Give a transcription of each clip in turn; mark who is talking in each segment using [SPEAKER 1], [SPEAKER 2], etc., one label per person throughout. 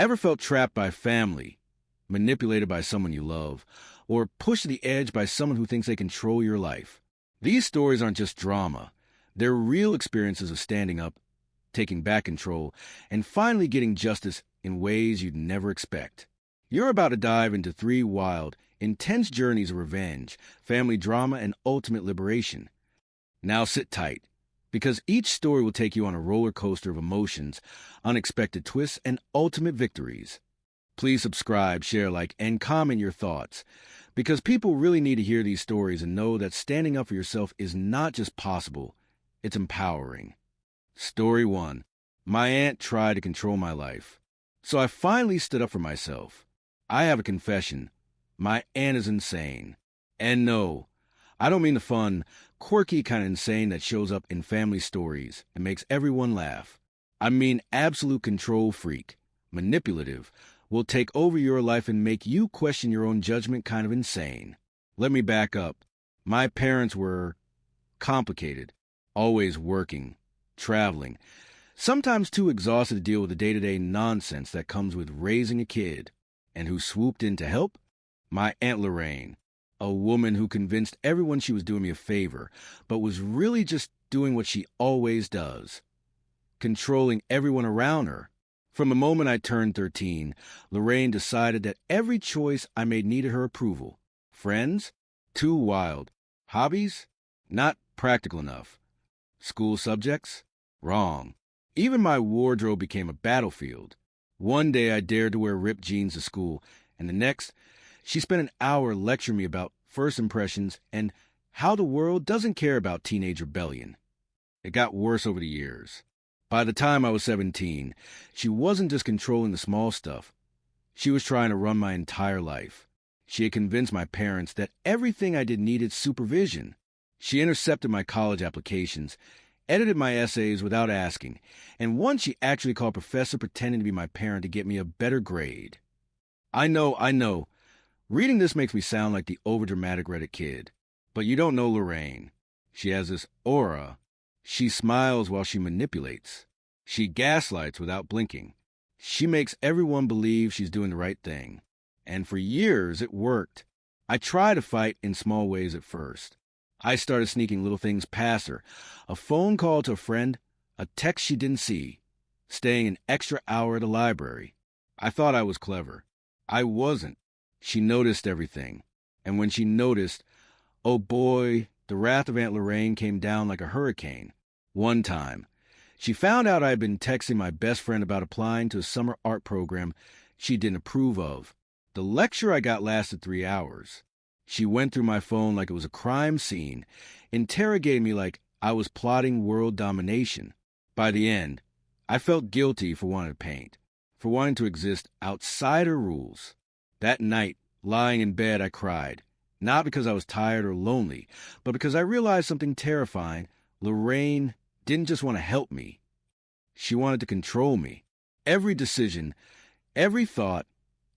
[SPEAKER 1] Ever felt trapped by family, manipulated by someone you love, or pushed to the edge by someone who thinks they control your life? These stories aren't just drama. They're real experiences of standing up, taking back control, and finally getting justice in ways you'd never expect. You're about to dive into 3 wild, intense journeys of revenge, family drama, and ultimate liberation. Now sit tight, because each story will take you on a roller coaster of emotions, unexpected twists, and ultimate victories. Please subscribe, share, like, and comment your thoughts, because people really need to hear these stories and know that standing up for yourself is not just possible, it's empowering. Story 1. My aunt tried to control my life. So I finally stood up for myself. I have a confession. My aunt is insane. And no, I don't mean the fun, quirky kind of insane that shows up in family stories and makes everyone laugh. I mean absolute control freak, manipulative, will take over your life and make you question your own judgment kind of insane. Let me back up. My parents were complicated, always working, traveling, sometimes too exhausted to deal with the day-to-day nonsense that comes with raising a kid. And who swooped in to help? My Aunt Lorraine, a woman who convinced everyone she was doing me a favor, but was really just doing what she always does, controlling everyone around her. From the moment I turned 13, Lorraine decided that every choice I made needed her approval. Friends? Too wild. Hobbies? Not practical enough. School subjects? Wrong. Even my wardrobe became a battlefield. One day I dared to wear ripped jeans to school, and the next, she spent an hour lecturing me about first impressions and how the world doesn't care about teenage rebellion. It got worse over the years. By the time I was 17, she wasn't just controlling the small stuff. She was trying to run my entire life. She had convinced my parents that everything I did needed supervision. She intercepted my college applications, edited my essays without asking, and once she actually called a professor pretending to be my parent to get me a better grade. I know. Reading this makes me sound like the overdramatic Reddit kid. But you don't know Lorraine. She has this aura. She smiles while she manipulates. She gaslights without blinking. She makes everyone believe she's doing the right thing. And for years, it worked. I tried to fight in small ways at first. I started sneaking little things past her. A phone call to a friend, a text she didn't see, staying an extra hour at the library. I thought I was clever. I wasn't. She noticed everything. And when she noticed, oh boy, the wrath of Aunt Lorraine came down like a hurricane. One time, she found out I had been texting my best friend about applying to a summer art program she didn't approve of. The lecture I got lasted 3 hours. She went through my phone like it was a crime scene, interrogating me like I was plotting world domination. By the end, I felt guilty for wanting to paint, for wanting to exist outside her rules. That night, lying in bed, I cried, not because I was tired or lonely, but because I realized something terrifying. Lorraine didn't just want to help me. She wanted to control me. Every decision, every thought,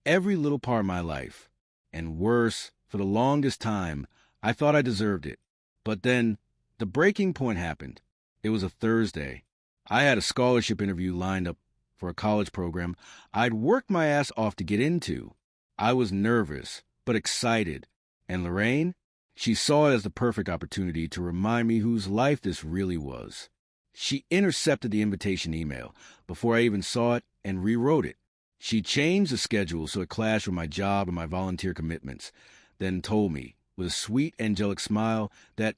[SPEAKER 1] every little part of my life. And worse, for the longest time, I thought I deserved it. But then, the breaking point happened. It was a Thursday. I had a scholarship interview lined up for a college program I'd worked my ass off to get into. I was nervous, but excited. And Lorraine? She saw it as the perfect opportunity to remind me whose life this really was. She intercepted the invitation email before I even saw it and rewrote it. She changed the schedule so it clashed with my job and my volunteer commitments, then told me, with a sweet, angelic smile, that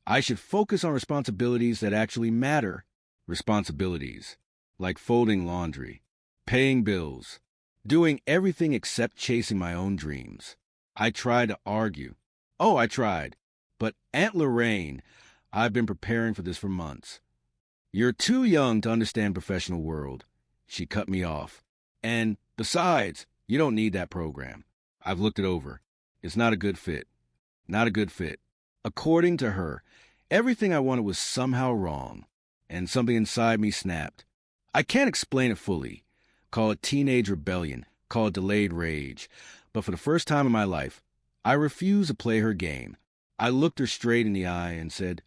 [SPEAKER 1] I should focus on responsibilities that actually matter. Responsibilities, like folding laundry, paying bills, doing everything except chasing my own dreams. I tried to argue. Oh, I tried. But Aunt Lorraine, I've been preparing for this for months. You're too young to understand professional world. She cut me off. And besides, you don't need that program. I've looked it over. It's not a good fit. Not a good fit. According to her, everything I wanted was somehow wrong. And something inside me snapped. I can't explain it fully. Call it teenage rebellion. Call it delayed rage. But for the first time in my life, I refused to play her game. I looked her straight in the eye and said,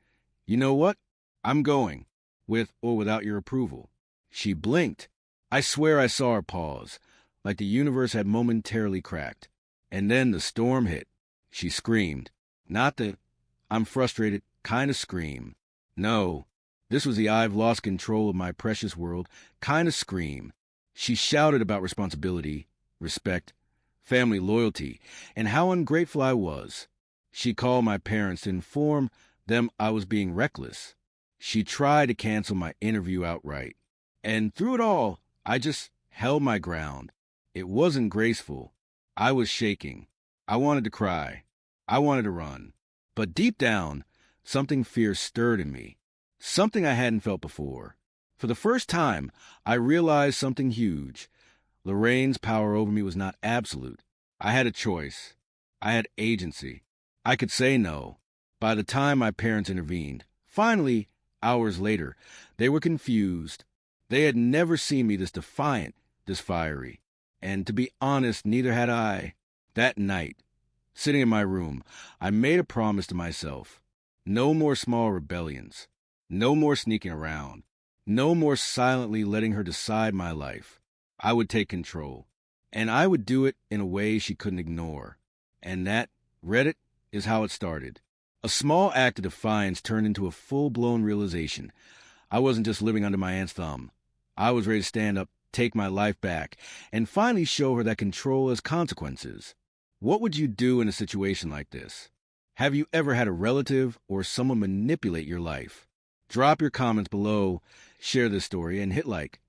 [SPEAKER 1] "You know what? I'm going, with or without your approval." She blinked, I swear I saw her pause, like the universe had momentarily cracked. And then the storm hit. She screamed. Not the, I'm frustrated kind of scream. No, this was the I've lost control of my precious world kind of scream. She shouted about responsibility, respect, family loyalty, and how ungrateful I was. She called my parents to inform them I was being reckless. She tried to cancel my interview outright. And through it all, I just held my ground. It wasn't graceful. I was shaking. I wanted to cry. I wanted to run. But deep down, something fierce stirred in me. Something I hadn't felt before. For the first time, I realized something huge. Lorraine's power over me was not absolute. I had a choice. I had agency. I could say no. By the time my parents intervened, finally, hours later, they were confused. They had never seen me this defiant, this fiery. And to be honest, neither had I. That night, sitting in my room, I made a promise to myself. No more small rebellions. No more sneaking around. No more silently letting her decide my life. I would take control. And I would do it in a way she couldn't ignore. And that, Reddit, is how it started. A small act of defiance turned into a full-blown realization. I wasn't just living under my aunt's thumb. I was ready to stand up, take my life back, and finally show her that control has consequences. What would you do in a situation like this? Have you ever had a relative or someone manipulate your life? Drop your comments below, share this story, and hit like.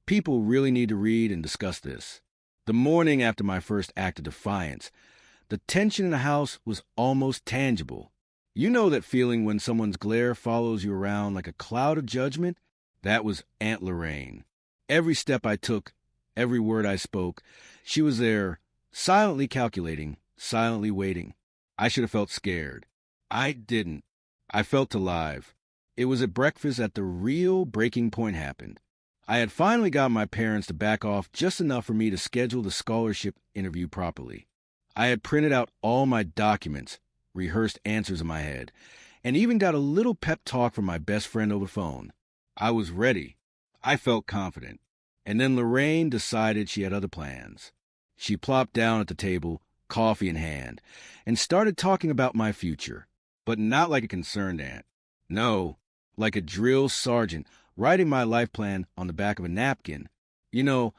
[SPEAKER 1] People really need to read and discuss this. The morning after my first act of defiance, the tension in the house was almost tangible. You know that feeling when someone's glare follows you around like a cloud of judgment? That was Aunt Lorraine. Every step I took, every word I spoke, she was there, silently calculating, silently waiting. I should have felt scared. I didn't. I felt alive. It was at breakfast that the real breaking point happened. I had finally got my parents to back off just enough for me to schedule the scholarship interview properly. I had printed out all my documents, rehearsed answers in my head, and even got a little pep talk from my best friend over the phone. I was ready. I felt confident. And then Lorraine decided she had other plans. She plopped down at the table, coffee in hand, and started talking about my future. But not like a concerned aunt. No, like a drill sergeant writing my life plan on the back of a napkin. You know,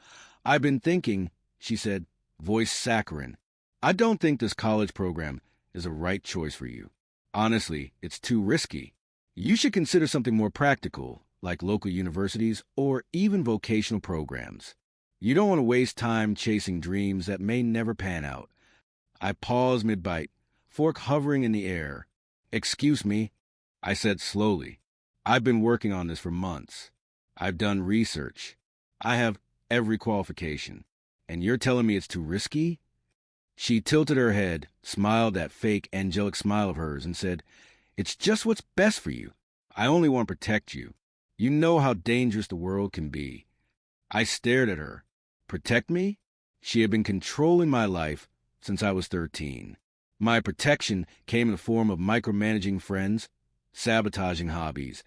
[SPEAKER 1] I've been thinking, she said, voice saccharine. I don't think this college program is a right choice for you. Honestly, it's too risky. You should consider something more practical, like local universities or even vocational programs. You don't want to waste time chasing dreams that may never pan out. I paused mid-bite, fork hovering in the air. Excuse me, I said slowly. I've been working on this for months. I've done research. I have every qualification. And you're telling me it's too risky? She tilted her head, smiled that fake angelic smile of hers, and said, It's just what's best for you. I only want to protect you. You know how dangerous the world can be. I stared at her. Protect me? She had been controlling my life since I was 13. My protection came in the form of micromanaging friends, sabotaging hobbies,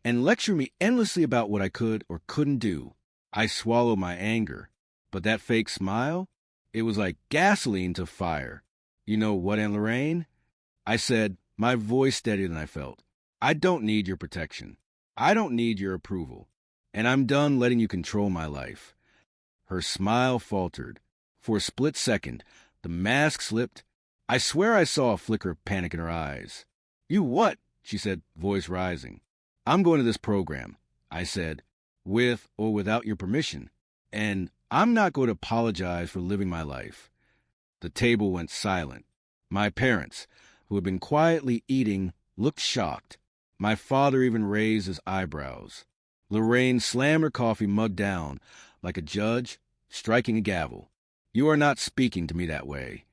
[SPEAKER 1] and lecturing me endlessly about what I could or couldn't do. I swallowed my anger, but that fake smile, it was like gasoline to fire. You know what, Aunt Lorraine? I said, my voice steadier than I felt. I don't need your protection. I don't need your approval. And I'm done letting you control my life. Her smile faltered. For a split second, the mask slipped. I swear I saw a flicker of panic in her eyes. You what? She said, voice rising. I'm going to this program, I said, with or without your permission. And I'm not going to apologize for living my life. The table went silent. My parents, who had been quietly eating, looked shocked. My father even raised his eyebrows. Lorraine slammed her coffee mug down like a judge striking a gavel. You are not speaking to me that way.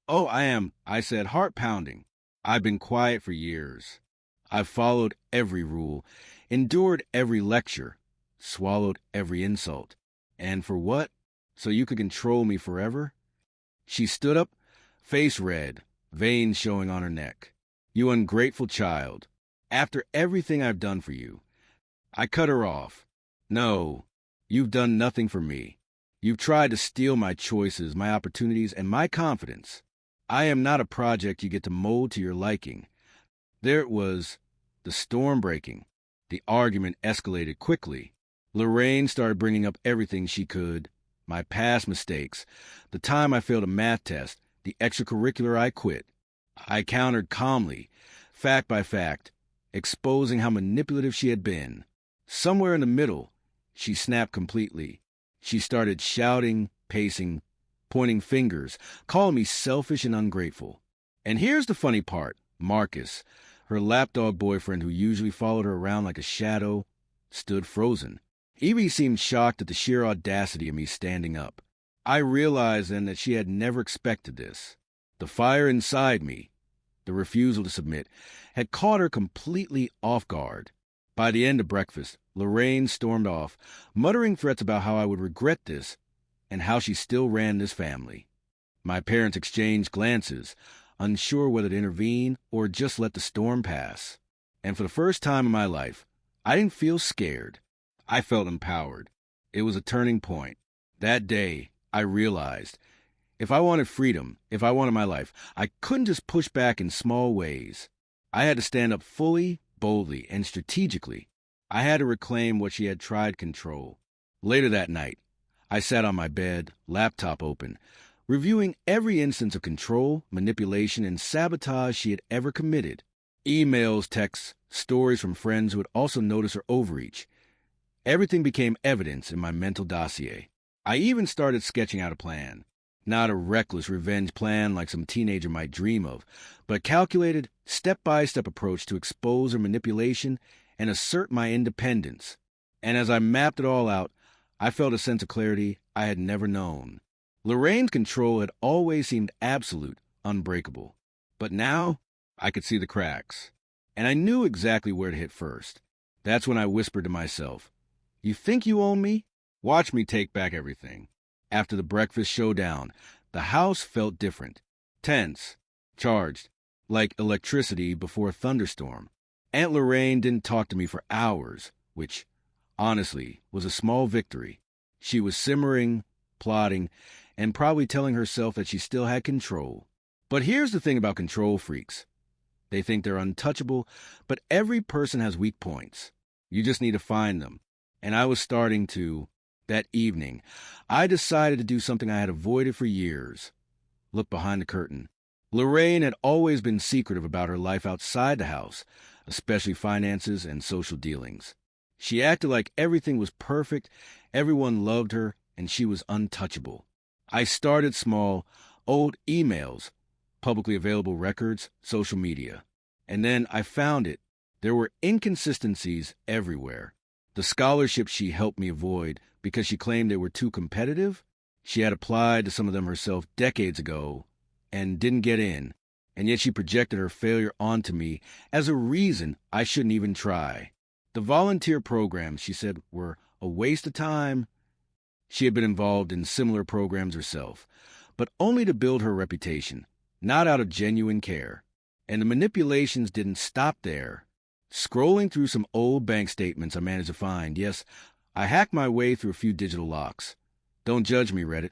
[SPEAKER 1] Oh, I am, I said, heart pounding. I've been quiet for years. I've followed every rule, endured every lecture, swallowed every insult. And for what? So you could control me forever? She stood up, face red, veins showing on her neck. You ungrateful child. After everything I've done for you. I cut her off. No, You've done nothing for me. You've tried to steal my choices, my opportunities, and my confidence. I am not a project you get to mold to your liking. There it was, the storm breaking. The argument escalated quickly. Lorraine started bringing up everything she could, my past mistakes, the time I failed a math test, the extracurricular I quit. I countered calmly, fact by fact, exposing how manipulative she had been. Somewhere in the middle, she snapped completely. She started shouting, pacing, pointing fingers, calling me selfish and ungrateful. And here's the funny part. Marcus, her lapdog boyfriend who usually followed her around like a shadow, stood frozen. Evie seemed shocked at the sheer audacity of me standing up. I realized then that she had never expected this. The fire inside me, the refusal to submit, had caught her completely off guard. By the end of breakfast, Lorraine stormed off, muttering threats about how I would regret this and how she still ran this family. My parents exchanged glances, unsure whether to intervene or just let the storm pass. And for the first time in my life, I didn't feel scared. I felt empowered. It was a turning point. That day, I realized, if I wanted freedom, if I wanted my life, I couldn't just push back in small ways. I had to stand up fully, boldly, and strategically. I had to reclaim what she had tried to control. Later that night, I sat on my bed, laptop open, reviewing every instance of control, manipulation, and sabotage she had ever committed. Emails, texts, stories from friends who had also noticed her overreach. Everything became evidence in my mental dossier. I even started sketching out a plan. Not a reckless revenge plan like some teenager might dream of, but a calculated, step-by-step approach to expose her manipulation and assert my independence. And as I mapped it all out, I felt a sense of clarity I had never known. Lorraine's control had always seemed absolute, unbreakable. But now, I could see the cracks. And I knew exactly where to hit first. That's when I whispered to myself, "You think you own me? Watch me take back everything." After the breakfast showdown, the house felt different. Tense, charged, like electricity before a thunderstorm. Aunt Lorraine didn't talk to me for hours, which, honestly, was a small victory. She was simmering, plotting, and probably telling herself that she still had control. But here's the thing about control freaks. They think they're untouchable, but every person has weak points. You just need to find them. And I was starting to. That evening, I decided to do something I had avoided for years. Look behind the curtain. Lorraine had always been secretive about her life outside the house, especially finances and social dealings. She acted like everything was perfect, everyone loved her, and she was untouchable. I started small, old emails, publicly available records, social media. And then I found it. There were inconsistencies everywhere. The scholarships she helped me avoid because she claimed they were too competitive. She had applied to some of them herself decades ago and didn't get in, and yet she projected her failure onto me as a reason I shouldn't even try. The volunteer programs, she said, were a waste of time. She had been involved in similar programs herself, but only to build her reputation, not out of genuine care. And the manipulations didn't stop there. Scrolling through some old bank statements I managed to find, yes, I hacked my way through a few digital locks. Don't judge me, Reddit.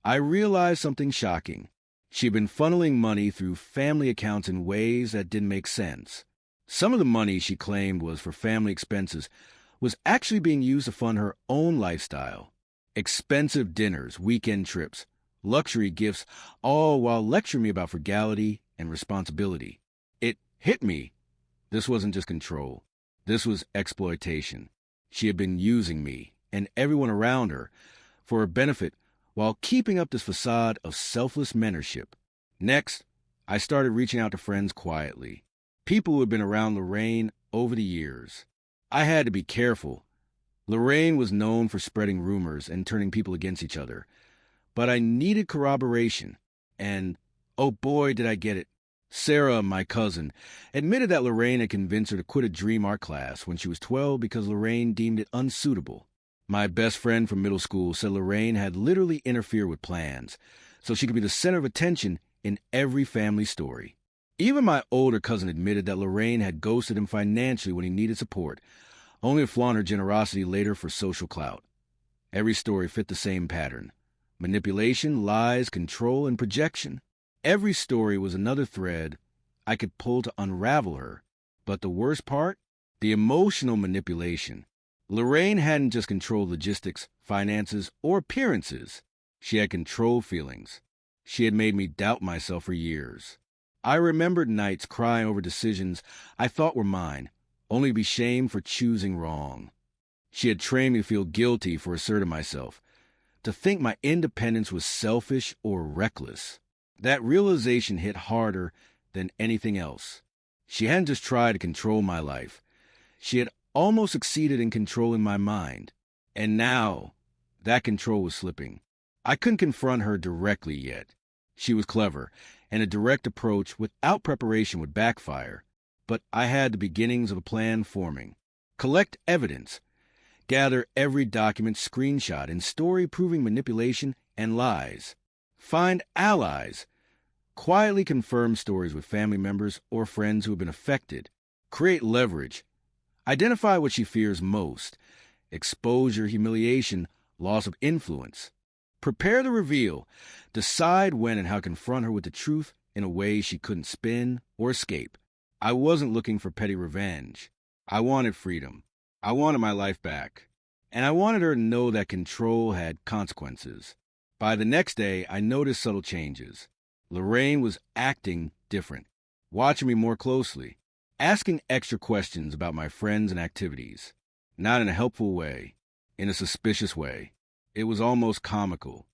[SPEAKER 1] I realized something shocking. She'd been funneling money through family accounts in ways that didn't make sense. Some of the money she claimed was for family expenses was actually being used to fund her own lifestyle. Expensive dinners, weekend trips, luxury gifts, all while lecturing me about frugality and responsibility. It hit me. This wasn't just control. This was exploitation. She had been using me and everyone around her for her benefit while keeping up this facade of selfless mentorship. Next, I started reaching out to friends quietly, people who had been around Lorraine over the years. I had to be careful. Lorraine was known for spreading rumors and turning people against each other, but I needed corroboration, and oh boy did I get it. Sarah, my cousin, admitted that Lorraine had convinced her to quit a dream art class when she was 12 because Lorraine deemed it unsuitable. My best friend from middle school said Lorraine had literally interfered with plans, so she could be the center of attention in every family story. Even my older cousin admitted that Lorraine had ghosted him financially when he needed support, only to flaunt her generosity later for social clout. Every story fit the same pattern: manipulation, lies, control, and projection. Every story was another thread I could pull to unravel her. But the worst part? The emotional manipulation. Lorraine hadn't just controlled logistics, finances, or appearances. She had controlled feelings. She had made me doubt myself for years. I remembered nights crying over decisions I thought were mine, only to be shamed for choosing wrong. She had trained me to feel guilty for asserting myself, to think my independence was selfish or reckless. That realization hit harder than anything else. She hadn't just tried to control my life. She had almost succeeded in controlling my mind. And now, that control was slipping. I couldn't confront her directly yet. She was clever, and a direct approach without preparation would backfire. But I had the beginnings of a plan forming. Collect evidence. Gather every document, screenshot, and story proving manipulation and lies. Find allies. Quietly confirm stories with family members or friends who have been affected. Create leverage. Identify what she fears most: exposure, humiliation, loss of influence. Prepare the reveal. Decide when and how to confront her with the truth in a way she couldn't spin or escape. I wasn't looking for petty revenge. I wanted freedom. I wanted my life back. And I wanted her to know that control had consequences. By the next day, I noticed subtle changes. Lorraine was acting different, watching me more closely, asking extra questions about my friends and activities. Not in a helpful way, in a suspicious way. It was almost comical.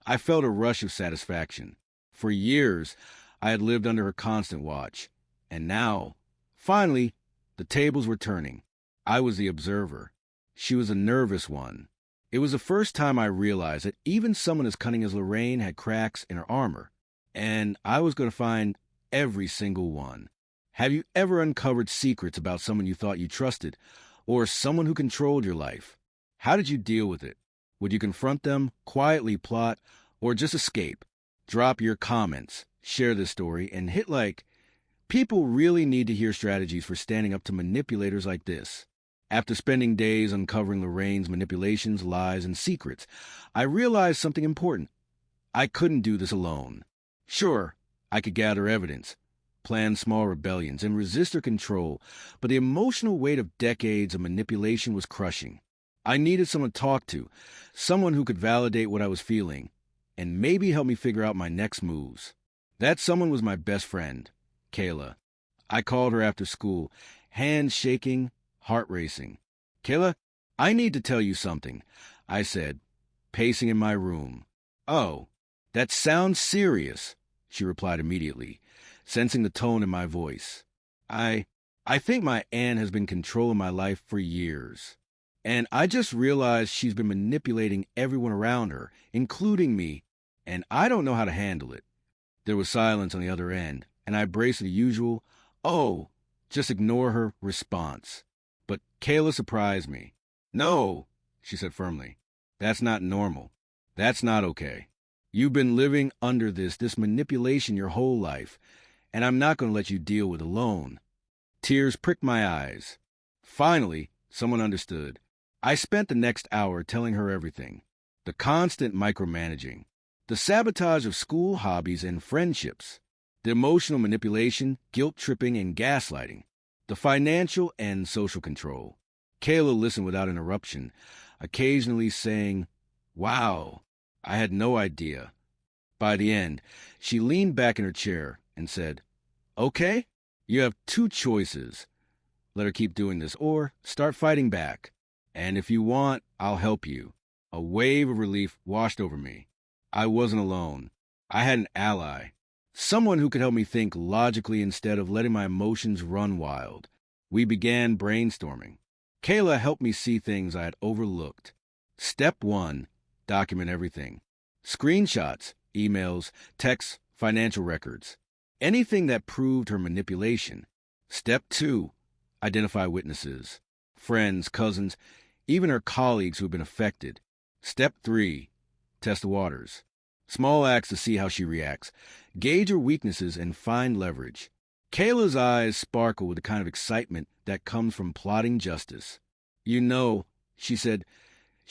[SPEAKER 1] I felt a rush of satisfaction. For years, I had lived under her constant watch. And now, finally, the tables were turning. I was the observer. She was a nervous one. It was the first time I realized that even someone as cunning as Lorraine had cracks in her armor. And I was going to find every single one. Have you ever uncovered secrets about someone you thought you trusted, or someone who controlled your life? How did you deal with it? Would you confront them, quietly plot, or just escape? Drop your comments, share this story, and hit like. People really need to hear strategies for standing up to manipulators like this. After spending days uncovering Lorraine's manipulations, lies, and secrets, I realized something important. I couldn't do this alone. Sure, I could gather evidence, plan small rebellions, and resist her control, but the emotional weight of decades of manipulation was crushing. I needed someone to talk to, someone who could validate what I was feeling, and maybe help me figure out my next moves. That someone was my best friend, Kayla. I called her after school, hands shaking, heart racing. "Kayla, I need to tell you something," I said, pacing in my room. "Oh, that sounds serious," she replied immediately, sensing the tone in my voice. I think my aunt has been controlling my life for years. And I just realized she's been manipulating everyone around her, including me, and I don't know how to handle it." There was silence on the other end, and I braced the usual, "Oh, just ignore her" response. But Kayla surprised me. "No," she said firmly. "That's not normal. That's not okay. You've been living under this manipulation your whole life, and I'm not going to let you deal with it alone." Tears pricked my eyes. Finally, someone understood. I spent the next hour telling her everything. The constant micromanaging, the sabotage of school hobbies and friendships, the emotional manipulation, guilt-tripping, and gaslighting, the financial and social control. Kayla listened without interruption, occasionally saying, "Wow, I had no idea." By the end, she leaned back in her chair and said, "Okay, you have two choices. Let her keep doing this or start fighting back. And if you want, I'll help you." A wave of relief washed over me. I wasn't alone. I had an ally. Someone who could help me think logically instead of letting my emotions run wild. We began brainstorming. Kayla helped me see things I had overlooked. Step 1, document everything. Screenshots, emails, texts, financial records. Anything that proved her manipulation. Step 2, identify witnesses. Friends, cousins, even her colleagues who have been affected. Step 3, test the waters. Small acts to see how she reacts. Gauge her weaknesses and find leverage. Kayla's eyes sparkled with the kind of excitement that comes from plotting justice. "You know," she said,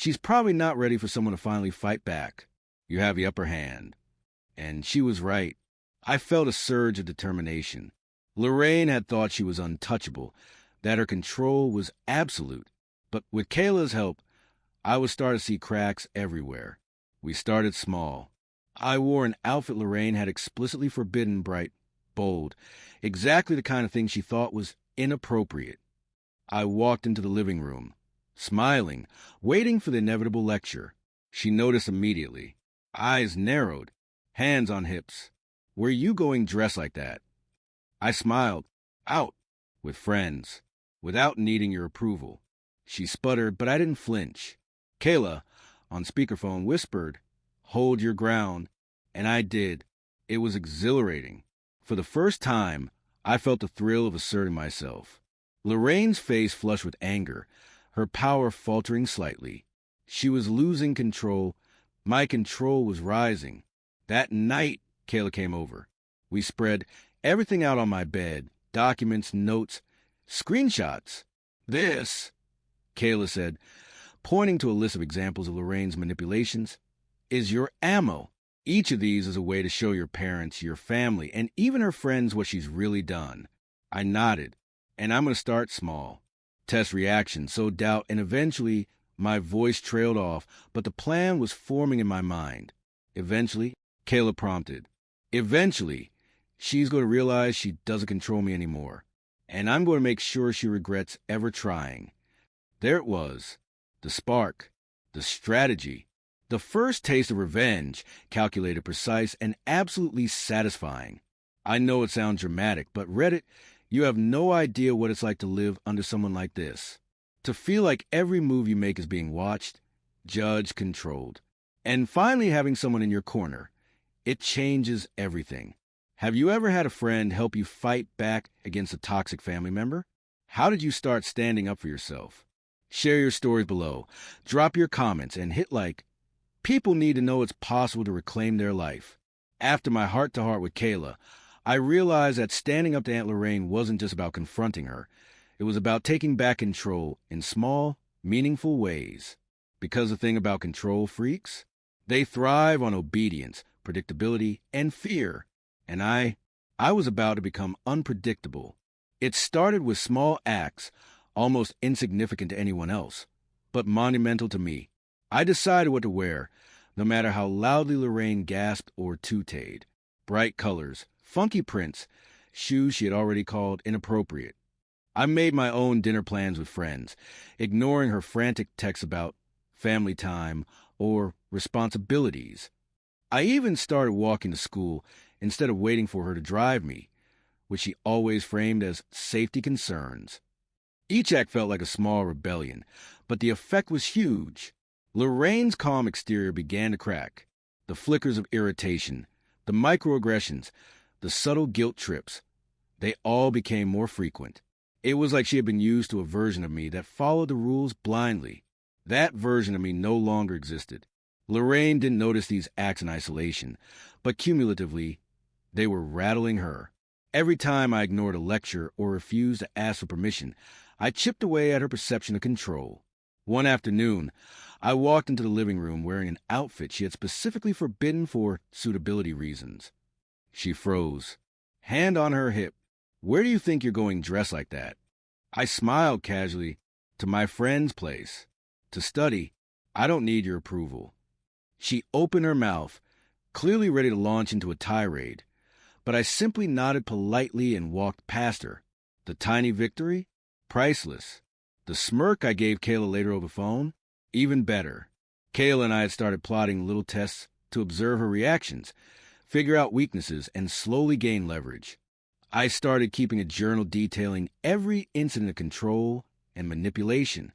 [SPEAKER 1] She's probably not ready for someone to finally fight back. You have the upper hand. And she was right. I felt a surge of determination. Lorraine had thought she was untouchable, that her control was absolute. But with Kayla's help, I was starting to see cracks everywhere. We started small. I wore an outfit Lorraine had explicitly forbidden, bright, bold, exactly the kind of thing she thought was inappropriate. I walked into the living room, smiling, waiting for the inevitable lecture. She noticed immediately. Eyes narrowed, hands on hips. Were you going dressed like that? I smiled. Out. With friends. Without needing your approval. She sputtered, but I didn't flinch. Kayla, on speakerphone, whispered, "Hold your ground." And I did. It was exhilarating. For the first time, I felt the thrill of asserting myself. Lorraine's face flushed with anger, her power faltering slightly. She was losing control. My control was rising. That night, Kayla came over. We spread everything out on my bed, documents, notes, screenshots. "This," Kayla said, pointing to a list of examples of Lorraine's manipulations, "is your ammo. Each of these is a way to show your parents, your family, and even her friends what she's really done." I nodded. "And I'm going to start small. Test reaction, sow doubt, and eventually my voice trailed off, but the plan was forming in my mind. Eventually, Kayla prompted. Eventually, she's going to realize she doesn't control me anymore, and I'm going to make sure she regrets ever trying." There it was. The spark. The strategy. The first taste of revenge, calculated, precise, and absolutely satisfying. I know it sounds dramatic, but Reddit, you have no idea what it's like to live under someone like this. To feel like every move you make is being watched, judged, controlled. And finally having someone in your corner. It changes everything. Have you ever had a friend help you fight back against a toxic family member? How did you start standing up for yourself? Share your stories below. Drop your comments and hit like. People need to know it's possible to reclaim their life. After my heart-to-heart with Kayla, I realized that standing up to Aunt Lorraine wasn't just about confronting her. It was about taking back control in small, meaningful ways. Because the thing about control freaks, they thrive on obedience, predictability, and fear. And I was about to become unpredictable. It started with small acts, almost insignificant to anyone else, but monumental to me. I decided what to wear, no matter how loudly Lorraine gasped or tooted. Bright colors, funky prints, shoes she had already called inappropriate. I made my own dinner plans with friends, ignoring her frantic texts about family time or responsibilities. I even started walking to school instead of waiting for her to drive me, which she always framed as safety concerns. Each act felt like a small rebellion, but the effect was huge. Lorraine's calm exterior began to crack. The flickers of irritation, the microaggressions, the subtle guilt trips, they all became more frequent. It was like she had been used to a version of me that followed the rules blindly. That version of me no longer existed. Lorraine didn't notice these acts in isolation, but cumulatively, they were rattling her. Every time I ignored a lecture or refused to ask for permission, I chipped away at her perception of control. One afternoon, I walked into the living room wearing an outfit she had specifically forbidden for suitability reasons. She froze, hand on her hip. "Where do you think you're going dressed like that?" I smiled casually. "To my friend's place. To study. I don't need your approval." She opened her mouth, clearly ready to launch into a tirade, but I simply nodded politely and walked past her. The tiny victory? Priceless. The smirk I gave Kayla later over the phone? Even better. Kayla and I had started plotting little tests to observe her reactions, figure out weaknesses, and slowly gain leverage. I started keeping a journal detailing every incident of control and manipulation.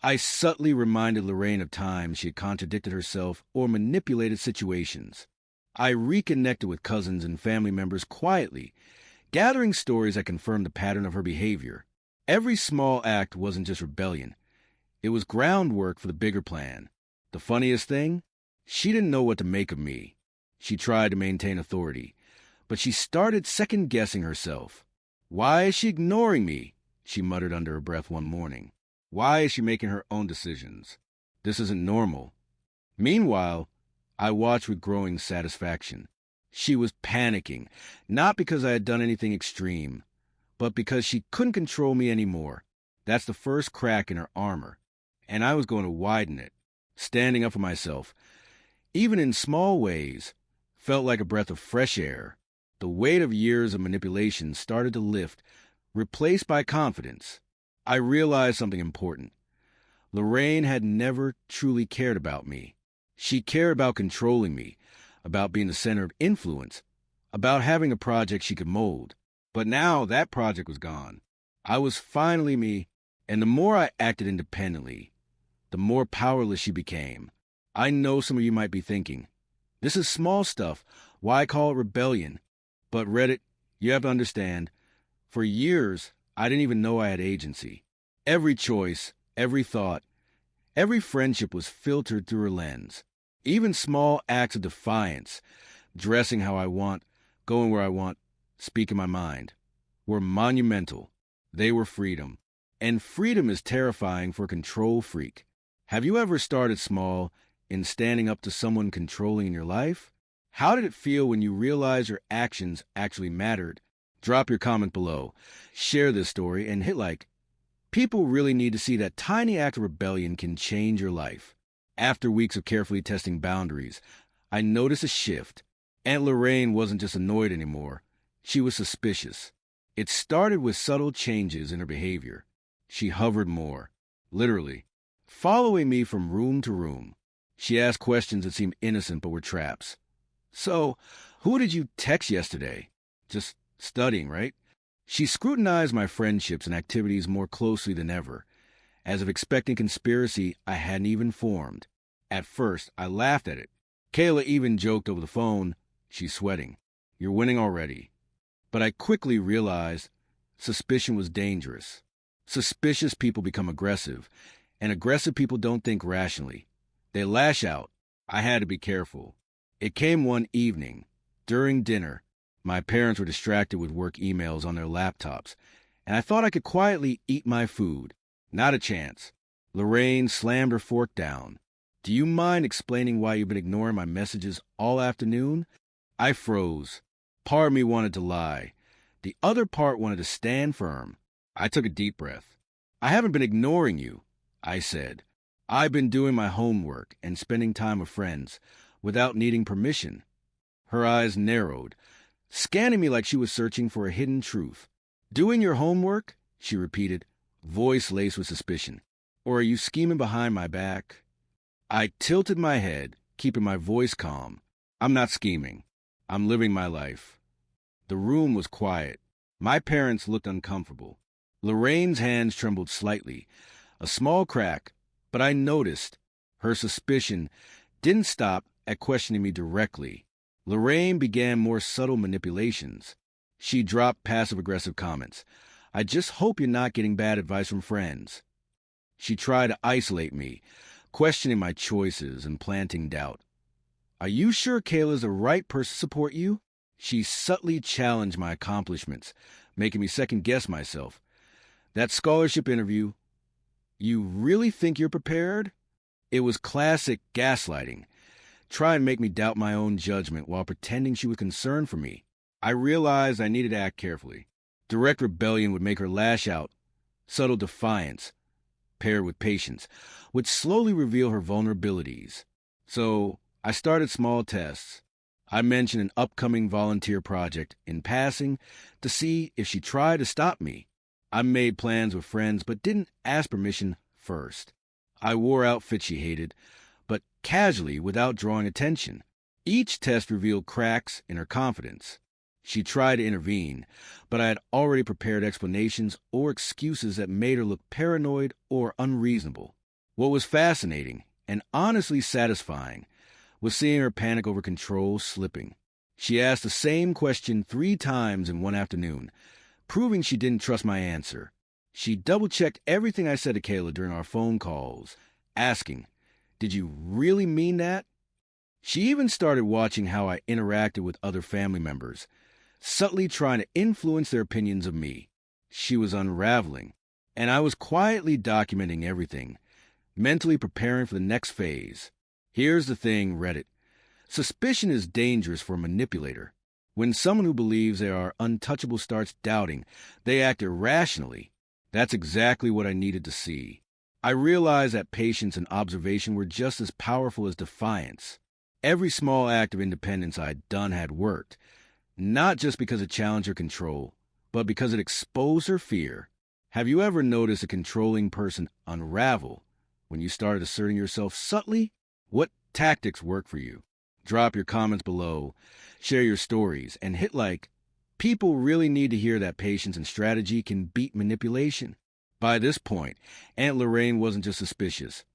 [SPEAKER 1] I subtly reminded Lorraine of times she had contradicted herself or manipulated situations. I reconnected with cousins and family members quietly, gathering stories that confirmed the pattern of her behavior. Every small act wasn't just rebellion. It was groundwork for the bigger plan. The funniest thing? She didn't know what to make of me. She tried to maintain authority, but she started second-guessing herself. "Why is she ignoring me?" she muttered under her breath one morning. "Why is she making her own decisions?" This isn't normal. Meanwhile, I watched with growing satisfaction. She was panicking, not because I had done anything extreme, but because she couldn't control me anymore. That's the first crack in her armor, and I was going to widen it. Standing up for myself, even in small ways, felt like a breath of fresh air. The weight of years of manipulation started to lift, replaced by confidence. I realized something important. Lorraine had never truly cared about me. She cared about controlling me, about being the center of influence, about having a project she could mold. But now that project was gone. I was finally me, and the more I acted independently, the more powerless she became. I know some of you might be thinking, this is small stuff, why call it rebellion? But Reddit, you have to understand, for years, I didn't even know I had agency. Every choice, every thought, every friendship was filtered through her lens. Even small acts of defiance, dressing how I want, going where I want, speaking my mind, were monumental. They were freedom. And freedom is terrifying for a control freak. Have you ever started small in standing up to someone controlling in your life? How did it feel when you realized your actions actually mattered? Drop your comment below, share this story, and hit like. People really need to see that tiny act of rebellion can change your life. After weeks of carefully testing boundaries, I noticed a shift. Aunt Lorraine wasn't just annoyed anymore. She was suspicious. It started with subtle changes in her behavior. She hovered more, literally, following me from room to room. She asked questions that seemed innocent but were traps. So, who did you text yesterday? Just studying, right? She scrutinized my friendships and activities more closely than ever, as if expecting conspiracy I hadn't even formed. At first, I laughed at it. Kayla even joked over the phone, she's sweating. You're winning already. But I quickly realized suspicion was dangerous. Suspicious people become aggressive, and aggressive people don't think rationally. They lash out. I had to be careful. It came one evening. During dinner, my parents were distracted with work emails on their laptops, and I thought I could quietly eat my food. Not a chance. Lorraine slammed her fork down. Do you mind explaining why you've been ignoring my messages all afternoon? I froze. Part of me wanted to lie. The other part wanted to stand firm. I took a deep breath. I haven't been ignoring you, I said. I've been doing my homework and spending time with friends without needing permission. Her eyes narrowed, scanning me like she was searching for a hidden truth. Doing your homework? She repeated, voice laced with suspicion. Or are you scheming behind my back? I tilted my head, keeping my voice calm. I'm not scheming. I'm living my life. The room was quiet. My parents looked uncomfortable. Lorraine's hands trembled slightly, a small crack, but I noticed her suspicion didn't stop at questioning me directly. Lorraine began more subtle manipulations. She dropped passive-aggressive comments. I just hope you're not getting bad advice from friends. She tried to isolate me, questioning my choices and planting doubt. Are you sure Kayla's the right person to support you? She subtly challenged my accomplishments, making me second-guess myself. That scholarship interview, you really think you're prepared? It was classic gaslighting. Try and make me doubt my own judgment while pretending she was concerned for me. I realized I needed to act carefully. Direct rebellion would make her lash out. Subtle defiance, paired with patience, would slowly reveal her vulnerabilities. So I started small tests. I mentioned an upcoming volunteer project in passing to see if she tried to stop me. I made plans with friends but didn't ask permission first. I wore outfits she hated, but casually without drawing attention. Each test revealed cracks in her confidence. She tried to intervene, but I had already prepared explanations or excuses that made her look paranoid or unreasonable. What was fascinating and honestly satisfying was seeing her panic over control slipping. She asked the same question 3 times in one afternoon, proving she didn't trust my answer. She double-checked everything I said to Kayla during our phone calls, asking, did you really mean that? She even started watching how I interacted with other family members, subtly trying to influence their opinions of me. She was unraveling, and I was quietly documenting everything. mentally preparing for the next phase. Here's the thing, Reddit. Suspicion is dangerous for a manipulator. When someone who believes they are untouchable starts doubting, they act irrationally. That's exactly what I needed to see. I realized that patience and observation were just as powerful as defiance. Every small act of independence I'd done had worked, not just because it challenged her control, but because it exposed her fear. Have you ever noticed a controlling person unravel when you started asserting yourself subtly? What tactics work for you? Drop your comments below, share your stories, and hit like. People really need to hear that patience and strategy can beat manipulation. By this point, Aunt Lorraine wasn't just suspicious.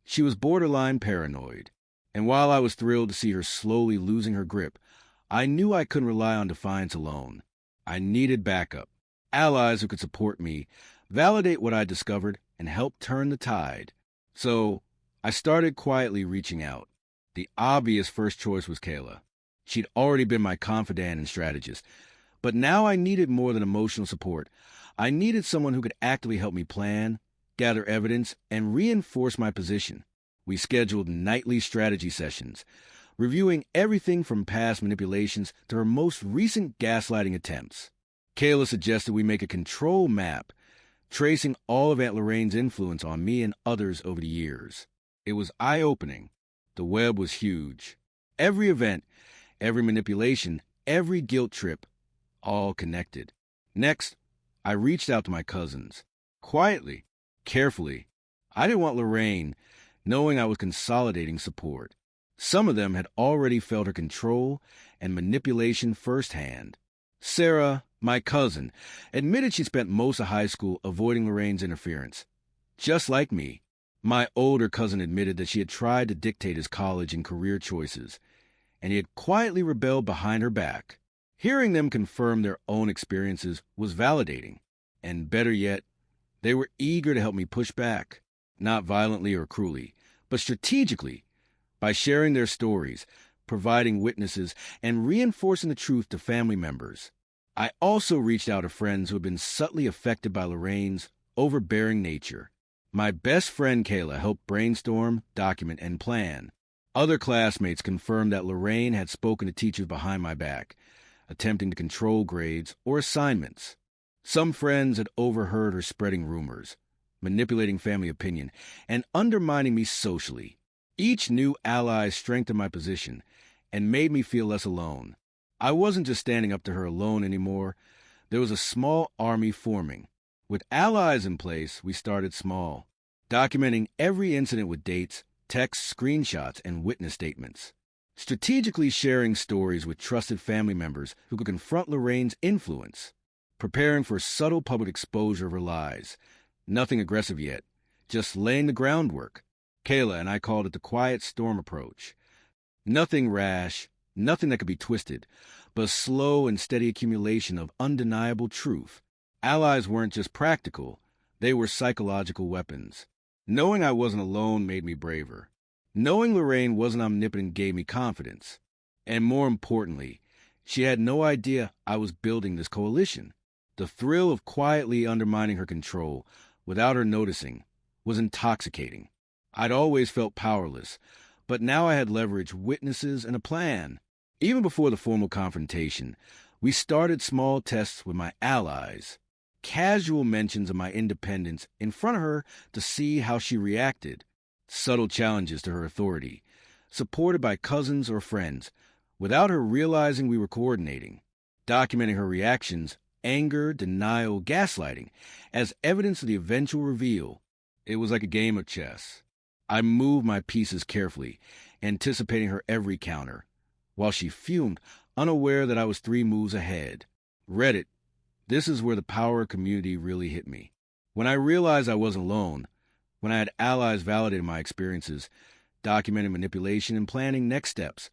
[SPEAKER 1] She was borderline paranoid. And while I was thrilled to see her slowly losing her grip, I knew I couldn't rely on defiance alone. I needed backup, allies who could support me, validate what I discovered, and help turn the tide. So, I started quietly reaching out. The obvious first choice was Kayla. She'd already been my confidant and strategist. But now I needed more than emotional support. I needed someone who could actively help me plan, gather evidence, and reinforce my position. We scheduled nightly strategy sessions, reviewing everything from past manipulations to her most recent gaslighting attempts. Kayla suggested we make a control map, tracing all of Aunt Lorraine's influence on me and others over the years. It was eye-opening. The web was huge. Every event, every manipulation, every guilt trip, all connected. Next, I reached out to my cousins. Quietly, carefully. I didn't want Lorraine knowing I was consolidating support. Some of them had already felt her control and manipulation firsthand. Sarah, my cousin, admitted she spent most of high school avoiding Lorraine's interference. Just like me, my older cousin admitted that she had tried to dictate his college and career choices, and he had quietly rebelled behind her back. Hearing them confirm their own experiences was validating, and better yet, they were eager to help me push back, not violently or cruelly, but strategically, by sharing their stories, providing witnesses, and reinforcing the truth to family members. I also reached out to friends who had been subtly affected by Lorraine's overbearing nature. My best friend Kayla helped brainstorm, document, and plan. Other classmates confirmed that Lorraine had spoken to teachers behind my back, attempting to control grades or assignments. Some friends had overheard her spreading rumors, manipulating family opinion, and undermining me socially. Each new ally strengthened my position and made me feel less alone. I wasn't just standing up to her alone anymore. There was a small army forming. With allies in place, we started small, documenting every incident with dates, texts, screenshots, and witness statements. Strategically sharing stories with trusted family members who could confront Lorraine's influence. Preparing for subtle public exposure of her lies. Nothing aggressive yet, just laying the groundwork. Kayla and I called it the quiet storm approach. Nothing rash, nothing that could be twisted, but a slow and steady accumulation of undeniable truth. Allies weren't just practical, they were psychological weapons. Knowing I wasn't alone made me braver. Knowing Lorraine wasn't omnipotent gave me confidence. And more importantly, she had no idea I was building this coalition. The thrill of quietly undermining her control, without her noticing, was intoxicating. I'd always felt powerless, but now I had leverage, witnesses, and a plan. Even before the formal confrontation, we started small tests with my allies. Casual mentions of my independence in front of her to see how she reacted. Subtle challenges to her authority, supported by cousins or friends, without her realizing we were coordinating. Documenting her reactions, anger, denial, gaslighting, as evidence of the eventual reveal. It was like a game of chess. I moved my pieces carefully, anticipating her every counter, while she fumed, unaware that I was 3 moves ahead. Reddit. This is where the power of community really hit me. When I realized I wasn't alone, when I had allies validating my experiences, documenting manipulation, and planning next steps,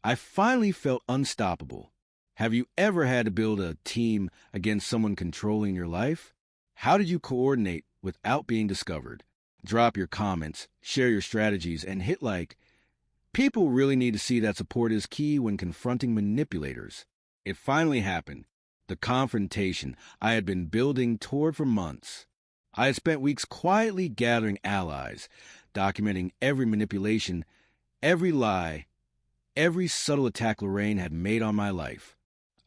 [SPEAKER 1] I finally felt unstoppable. Have you ever had to build a team against someone controlling your life? How did you coordinate without being discovered? Drop your comments, share your strategies, and hit like. People really need to see that support is key when confronting manipulators. It finally happened. The confrontation I had been building toward for months. I had spent weeks quietly gathering allies, documenting every manipulation, every lie, every subtle attack Lorraine had made on my life.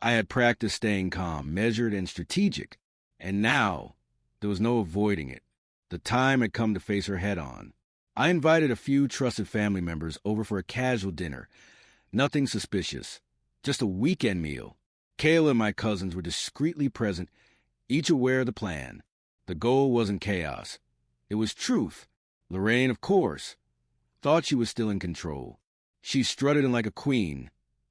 [SPEAKER 1] I had practiced staying calm, measured, and strategic, and now there was no avoiding it. The time had come to face her head-on. I invited a few trusted family members over for a casual dinner. Nothing suspicious, just a weekend meal. Kayla and my cousins were discreetly present, each aware of the plan. The goal wasn't chaos. It was truth. Lorraine, of course, thought she was still in control. She strutted in like a queen,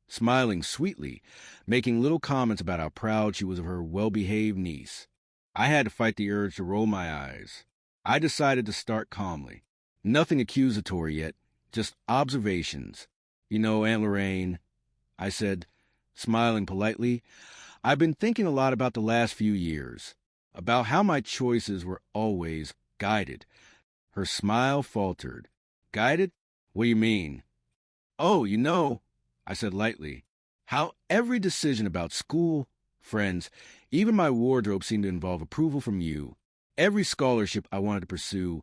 [SPEAKER 1] smiling sweetly, making little comments about how proud she was of her well-behaved niece. I had to fight the urge to roll my eyes. I decided to start calmly. Nothing accusatory yet, just observations. You know, Aunt Lorraine, I said, smiling politely, I've been thinking a lot about the last few years, about how my choices were always guided. Her smile faltered. Guided? What do you mean? Oh, you know, I said lightly, how every decision about school, friends, even my wardrobe seemed to involve approval from you. Every scholarship I wanted to pursue,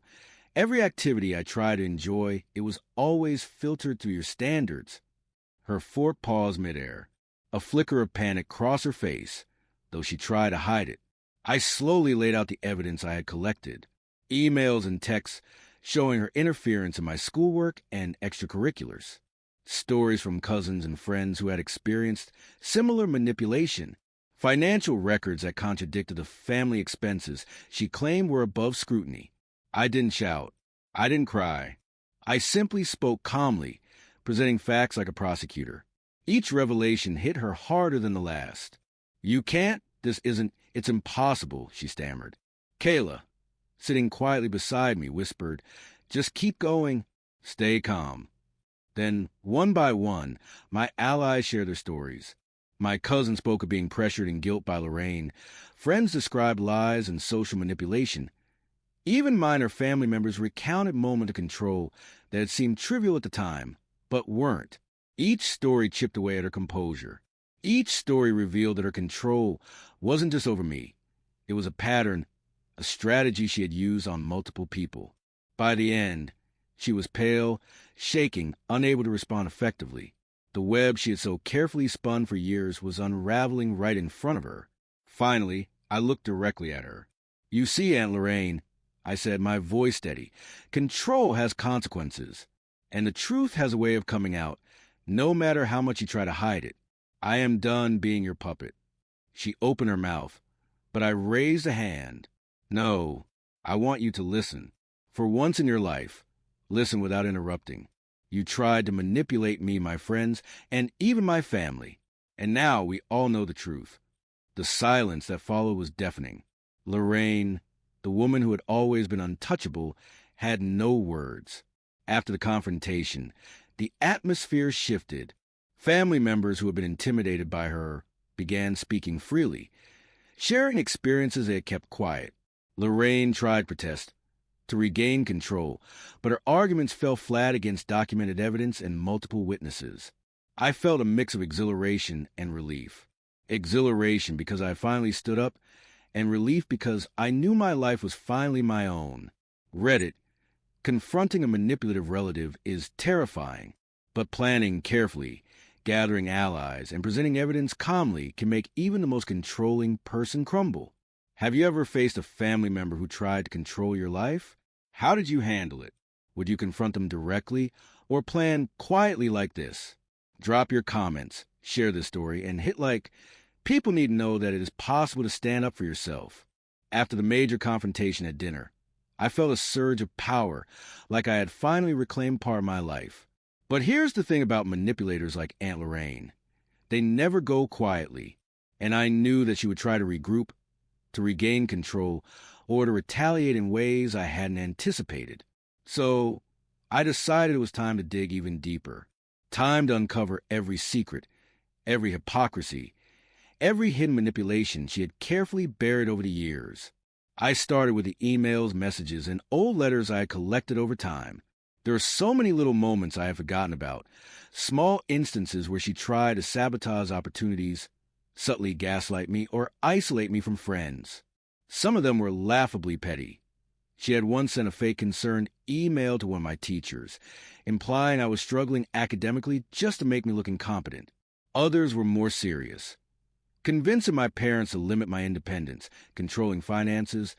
[SPEAKER 1] every activity I tried to enjoy, it was always filtered through your standards. Her fork paused midair. A flicker of panic crossed her face, though she tried to hide it. I slowly laid out the evidence I had collected, emails and texts showing her interference in my schoolwork and extracurriculars, stories from cousins and friends who had experienced similar manipulation, financial records that contradicted the family expenses she claimed were above scrutiny. I didn't shout. I didn't cry. I simply spoke calmly, presenting facts like a prosecutor. Each revelation hit her harder than the last. You can't, it's impossible, she stammered. Kayla, sitting quietly beside me, whispered, just keep going, stay calm. Then, one by one, my allies shared their stories. My cousin spoke of being pressured and guilt by Lorraine. Friends described lies and social manipulation. Even minor family members recounted moments of control that had seemed trivial at the time, but weren't. Each story chipped away at her composure. Each story revealed that her control wasn't just over me. It was a pattern, a strategy she had used on multiple people. By the end, she was pale, shaking, unable to respond effectively. The web she had so carefully spun for years was unraveling right in front of her. Finally, I looked directly at her. You see, Aunt Lorraine, I said, my voice steady, control has consequences, and the truth has a way of coming out, no matter how much you try to hide it. I am done being your puppet. She opened her mouth, but I raised a hand. No, I want you to listen. For once in your life, listen without interrupting. You tried to manipulate me, my friends, and even my family. And now we all know the truth. The silence that followed was deafening. Lorraine, the woman who had always been untouchable, had no words. After the confrontation, the atmosphere shifted. Family members who had been intimidated by her began speaking freely, sharing experiences they had kept quiet. Lorraine tried protest, to regain control, but her arguments fell flat against documented evidence and multiple witnesses. I felt a mix of exhilaration and relief. Exhilaration because I finally stood up, and relief because I knew my life was finally my own. Reddit, confronting a manipulative relative is terrifying, but planning carefully, gathering allies, and presenting evidence calmly can make even the most controlling person crumble. Have you ever faced a family member who tried to control your life? How did you handle it? Would you confront them directly or plan quietly like this? Drop your comments, share this story, and hit like. People need to know that it is possible to stand up for yourself. After the major confrontation at dinner, I felt a surge of power, like I had finally reclaimed part of my life. But here's the thing about manipulators like Aunt Lorraine. They never go quietly, and I knew that she would try to regroup, to regain control, or to retaliate in ways I hadn't anticipated. So I decided it was time to dig even deeper. Time to uncover every secret, every hypocrisy, every hidden manipulation she had carefully buried over the years. I started with the emails, messages, and old letters I had collected over time. There are so many little moments I have forgotten about, small instances where she tried to sabotage opportunities, subtly gaslight me, or isolate me from friends. Some of them were laughably petty. She had once sent a fake concerned email to one of my teachers, implying I was struggling academically just to make me look incompetent. Others were more serious, convincing my parents to limit my independence, controlling finances,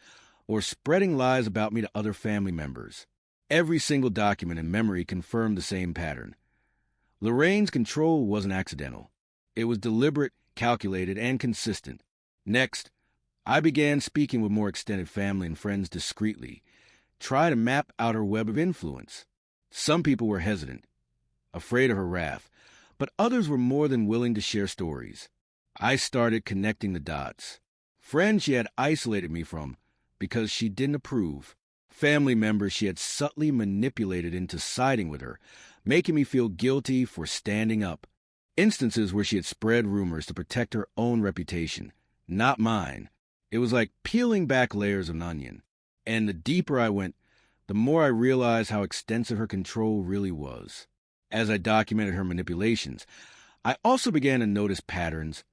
[SPEAKER 1] or spreading lies about me to other family members. Every single document and memory confirmed the same pattern. Lorraine's control wasn't accidental. It was deliberate, calculated, and consistent. Next, I began speaking with more extended family and friends discreetly, trying to map out her web of influence. Some people were hesitant, afraid of her wrath, but others were more than willing to share stories. I started connecting the dots. Friends she had isolated me from because she didn't approve. Family members she had subtly manipulated into siding with her, making me feel guilty for standing up. Instances where she had spread rumors to protect her own reputation, not mine. It was like peeling back layers of an onion. And the deeper I went, the more I realized how extensive her control really was. As I documented her manipulations, I also began to notice patterns,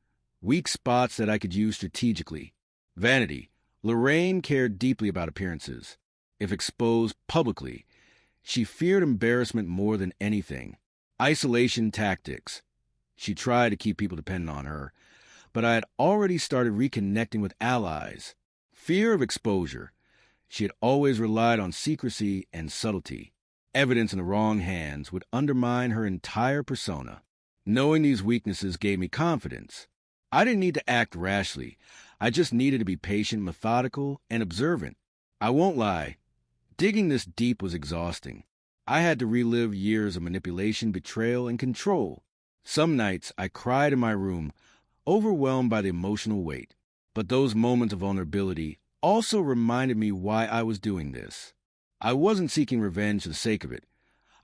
[SPEAKER 1] weak spots that I could use strategically. Vanity. Lorraine cared deeply about appearances. If exposed publicly, she feared embarrassment more than anything. Isolation tactics. She tried to keep people dependent on her, but I had already started reconnecting with allies. Fear of exposure. She had always relied on secrecy and subtlety. Evidence in the wrong hands would undermine her entire persona. Knowing these weaknesses gave me confidence. I didn't need to act rashly. I just needed to be patient, methodical, and observant. I won't lie. Digging this deep was exhausting. I had to relive years of manipulation, betrayal, and control. Some nights I cried in my room, overwhelmed by the emotional weight. But those moments of vulnerability also reminded me why I was doing this. I wasn't seeking revenge for the sake of it.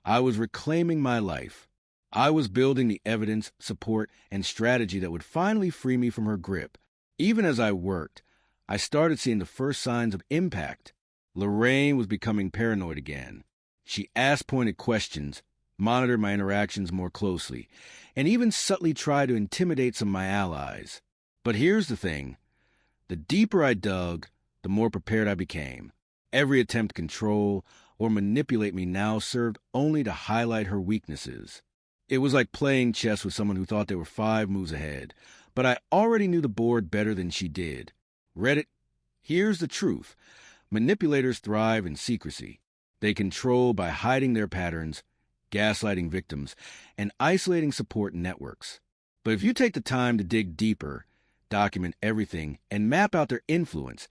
[SPEAKER 1] I was reclaiming my life. I was building the evidence, support, and strategy that would finally free me from her grip. Even as I worked, I started seeing the first signs of impact. Lorraine was becoming paranoid again. She asked pointed questions, monitored my interactions more closely, and even subtly tried to intimidate some of my allies. But here's the thing. The deeper I dug, the more prepared I became. Every attempt to control or manipulate me now served only to highlight her weaknesses. It was like playing chess with someone who thought they were 5 moves ahead, but I already knew the board better than she did. Reddit, here's the truth. Manipulators thrive in secrecy. They control by hiding their patterns, gaslighting victims, and isolating support networks. But if you take the time to dig deeper, document everything, and map out their influence,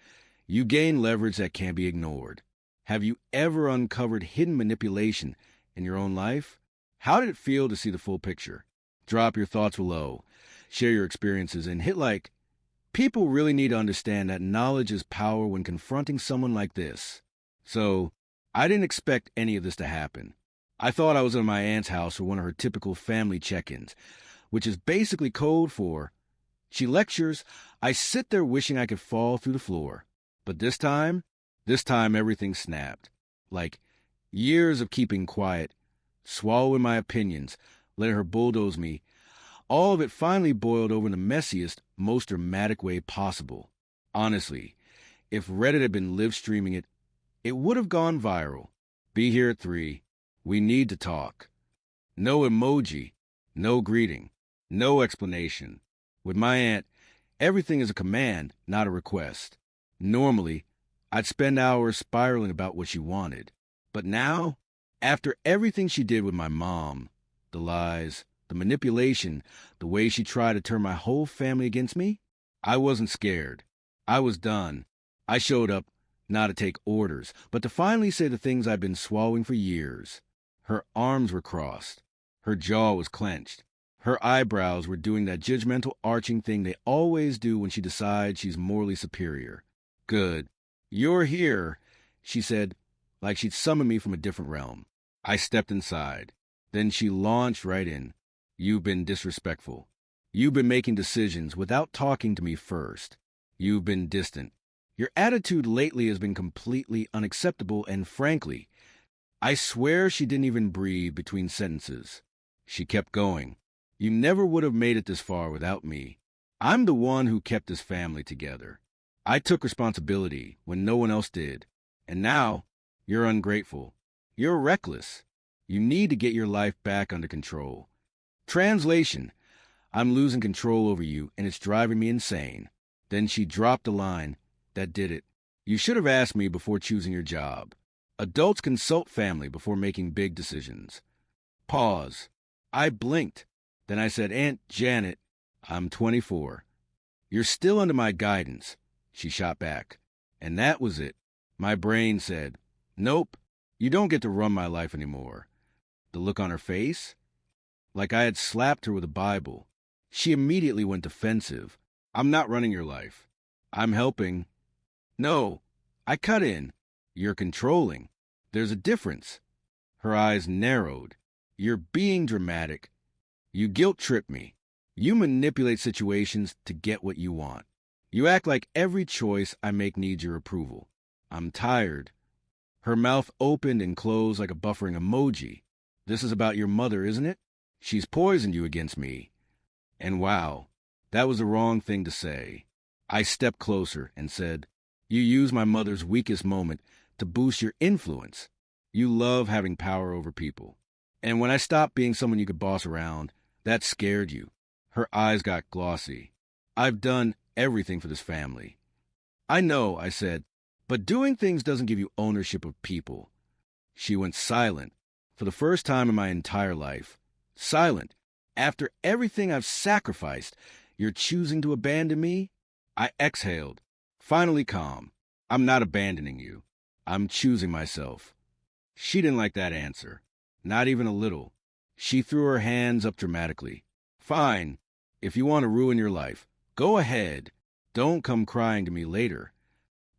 [SPEAKER 1] you gain leverage that can't be ignored. Have you ever uncovered hidden manipulation in your own life? How did it feel to see the full picture? Drop your thoughts below, share your experiences, and hit like. People really need to understand that knowledge is power when confronting someone like this. So, I didn't expect any of this to happen. I thought I was in my aunt's house for one of her typical family check-ins, which is basically code for, she lectures, I sit there wishing I could fall through the floor. But this time everything snapped. Like years of keeping quiet, swallowing my opinions, letting her bulldoze me, all of it finally boiled over in the messiest, most dramatic way possible. Honestly, if Reddit had been live streaming it, it would have gone viral. Be here at 3. We need to talk. No emoji, no greeting, no explanation. With my aunt, everything is a command, not a request. Normally, I'd spend hours spiraling about what she wanted. But now, after everything she did with my mom, the lies, the manipulation, the way she tried to turn my whole family against me, I wasn't scared. I was done. I showed up, not to take orders, but to finally say the things I'd been swallowing for years. Her arms were crossed. Her jaw was clenched. Her eyebrows were doing that judgmental arching thing they always do when she decides she's morally superior. Good. You're here, she said, like she'd summoned me from a different realm. I stepped inside. Then she launched right in. You've been disrespectful. You've been making decisions without talking to me first. You've been distant. Your attitude lately has been completely unacceptable, and frankly, I swear she didn't even breathe between sentences. She kept going. You never would have made it this far without me. I'm the one who kept this family together. I took responsibility when no one else did. And now, you're ungrateful. You're reckless. You need to get your life back under control. Translation: I'm losing control over you, and it's driving me insane. Then she dropped a line. That did it. You should have asked me before choosing your job. Adults consult family before making big decisions. Pause. I blinked. Then I said, Aunt Janet, I'm 24. You're still under my guidance, she shot back. And that was it. My brain said, nope, you don't get to run my life anymore. The look on her face? Like I had slapped her with a Bible. She immediately went defensive. I'm not running your life. I'm helping. No, I cut in. You're controlling. There's a difference. Her eyes narrowed. You're being dramatic. You guilt-trip me. You manipulate situations to get what you want. You act like every choice I make needs your approval. I'm tired. Her mouth opened and closed like a buffering emoji. This is about your mother, isn't it? She's poisoned you against me. And wow, that was the wrong thing to say. I stepped closer and said, you use my mother's weakest moment to boost your influence. You love having power over people. And when I stopped being someone you could boss around, that scared you. Her eyes got glossy. I've done everything for this family. I know, I said, but doing things doesn't give you ownership of people. She went silent, for the first time in my entire life. Silent. After everything I've sacrificed, you're choosing to abandon me? I exhaled, finally calm. I'm not abandoning you. I'm choosing myself. She didn't like that answer. Not even a little. She threw her hands up dramatically. Fine. If you want to ruin your life, go ahead. Don't come crying to me later.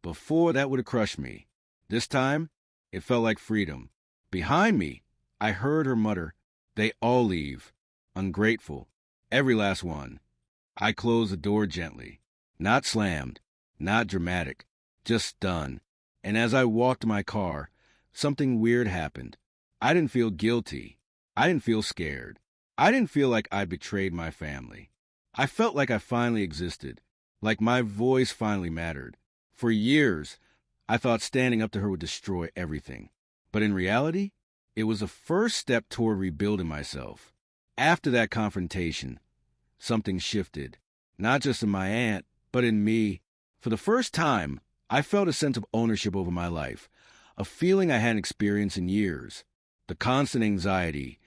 [SPEAKER 1] Before, that would have crushed me. This time, it felt like freedom. Behind me, I heard her mutter, they all leave. Ungrateful. Every last one. I closed the door gently. Not slammed. Not dramatic. Just done. And as I walked to my car, something weird happened. I didn't feel guilty. I didn't feel scared. I didn't feel like I betrayed my family. I felt like I finally existed. Like my voice finally mattered. For years, I thought standing up to her would destroy everything. But in reality, it was a first step toward rebuilding myself. After that confrontation, something shifted. Not just in my aunt, but in me. For the first time, I felt a sense of ownership over my life, a feeling I hadn't experienced in years. The constant anxiety,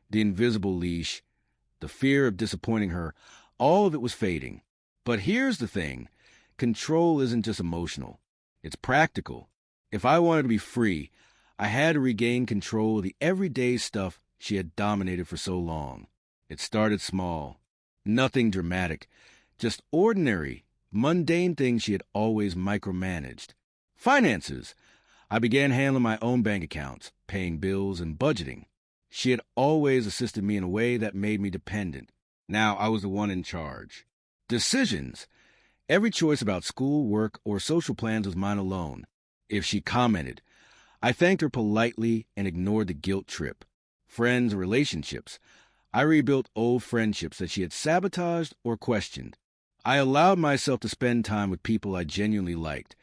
[SPEAKER 1] the invisible leash, the fear of disappointing her, all of it was fading. But here's the thing. Control isn't just emotional. It's practical. If I wanted to be free, I had to regain control of the everyday stuff she had dominated for so long. It started small. Nothing dramatic. Just ordinary, mundane things she had always micromanaged. Finances. I began handling my own bank accounts, paying bills, and budgeting. She had always assisted me in a way that made me dependent. Now I was the one in charge. Decisions. Every choice about school, work, or social plans was mine alone. If she commented, I thanked her politely and ignored the guilt trip. Friends and relationships. I rebuilt old friendships that she had sabotaged or questioned. I allowed myself to spend time with people I genuinely liked,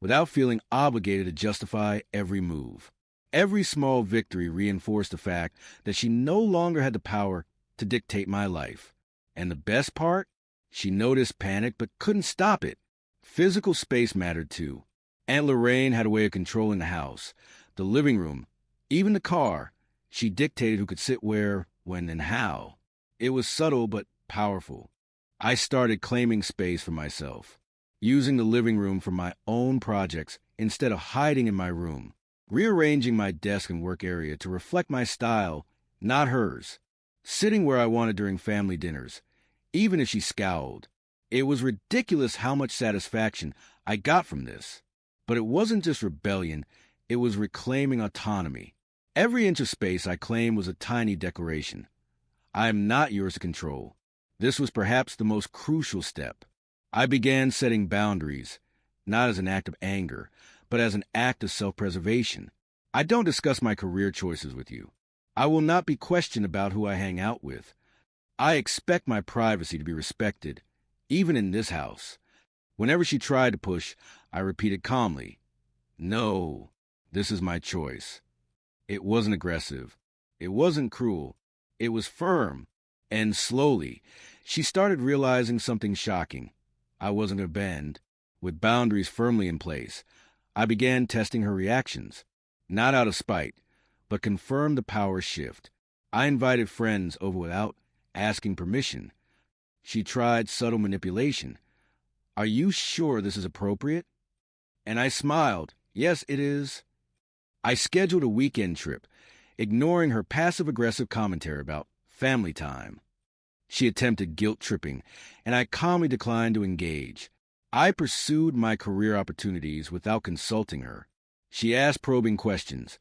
[SPEAKER 1] without feeling obligated to justify every move. Every small victory reinforced the fact that she no longer had the power to dictate my life. And the best part? She noticed panic but couldn't stop it. Physical space mattered too. Aunt Lorraine had a way of controlling the house, the living room, even the car. She dictated who could sit where, when, and how. It was subtle but powerful. I started claiming space for myself, using the living room for my own projects instead of hiding in my room, rearranging my desk and work area to reflect my style, not hers, sitting where I wanted during family dinners, even if she scowled. It was ridiculous how much satisfaction I got from this. But it wasn't just rebellion, it was reclaiming autonomy. Every inch of space I claimed was a tiny declaration. I am not yours to control. This was perhaps the most crucial step. I began setting boundaries, not as an act of anger, but as an act of self-preservation. I don't discuss my career choices with you. I will not be questioned about who I hang out with. I expect my privacy to be respected, even in this house. Whenever she tried to push, I repeated calmly, No, this is my choice. It wasn't aggressive. It wasn't cruel. It was firm. And slowly, she started realizing something shocking. I wasn't going to bend. With boundaries firmly in place, I began testing her reactions. Not out of spite, but confirmed the power shift. I invited friends over without asking permission. She tried subtle manipulation. Are you sure this is appropriate? And I smiled. Yes, it is. I scheduled a weekend trip, ignoring her passive-aggressive commentary about family time. She attempted guilt-tripping, and I calmly declined to engage. I pursued my career opportunities without consulting her. She asked probing questions.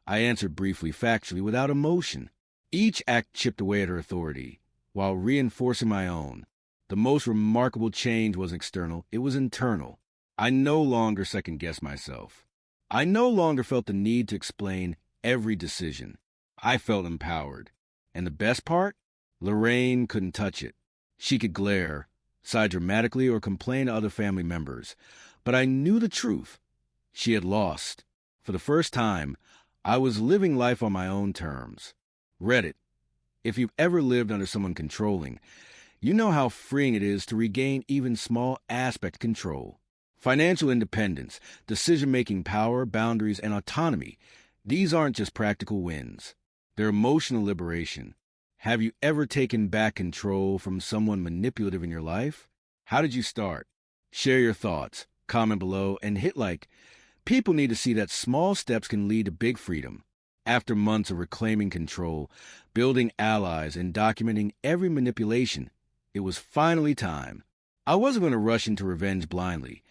[SPEAKER 1] I answered briefly, factually, without emotion. Each act chipped away at her authority, while reinforcing my own. The most remarkable change wasn't external, it was internal. I no longer second-guessed myself. I no longer felt the need to explain every decision. I felt empowered. And the best part? Lorraine couldn't touch it. She could glare, sigh dramatically, or complain to other family members. But I knew the truth. She had lost. For the first time, I was living life on my own terms. Reddit. If you've ever lived under someone controlling, you know how freeing it is to regain even small aspect control. Financial independence, decision-making power, boundaries, and autonomy. These aren't just practical wins. They're emotional liberation. Have you ever taken back control from someone manipulative in your life? How did you start? Share your thoughts, comment below, and hit like. People need to see that small steps can lead to big freedom. After months of reclaiming control, building allies, and documenting every manipulation, it was finally time. I wasn't going to rush into revenge blindly.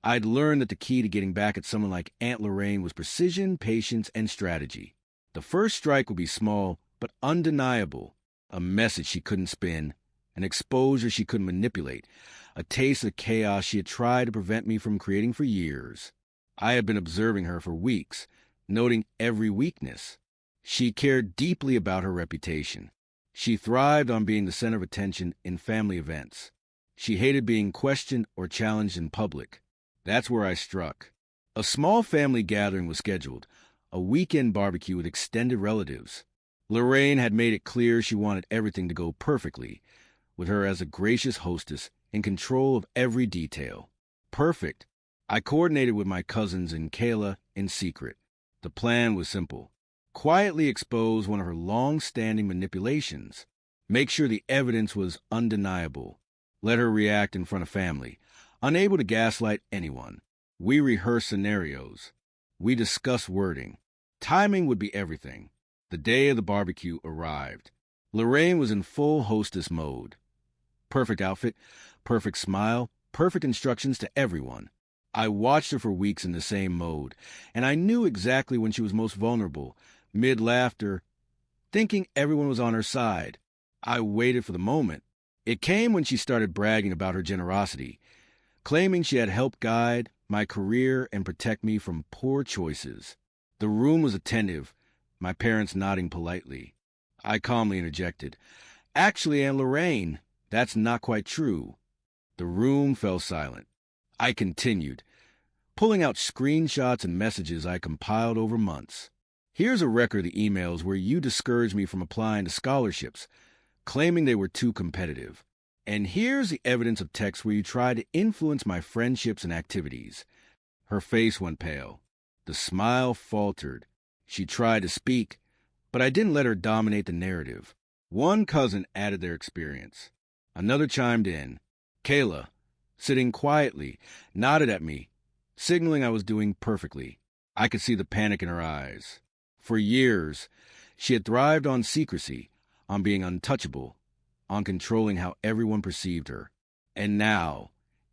[SPEAKER 1] I'd learned that the key to getting back at someone like Aunt Lorraine was precision, patience, and strategy. The first strike would be small, but undeniable. A message she couldn't spin, an exposure she couldn't manipulate, a taste of chaos she had tried to prevent me from creating for years. I had been observing her for weeks, noting every weakness. She cared deeply about her reputation. She thrived on being the center of attention in family events. She hated being questioned or challenged in public. That's where I struck. A small family gathering was scheduled, a weekend barbecue with extended relatives. Lorraine had made it clear she wanted everything to go perfectly, with her as a gracious hostess in control of every detail. Perfect. I coordinated with my cousins and Kayla in secret. The plan was simple. Quietly expose one of her long-standing manipulations. Make sure the evidence was undeniable. Let her react in front of family, unable to gaslight anyone. We rehearsed scenarios. We discussed wording. Timing would be everything. The day of the barbecue arrived. Lorraine was in full hostess mode. Perfect outfit, perfect smile, perfect instructions to everyone. I watched her for weeks in the same mode, and I knew exactly when she was most vulnerable, mid-laughter, thinking everyone was on her side. I waited for the moment. It came when she started bragging about her generosity, claiming she had helped guide my career and protect me from poor choices. The room was attentive, my parents nodding politely. I calmly interjected, "Actually, Aunt Lorraine, that's not quite true." The room fell silent. I continued, pulling out screenshots and messages I compiled over months. Here's a record of the emails where you discouraged me from applying to scholarships, claiming they were too competitive. And here's the evidence of texts where you tried to influence my friendships and activities. Her face went pale. The smile faltered. She tried to speak, but I didn't let her dominate the narrative. One cousin added their experience. Another chimed in. Kayla, sitting quietly, nodded at me, signaling I was doing perfectly. I could see the panic in her eyes. For years, she had thrived on secrecy, on being untouchable, on controlling how everyone perceived her. And now,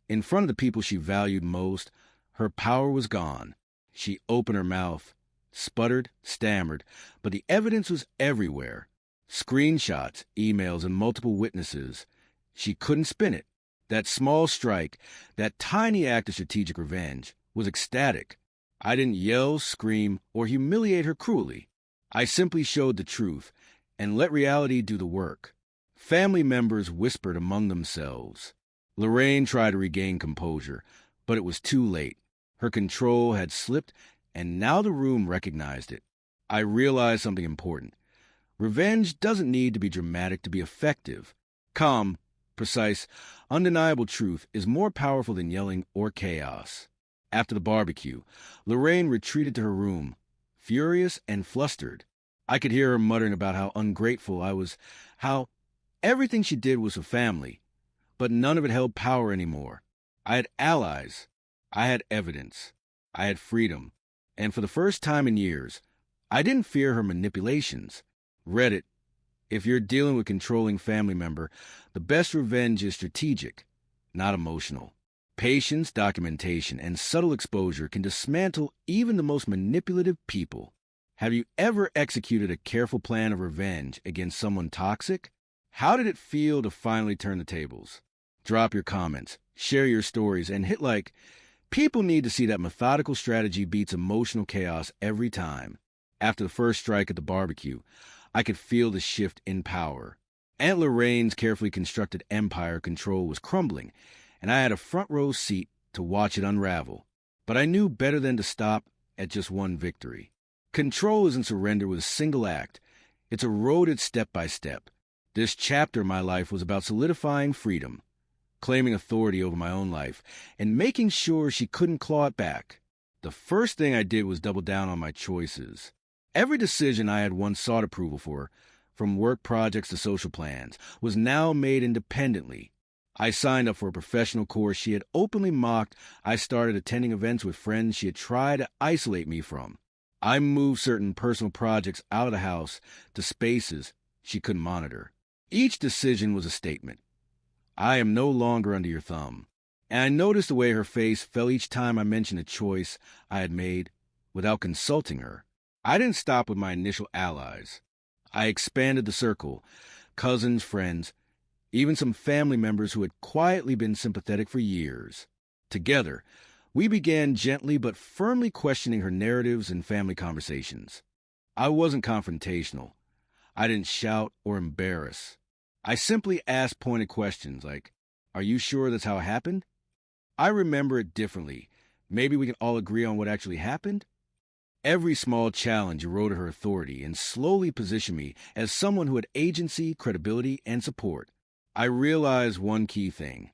[SPEAKER 1] in front of the people she valued most, her power was gone. She opened her mouth, sputtered, stammered, but the evidence was everywhere. Screenshots, emails, and multiple witnesses. She couldn't spin it. That small strike, that tiny act of strategic revenge, was ecstatic. I didn't yell, scream, or humiliate her cruelly. I simply showed the truth and let reality do the work. Family members whispered among themselves. Lorraine tried to regain composure, but it was too late. Her control had slipped, and now the room recognized it. I realized something important. Revenge doesn't need to be dramatic to be effective. Calm, precise, undeniable truth is more powerful than yelling or chaos. After the barbecue, Lorraine retreated to her room, furious and flustered. I could hear her muttering about how ungrateful I was, how everything she did was for family, but none of it held power anymore. I had allies. I had evidence. I had freedom. And for the first time in years, I didn't fear her manipulations. Reddit, if you're dealing with a controlling family member, the best revenge is strategic, not emotional. Patience, documentation, and subtle exposure can dismantle even the most manipulative people. Have you ever executed a careful plan of revenge against someone toxic? How did it feel to finally turn the tables? Drop your comments, share your stories, and hit like. People need to see that methodical strategy beats emotional chaos every time. After the first strike at the barbecue, I could feel the shift in power. Aunt Lorraine's carefully constructed empire control was crumbling, and I had a front row seat to watch it unravel. But I knew better than to stop at just one victory. Control isn't surrender with a single act. It's eroded step by step. This chapter of my life was about solidifying freedom, claiming authority over my own life, and making sure she couldn't claw it back. The first thing I did was double down on my choices. Every decision I had once sought approval for, from work projects to social plans, was now made independently. I signed up for a professional course she had openly mocked. I started attending events with friends she had tried to isolate me from. I moved certain personal projects out of the house to spaces she couldn't monitor. Each decision was a statement. I am no longer under your thumb. And I noticed the way her face fell each time I mentioned a choice I had made without consulting her. I didn't stop with my initial allies. I expanded the circle, cousins, friends, even some family members who had quietly been sympathetic for years. Together, we began gently but firmly questioning her narratives and family conversations. I wasn't confrontational. I didn't shout or embarrass. I simply asked pointed questions like, "Are you sure that's how it happened?" I remember it differently. Maybe we can all agree on what actually happened? Every small challenge eroded her authority and slowly positioned me as someone who had agency, credibility, and support. I realized one key thing.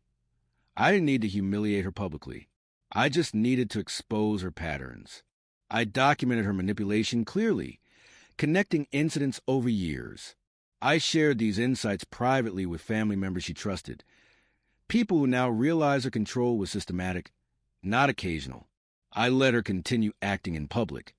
[SPEAKER 1] I didn't need to humiliate her publicly. I just needed to expose her patterns. I documented her manipulation clearly, connecting incidents over years. I shared these insights privately with family members she trusted, people who now realize her control was systematic, not occasional. I let her continue acting in public,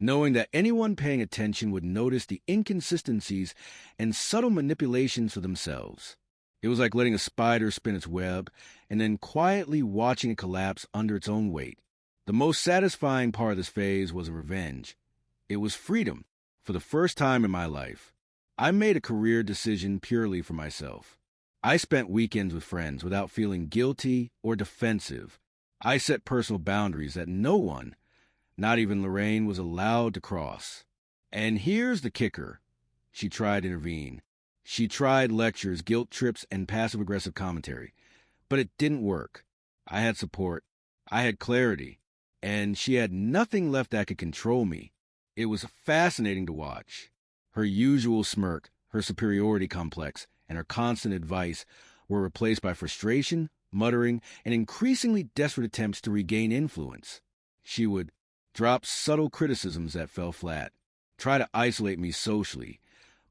[SPEAKER 1] knowing that anyone paying attention would notice the inconsistencies and subtle manipulations for themselves. It was like letting a spider spin its web and then quietly watching it collapse under its own weight. The most satisfying part of this phase was revenge. It was freedom, for the first time in my life. I made a career decision purely for myself. I spent weekends with friends without feeling guilty or defensive. I set personal boundaries that no one, not even Lorraine, was allowed to cross. And here's the kicker. She tried to intervene. She tried lectures, guilt trips, and passive-aggressive commentary. But it didn't work. I had support. I had clarity. And she had nothing left that could control me. It was fascinating to watch. Her usual smirk, her superiority complex, and her constant advice were replaced by frustration, muttering, and increasingly desperate attempts to regain influence. She would drop subtle criticisms that fell flat, try to isolate me socially,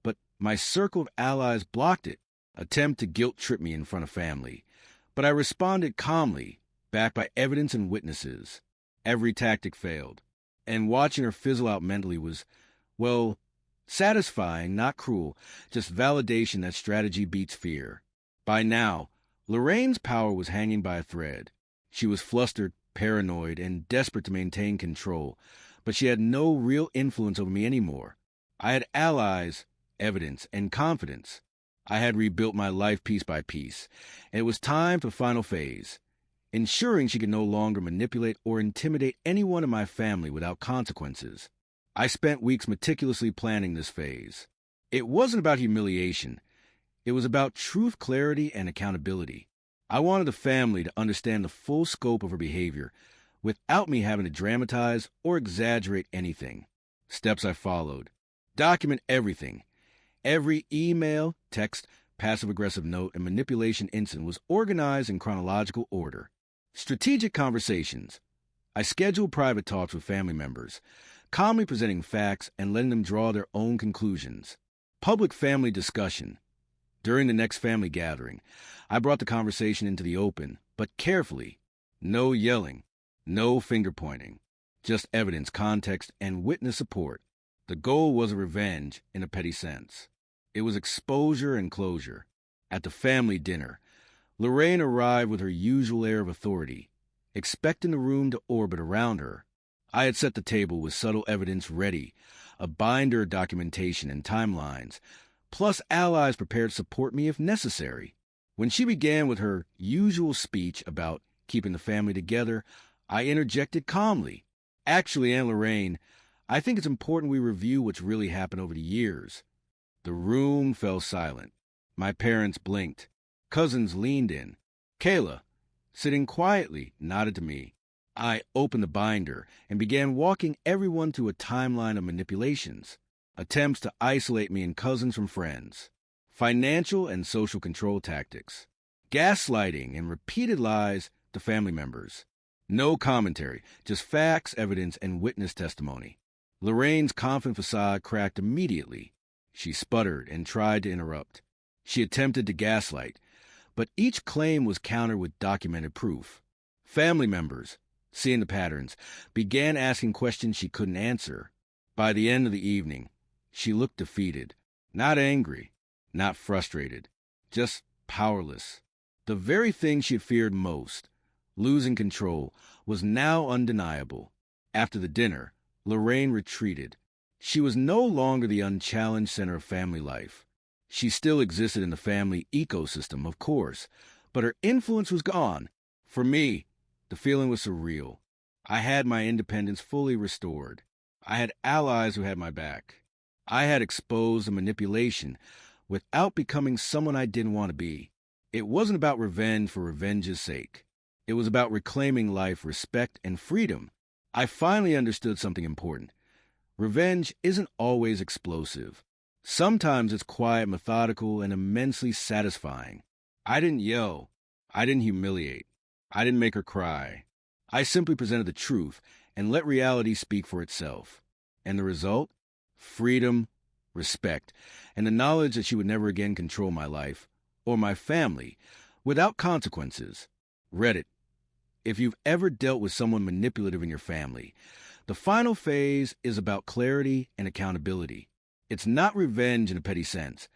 [SPEAKER 1] but my circle of allies blocked it, attempt to guilt-trip me in front of family. But I responded calmly, backed by evidence and witnesses. Every tactic failed, and watching her fizzle out mentally was, well, satisfying, not cruel, just validation that strategy beats fear. By now, Lorraine's power was hanging by a thread. She was flustered, paranoid, and desperate to maintain control, but she had no real influence over me anymore. I had allies, evidence, and confidence. I had rebuilt my life piece by piece, and it was time for the final phase, ensuring she could no longer manipulate or intimidate anyone in my family without consequences. I spent weeks meticulously planning this phase. It wasn't about humiliation. It was about truth, clarity, and accountability. I wanted the family to understand the full scope of her behavior without me having to dramatize or exaggerate anything. Steps I followed. Document everything. Every email, text, passive-aggressive note, and manipulation incident was organized in chronological order. Strategic conversations. I scheduled private talks with family members, calmly presenting facts and letting them draw their own conclusions. Public family discussion. During the next family gathering, I brought the conversation into the open, but carefully. No yelling, no finger-pointing, just evidence, context, and witness support. The goal wasn't revenge in a petty sense. It was exposure and closure. At the family dinner, Lorraine arrived with her usual air of authority, expecting the room to orbit around her. I had set the table with subtle evidence ready, a binder of documentation and timelines, plus allies prepared to support me if necessary. When she began with her usual speech about keeping the family together, I interjected calmly. Actually, Aunt Lorraine, I think it's important we review what's really happened over the years. The room fell silent. My parents blinked. Cousins leaned in. Kayla, sitting quietly, nodded to me. I opened the binder and began walking everyone through a timeline of manipulations, attempts to isolate me and cousins from friends, financial and social control tactics, gaslighting and repeated lies to family members. No commentary, just facts, evidence, and witness testimony. Lorraine's confident facade cracked immediately. She sputtered and tried to interrupt. She attempted to gaslight, but each claim was countered with documented proof. Family members, seeing the patterns, began asking questions she couldn't answer. By the end of the evening, she looked defeated, not angry, not frustrated, just powerless. The very thing she had feared most, losing control, was now undeniable. After the dinner, Lorraine retreated. She was no longer the unchallenged center of family life. She still existed in the family ecosystem, of course, but her influence was gone. For me, the feeling was surreal. I had my independence fully restored. I had allies who had my back. I had exposed the manipulation without becoming someone I didn't want to be. It wasn't about revenge for revenge's sake. It was about reclaiming life, respect, and freedom. I finally understood something important. Revenge isn't always explosive. Sometimes it's quiet, methodical, and immensely satisfying. I didn't yell. I didn't humiliate. I didn't make her cry. I simply presented the truth and let reality speak for itself. And the result? Freedom, respect, and the knowledge that she would never again control my life or my family without consequences. Reddit. If you've ever dealt with someone manipulative in your family, the final phase is about clarity and accountability. It's not revenge in a petty sense.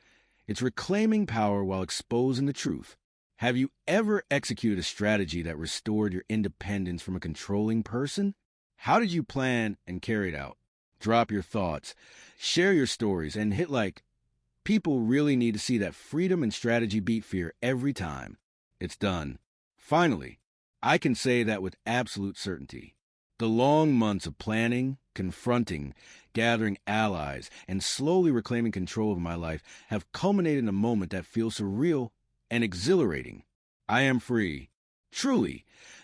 [SPEAKER 1] It's reclaiming power while exposing the truth. Have you ever executed a strategy that restored your independence from a controlling person? How did you plan and carry it out? Drop your thoughts, share your stories, and hit like. People really need to see that freedom and strategy beat fear every time. It's done. Finally, I can say that with absolute certainty. The long months of planning, confronting, gathering allies, and slowly reclaiming control of my life have culminated in a moment that feels surreal and exhilarating. I am free, truly,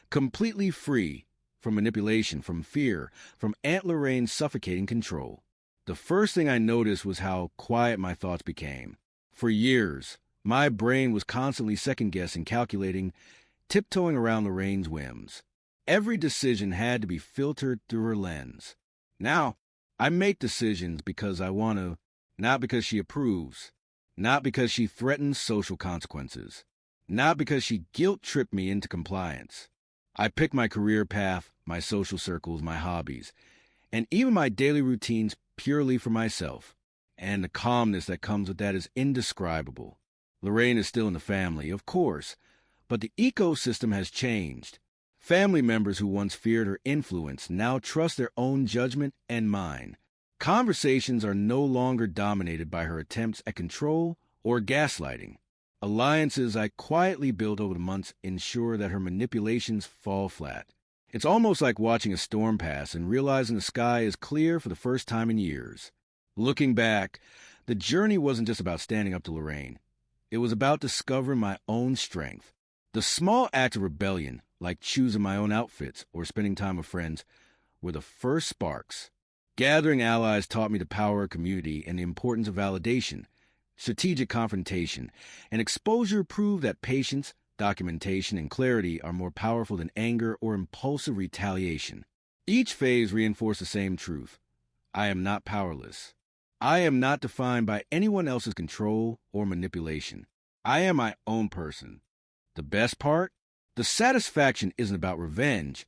[SPEAKER 1] completely free from manipulation, from fear, from Aunt Lorraine's suffocating control. The first thing I noticed was how quiet my thoughts became. For years, my brain was constantly second-guessing, calculating, tiptoeing around Lorraine's whims. Every decision had to be filtered through her lens. Now, I make decisions because I want to, not because she approves, not because she threatens social consequences, not because she guilt-tripped me into compliance. I pick my career path, my social circles, my hobbies, and even my daily routines purely for myself. And the calmness that comes with that is indescribable. Lorraine is still in the family, of course, but the ecosystem has changed. Family members who once feared her influence now trust their own judgment and mine. Conversations are no longer dominated by her attempts at control or gaslighting. Alliances I quietly built over the months ensure that her manipulations fall flat. It's almost like watching a storm pass and realizing the sky is clear for the first time in years. Looking back, the journey wasn't just about standing up to Lorraine. It was about discovering my own strength. The small acts of rebellion, like choosing my own outfits or spending time with friends, were the first sparks. Gathering allies taught me the power of community and the importance of validation. Strategic confrontation and exposure proved that patience, documentation, and clarity are more powerful than anger or impulsive retaliation. Each phase reinforced the same truth. I am not powerless. I am not defined by anyone else's control or manipulation. I am my own person. The best part? The satisfaction isn't about revenge.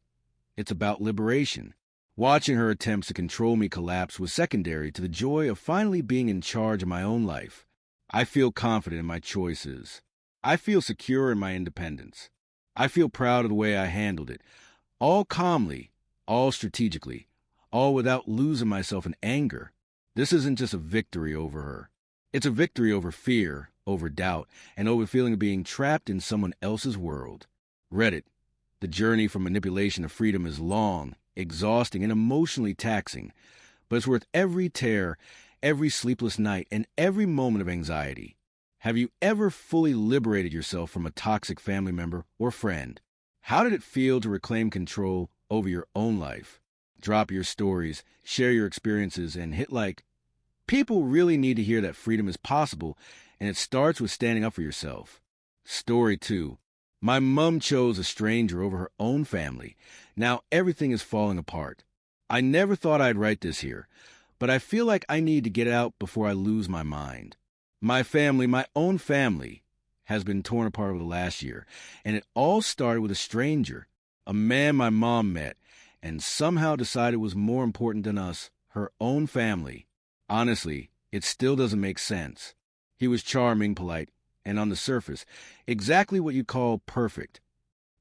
[SPEAKER 1] It's about liberation. Watching her attempts to control me collapse was secondary to the joy of finally being in charge of my own life. I feel confident in my choices. I feel secure in my independence. I feel proud of the way I handled it. All calmly, all strategically, all without losing myself in anger. This isn't just a victory over her. It's a victory over fear, over doubt, and over the feeling of being trapped in someone else's world. Reddit. The journey from manipulation to freedom is long, exhausting, and emotionally taxing, but it's worth every tear, every sleepless night, and every moment of anxiety. Have you ever fully liberated yourself from a toxic family member or friend? How did it feel to reclaim control over your own life? Drop your stories, share your experiences, and hit like. People really need to hear that freedom is possible, and it starts with standing up for yourself. Story 2. My mom chose a stranger over her own family. Now everything is falling apart. I never thought I'd write this here, but I feel like I need to get it out before I lose my mind. My family, my own family, has been torn apart over the last year, and it all started with a stranger, a man my mom met, and somehow decided was more important than us, her own family. Honestly, it still doesn't make sense. He was charming, polite, and on the surface, exactly what you call perfect.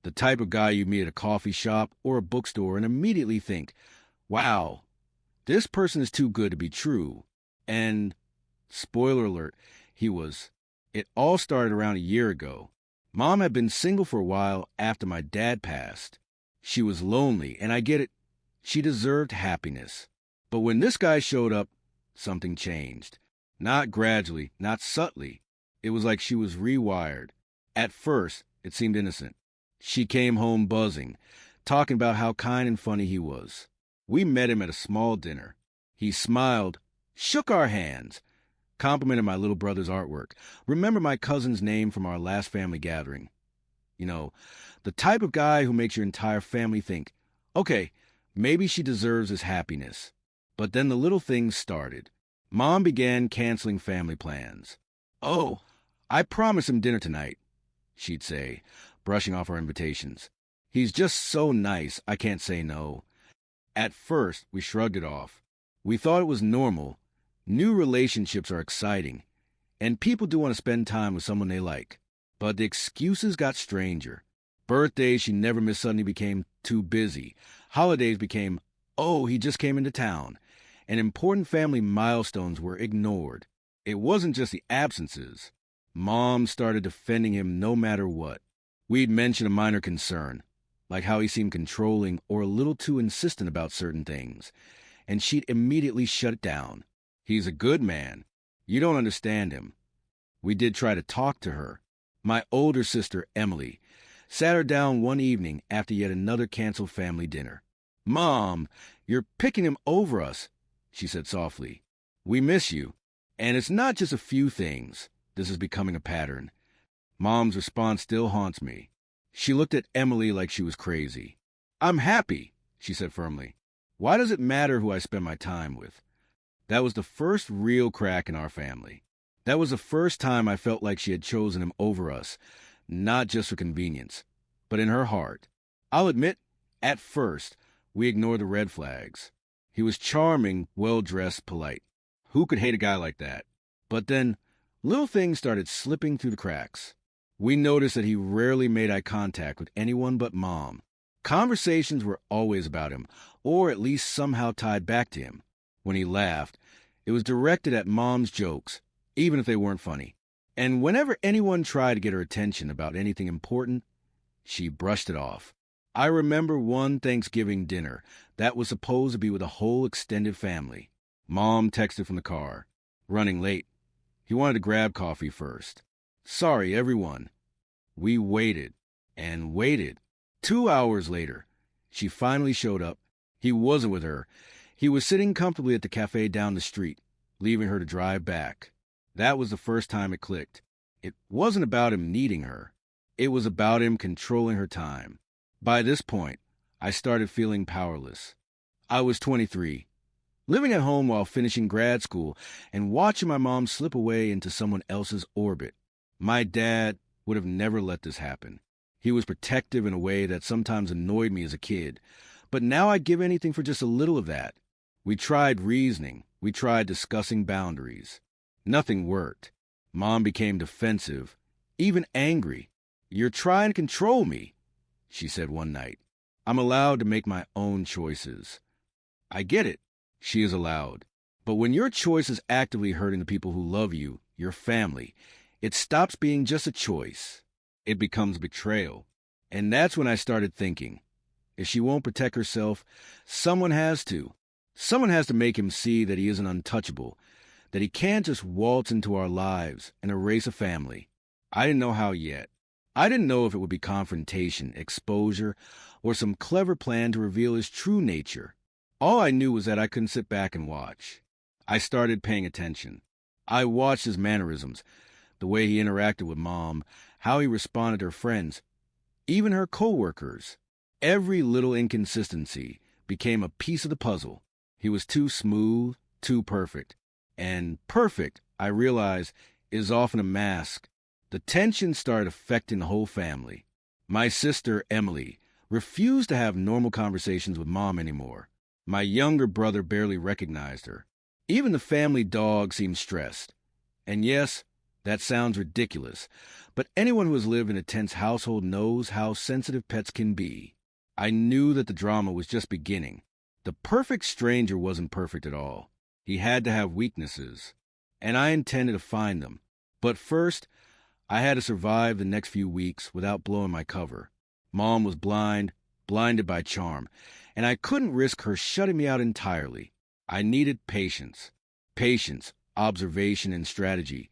[SPEAKER 1] The type of guy you meet at a coffee shop or a bookstore and immediately think, wow, this person is too good to be true. And, spoiler alert, he was. It all started around a year ago. Mom had been single for a while after my dad passed. She was lonely, and I get it. She deserved happiness. But when this guy showed up, something changed. Not gradually, not subtly. It was like she was rewired. At first, it seemed innocent. She came home buzzing, talking about how kind and funny he was. We met him at a small dinner. He smiled, shook our hands, complimented my little brother's artwork, remembered my cousin's name from our last family gathering. You know, the type of guy who makes your entire family think, okay, maybe she deserves his happiness. But then the little things started. Mom began canceling family plans. Oh, I promised him dinner tonight, she'd say, brushing off our invitations. He's just so nice, I can't say no. At first, we shrugged it off. We thought it was normal. New relationships are exciting, and people do want to spend time with someone they like. But the excuses got stranger. Birthdays she never missed suddenly became too busy. Holidays became, oh, he just came into town. And important family milestones were ignored. It wasn't just the absences. Mom started defending him no matter what. We'd mention a minor concern, like how he seemed controlling or a little too insistent about certain things, and she'd immediately shut it down. He's a good man. You don't understand him. We did try to talk to her. My older sister, Emily, sat her down one evening after yet another canceled family dinner. Mom, you're picking him over us, she said softly. We miss you. And it's not just a few things. This is becoming a pattern. Mom's response still haunts me. She looked at Emily like she was crazy. I'm happy, she said firmly. Why does it matter who I spend my time with? That was the first real crack in our family. That was the first time I felt like she had chosen him over us, not just for convenience, but in her heart. I'll admit, at first, we ignored the red flags. He was charming, well-dressed, polite. Who could hate a guy like that? But then, little things started slipping through the cracks. We noticed that he rarely made eye contact with anyone but Mom. Conversations were always about him, or at least somehow tied back to him. When he laughed, it was directed at Mom's jokes, even if they weren't funny. And whenever anyone tried to get her attention about anything important, she brushed it off. I remember one Thanksgiving dinner that was supposed to be with a whole extended family. Mom texted from the car. Running late. He wanted to grab coffee first. Sorry, everyone. We waited and waited. 2 hours later, she finally showed up. He wasn't with her. He was sitting comfortably at the cafe down the street, leaving her to drive back. That was the first time it clicked. It wasn't about him needing her. It was about him controlling her time. By this point, I started feeling powerless. I was 23, living at home while finishing grad school and watching my mom slip away into someone else's orbit. My dad would have never let this happen. He was protective in a way that sometimes annoyed me as a kid, but now I'd give anything for just a little of that. We tried reasoning. We tried discussing boundaries. Nothing worked. Mom became defensive, even angry. "You're trying to control me," she said one night. "I'm allowed to make my own choices." I get it. She is allowed. But when your choice is actively hurting the people who love you, your family, it stops being just a choice. It becomes betrayal. And that's when I started thinking, if she won't protect herself, someone has to. Someone has to make him see that he isn't untouchable, that he can't just waltz into our lives and erase a family. I didn't know how yet. I didn't know if it would be confrontation, exposure, or some clever plan to reveal his true nature. All I knew was that I couldn't sit back and watch. I started paying attention. I watched his mannerisms, the way he interacted with Mom, how he responded to her friends, even her coworkers. Every little inconsistency became a piece of the puzzle. He was too smooth, too perfect. And perfect, I realized, is often a mask. The tension started affecting the whole family. My sister, Emily, refused to have normal conversations with Mom anymore. My younger brother barely recognized her. Even the family dog seemed stressed. And yes, that sounds ridiculous, but anyone who has lived in a tense household knows how sensitive pets can be. I knew that the drama was just beginning. The perfect stranger wasn't perfect at all. He had to have weaknesses, and I intended to find them. But first, I had to survive the next few weeks without blowing my cover. Mom was blinded by charm, and I couldn't risk her shutting me out entirely. I needed patience. Patience, observation, and strategy.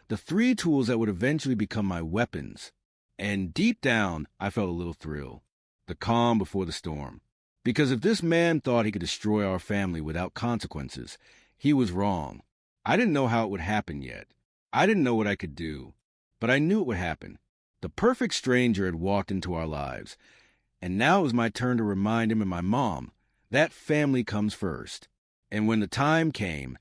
[SPEAKER 1] The three tools that would eventually become my weapons. And deep down, I felt a little thrill. The calm before the storm. Because if this man thought he could destroy our family without consequences, he was wrong. I didn't know how it would happen yet. I didn't know what I could do. But I knew it would happen. The perfect stranger had walked into our lives. And now it was my turn to remind him and my mom that family comes first. And when the time came,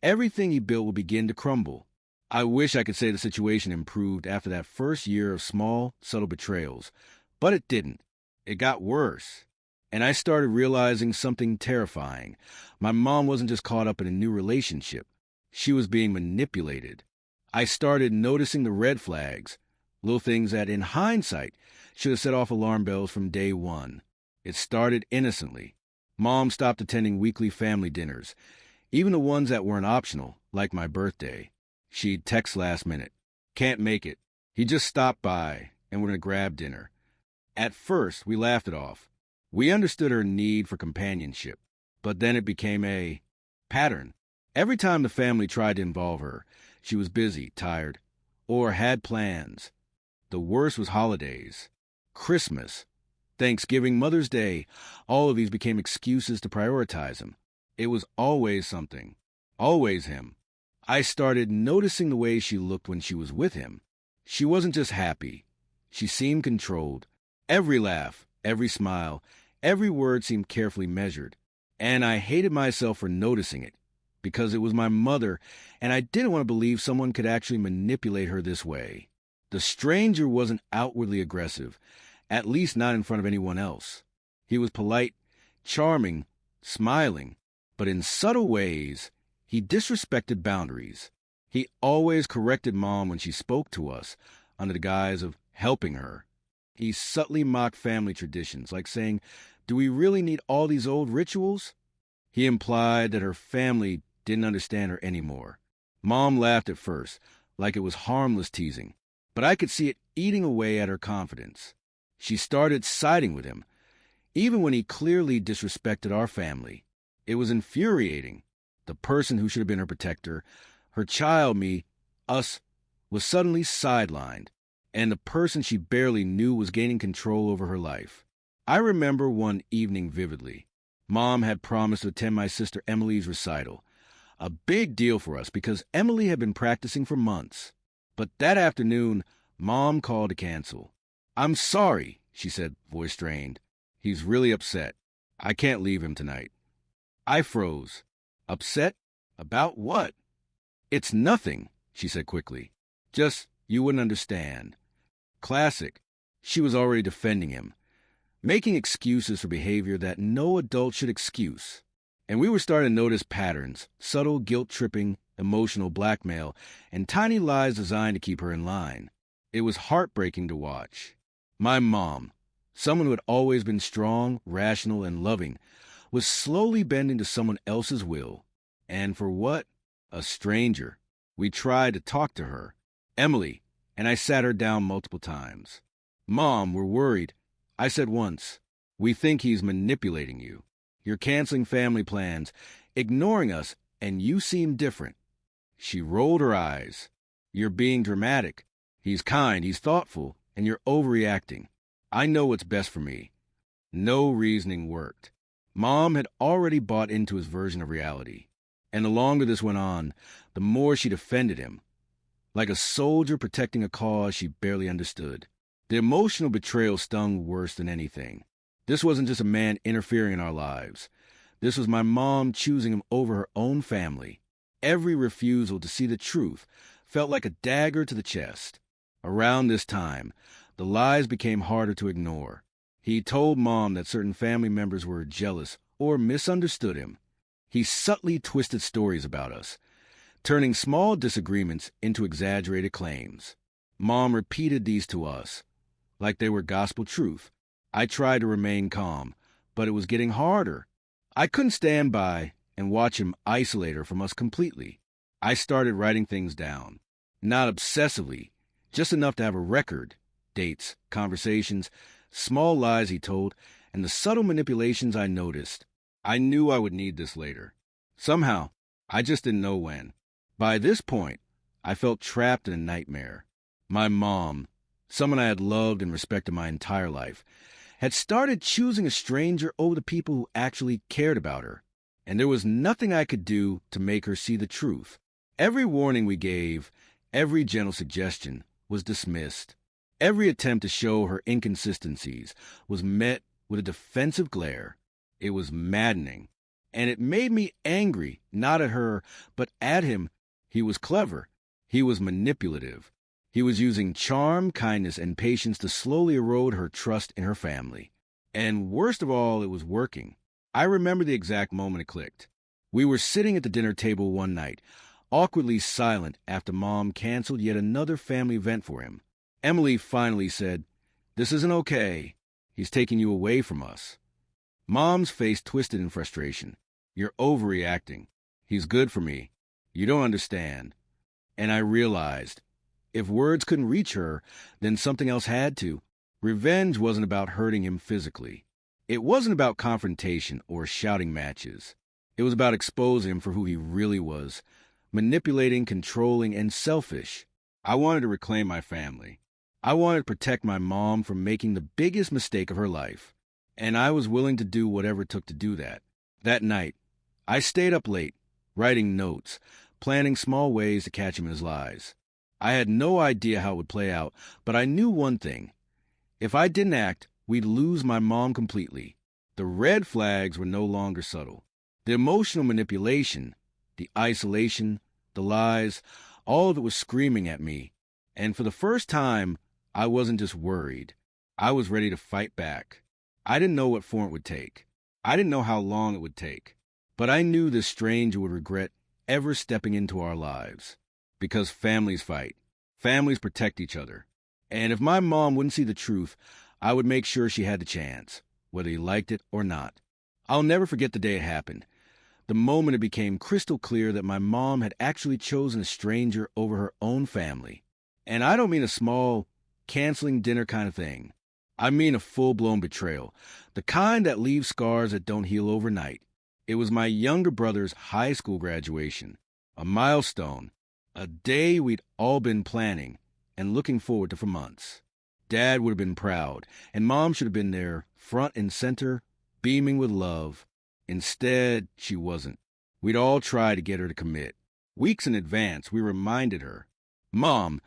[SPEAKER 1] everything he built would begin to crumble. I wish I could say the situation improved after that first year of small, subtle betrayals. But it didn't. It got worse. And I started realizing something terrifying. My mom wasn't just caught up in a new relationship. She was being manipulated. I started noticing the red flags, little things that, in hindsight, should have set off alarm bells from day one. It started innocently. Mom stopped attending weekly family dinners, even the ones that weren't optional, like my birthday. She'd text last minute, "Can't make it. He just stopped by, and we're going to grab dinner." At first, we laughed it off. We understood her need for companionship, but then it became a pattern. Every time the family tried to involve her, she was busy, tired, or had plans. The worst was holidays. Christmas, Thanksgiving, Mother's Day, all of these became excuses to prioritize him. It was always something. Always him. I started noticing the way she looked when she was with him. She wasn't just happy. She seemed controlled. Every laugh, every smile, every word seemed carefully measured. And I hated myself for noticing it, because it was my mother, and I didn't want to believe someone could actually manipulate her this way. The stranger wasn't outwardly aggressive, at least not in front of anyone else. He was polite, charming, smiling, but in subtle ways, he disrespected boundaries. He always corrected Mom when she spoke to us, under the guise of helping her. He subtly mocked family traditions, like saying, "Do we really need all these old rituals?" He implied that her family didn't understand her anymore. Mom laughed at first, like it was harmless teasing, but I could see it eating away at her confidence. She started siding with him, even when he clearly disrespected our family. It was infuriating. The person who should have been her protector, her child, me, us, was suddenly sidelined, and the person she barely knew was gaining control over her life. I remember one evening vividly. Mom had promised to attend my sister Emily's recital. A big deal for us because Emily had been practicing for months. But that afternoon, Mom called to cancel. "I'm sorry," she said, voice strained. "He's really upset. I can't leave him tonight." I froze. Upset? About what? "It's nothing," she said quickly. "Just, you wouldn't understand." Classic. She was already defending him, making excuses for behavior that no adult should excuse. And we were starting to notice patterns, subtle guilt-tripping, emotional blackmail, and tiny lies designed to keep her in line. It was heartbreaking to watch. My mom, someone who had always been strong, rational, and loving, was slowly bending to someone else's will. And for what? A stranger. We tried to talk to her, Emily, and I sat her down multiple times. "Mom, we're worried." I said once, "We think he's manipulating you. You're canceling family plans, ignoring us, and you seem different." She rolled her eyes. "You're being dramatic. He's kind, he's thoughtful, and you're overreacting. I know what's best for me." No reasoning worked. Mom had already bought into his version of reality. And the longer this went on, the more she defended him, like a soldier protecting a cause she barely understood. The emotional betrayal stung worse than anything. This wasn't just a man interfering in our lives. This was my mom choosing him over her own family. Every refusal to see the truth felt like a dagger to the chest. Around this time, the lies became harder to ignore. He told Mom that certain family members were jealous or misunderstood him. He subtly twisted stories about us, turning small disagreements into exaggerated claims. Mom repeated these to us, like they were gospel truth. I tried to remain calm, but it was getting harder. I couldn't stand by and watch him isolate her from us completely. I started writing things down, not obsessively, just enough to have a record, dates, conversations, small lies he told, and the subtle manipulations I noticed. I knew I would need this later. Somehow, I just didn't know when. By this point, I felt trapped in a nightmare. My mom, someone I had loved and respected my entire life, had started choosing a stranger over the people who actually cared about her. And there was nothing I could do to make her see the truth. Every warning we gave, every gentle suggestion, was dismissed. Every attempt to show her inconsistencies was met with a defensive glare. It was maddening, and it made me angry, not at her, but at him. He was clever. He was manipulative. He was using charm, kindness, and patience to slowly erode her trust in her family. And worst of all, it was working. I remember the exact moment it clicked. We were sitting at the dinner table one night, awkwardly silent after Mom canceled yet another family event for him. Emily finally said, "This isn't okay. He's taking you away from us." Mom's face twisted in frustration. "You're overreacting. He's good for me. You don't understand." And I realized, if words couldn't reach her, then something else had to. Revenge wasn't about hurting him physically. It wasn't about confrontation or shouting matches. It was about exposing him for who he really was, manipulating, controlling, and selfish. I wanted to reclaim my family. I wanted to protect my mom from making the biggest mistake of her life. And I was willing to do whatever it took to do that. That night, I stayed up late, writing notes, planning small ways to catch him in his lies. I had no idea how it would play out, but I knew one thing. If I didn't act, we'd lose my mom completely. The red flags were no longer subtle. The emotional manipulation, the isolation, the lies, all of it was screaming at me. And for the first time, I wasn't just worried. I was ready to fight back. I didn't know what form it would take. I didn't know how long it would take. But I knew this stranger would regret ever stepping into our lives. Because families fight. Families protect each other. And if my mom wouldn't see the truth, I would make sure she had the chance, whether he liked it or not. I'll never forget the day it happened. The moment it became crystal clear that my mom had actually chosen a stranger over her own family. And I don't mean a small, canceling dinner kind of thing. I mean a full-blown betrayal, the kind that leaves scars that don't heal overnight. It was my younger brother's high school graduation, a milestone, a day we'd all been planning and looking forward to for months. Dad would have been proud, and Mom should have been there, front and center, beaming with love. Instead, she wasn't. We'd all tried to get her to commit. Weeks in advance, we reminded her, "Mom,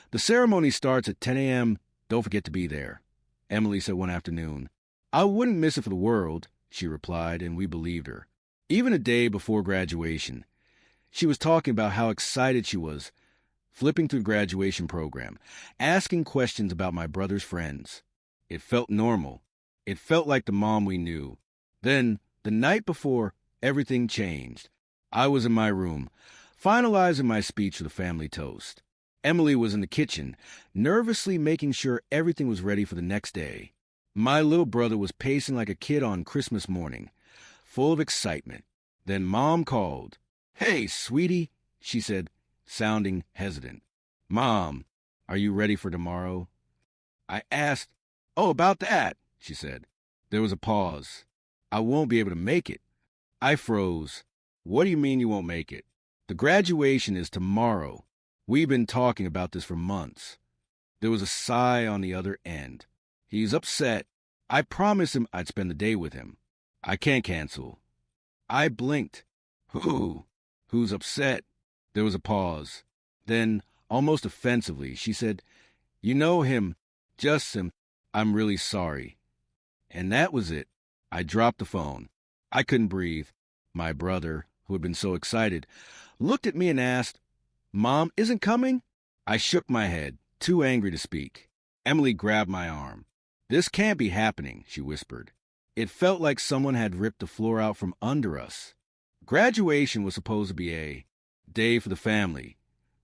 [SPEAKER 1] the ceremony starts at 10 a.m. Don't forget to be there," Emily said one afternoon. "I wouldn't miss it for the world," she replied, and we believed her. Even a day before graduation, she was talking about how excited she was, flipping through the graduation program, asking questions about my brother's friends. It felt normal. It felt like the mom we knew. Then, the night before, everything changed. I was in my room, finalizing my speech for the family toast. Emily was in the kitchen, nervously making sure everything was ready for the next day. My little brother was pacing like a kid on Christmas morning, full of excitement. Then Mom called. "Hey, sweetie," she said, sounding hesitant. "Mom, are you ready for tomorrow?" I asked. "Oh, about that," she said. There was a pause. "I won't be able to make it." I froze. "What do you mean you won't make it?" "The graduation is tomorrow. We've been talking about this for months." There was a sigh on the other end. "He's upset. I promised him I'd spend the day with him. I can't cancel." I blinked. Who's upset?" There was a pause. Then, almost offensively, she said, "You know him. Just him. I'm really sorry." And that was it. I dropped the phone. I couldn't breathe. My brother, who had been so excited, looked at me and asked, "Mom isn't coming?" I shook my head, too angry to speak. Emily grabbed my arm. "This can't be happening," she whispered. It felt like someone had ripped the floor out from under us. Graduation was supposed to be a day for the family,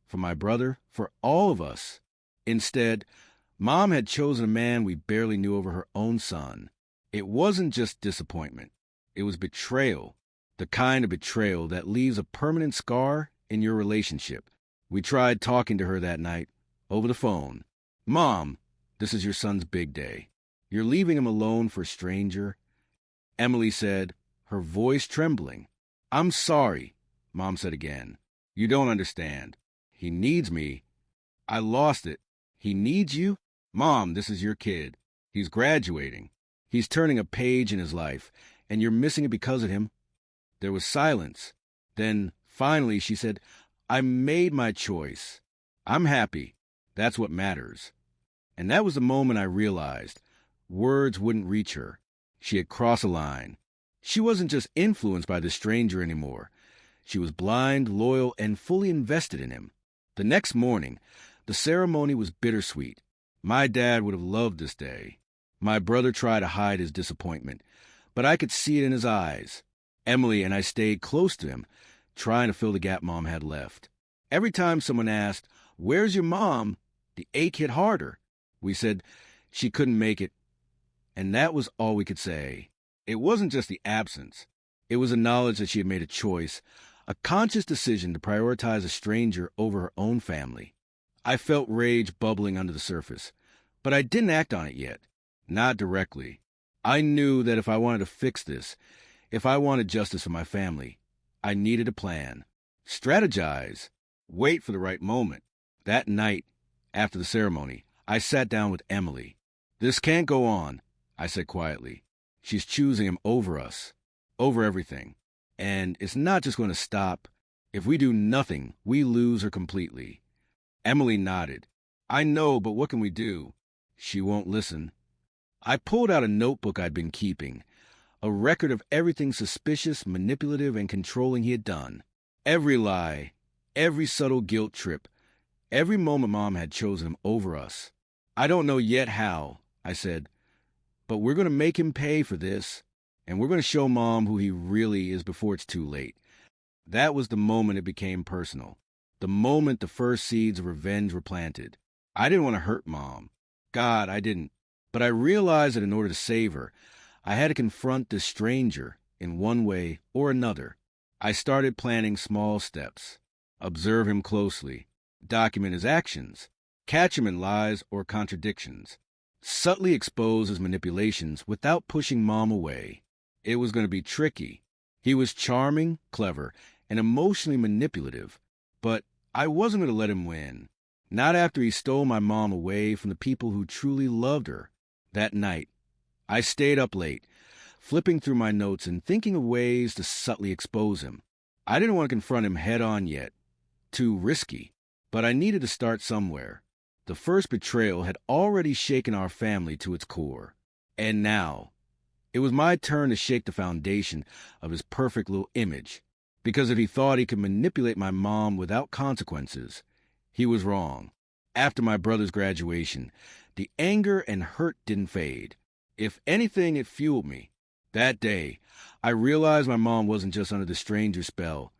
[SPEAKER 1] for my brother, for all of us. Instead, Mom had chosen a man we barely knew over her own son. It wasn't just disappointment. It was betrayal, the kind of betrayal that leaves a permanent scar in your relationship. We tried talking to her that night, over the phone. "Mom, this is your son's big day. You're leaving him alone for a stranger." Emily said, her voice trembling. "I'm sorry," Mom said again. "You don't understand. He needs me." I lost it. "He needs you? Mom, this is your kid. He's graduating. He's turning a page in his life, and you're missing it because of him." There was silence. Then, finally, she said, "I made my choice. I'm happy. That's what matters." And that was the moment I realized words wouldn't reach her. She had crossed a line. She wasn't just influenced by this stranger anymore. She was blind, loyal, and fully invested in him. The next morning, the ceremony was bittersweet. My dad would have loved this day. My brother tried to hide his disappointment, but I could see it in his eyes. Emily and I stayed close to him, trying to fill the gap Mom had left. Every time someone asked, "Where's your mom?" the ache hit harder. We said she couldn't make it, and that was all we could say. It wasn't just the absence. It was the knowledge that she had made a choice, a conscious decision to prioritize a stranger over her own family. I felt rage bubbling under the surface, but I didn't act on it yet. Not directly. I knew that if I wanted to fix this, if I wanted justice for my family, I needed a plan. Strategize. Wait for the right moment. That night, after the ceremony, I sat down with Emily. "This can't go on," I said quietly. "She's choosing him over us, over everything. And it's not just going to stop. If we do nothing, we lose her completely." Emily nodded. "I know, but what can we do?" "She won't listen." I pulled out a notebook I'd been keeping, a record of everything suspicious, manipulative, and controlling he had done. Every lie, every subtle guilt trip, every moment Mom had chosen him over us. "I don't know yet how," I said, "but we're going to make him pay for this, and we're going to show Mom who he really is before it's too late." That was the moment it became personal, the moment the first seeds of revenge were planted. I didn't want to hurt Mom. God, I didn't. But I realized that in order to save her, I had to confront this stranger in one way or another. I started planning small steps. Observe him closely. Document his actions. Catch him in lies or contradictions. Subtly expose his manipulations without pushing Mom away. It was going to be tricky. He was charming, clever, and emotionally manipulative, but I wasn't going to let him win. Not after he stole my mom away from the people who truly loved her. That night, I stayed up late, flipping through my notes and thinking of ways to subtly expose him. I didn't want to confront him head on yet. Too risky. But I needed to start somewhere. The first betrayal had already shaken our family to its core. And now, it was my turn to shake the foundation of his perfect little image. Because if he thought he could manipulate my mom without consequences, he was wrong. After my brother's graduation, the anger and hurt didn't fade. If anything, it fueled me. That day, I realized my mom wasn't just under the stranger's spell.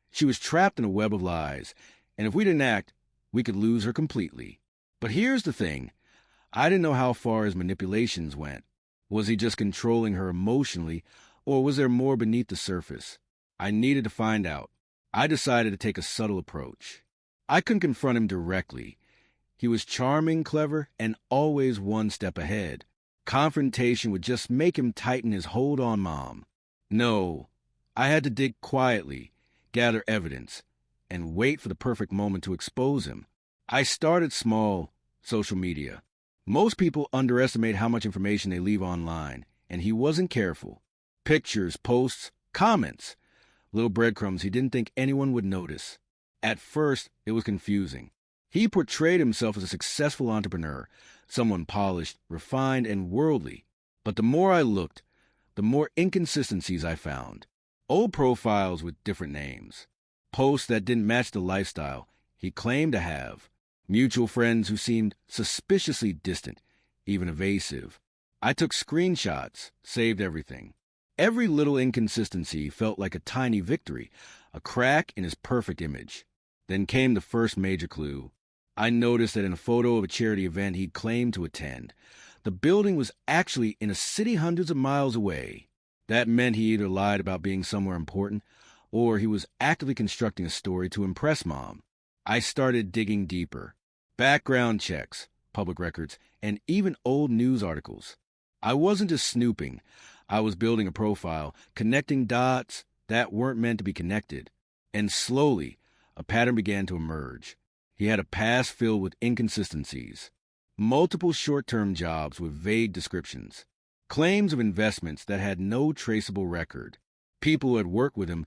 [SPEAKER 1] She was trapped in a web of lies, and if we didn't act, we could lose her completely. But here's the thing. I didn't know how far his manipulations went. Was he just controlling her emotionally, or was there more beneath the surface? I needed to find out. I decided to take a subtle approach. I couldn't confront him directly. He was charming, clever, and always one step ahead. Confrontation would just make him tighten his hold on Mom. No, I had to dig quietly, gather evidence, and wait for the perfect moment to expose him. I started small, social media. Most people underestimate how much information they leave online, and he wasn't careful. Pictures, posts, comments, little breadcrumbs he didn't think anyone would notice. At first, it was confusing. He portrayed himself as a successful entrepreneur, someone polished, refined, and worldly. But the more I looked, the more inconsistencies I found. Old profiles with different names. Posts that didn't match the lifestyle he claimed to have. Mutual friends who seemed suspiciously distant, even evasive. I took screenshots, saved everything. Every little inconsistency felt like a tiny victory, a crack in his perfect image. Then came the first major clue. I noticed that in a photo of a charity event he'd claimed to attend, the building was actually in a city hundreds of miles away. That meant he either lied about being somewhere important, or he was actively constructing a story to impress Mom. I started digging deeper. Background checks, public records, and even old news articles. I wasn't just snooping. I was building a profile, connecting dots that weren't meant to be connected. And slowly, a pattern began to emerge. He had a past filled with inconsistencies. Multiple short-term jobs with vague descriptions. Claims of investments that had no traceable record. People who had worked with him,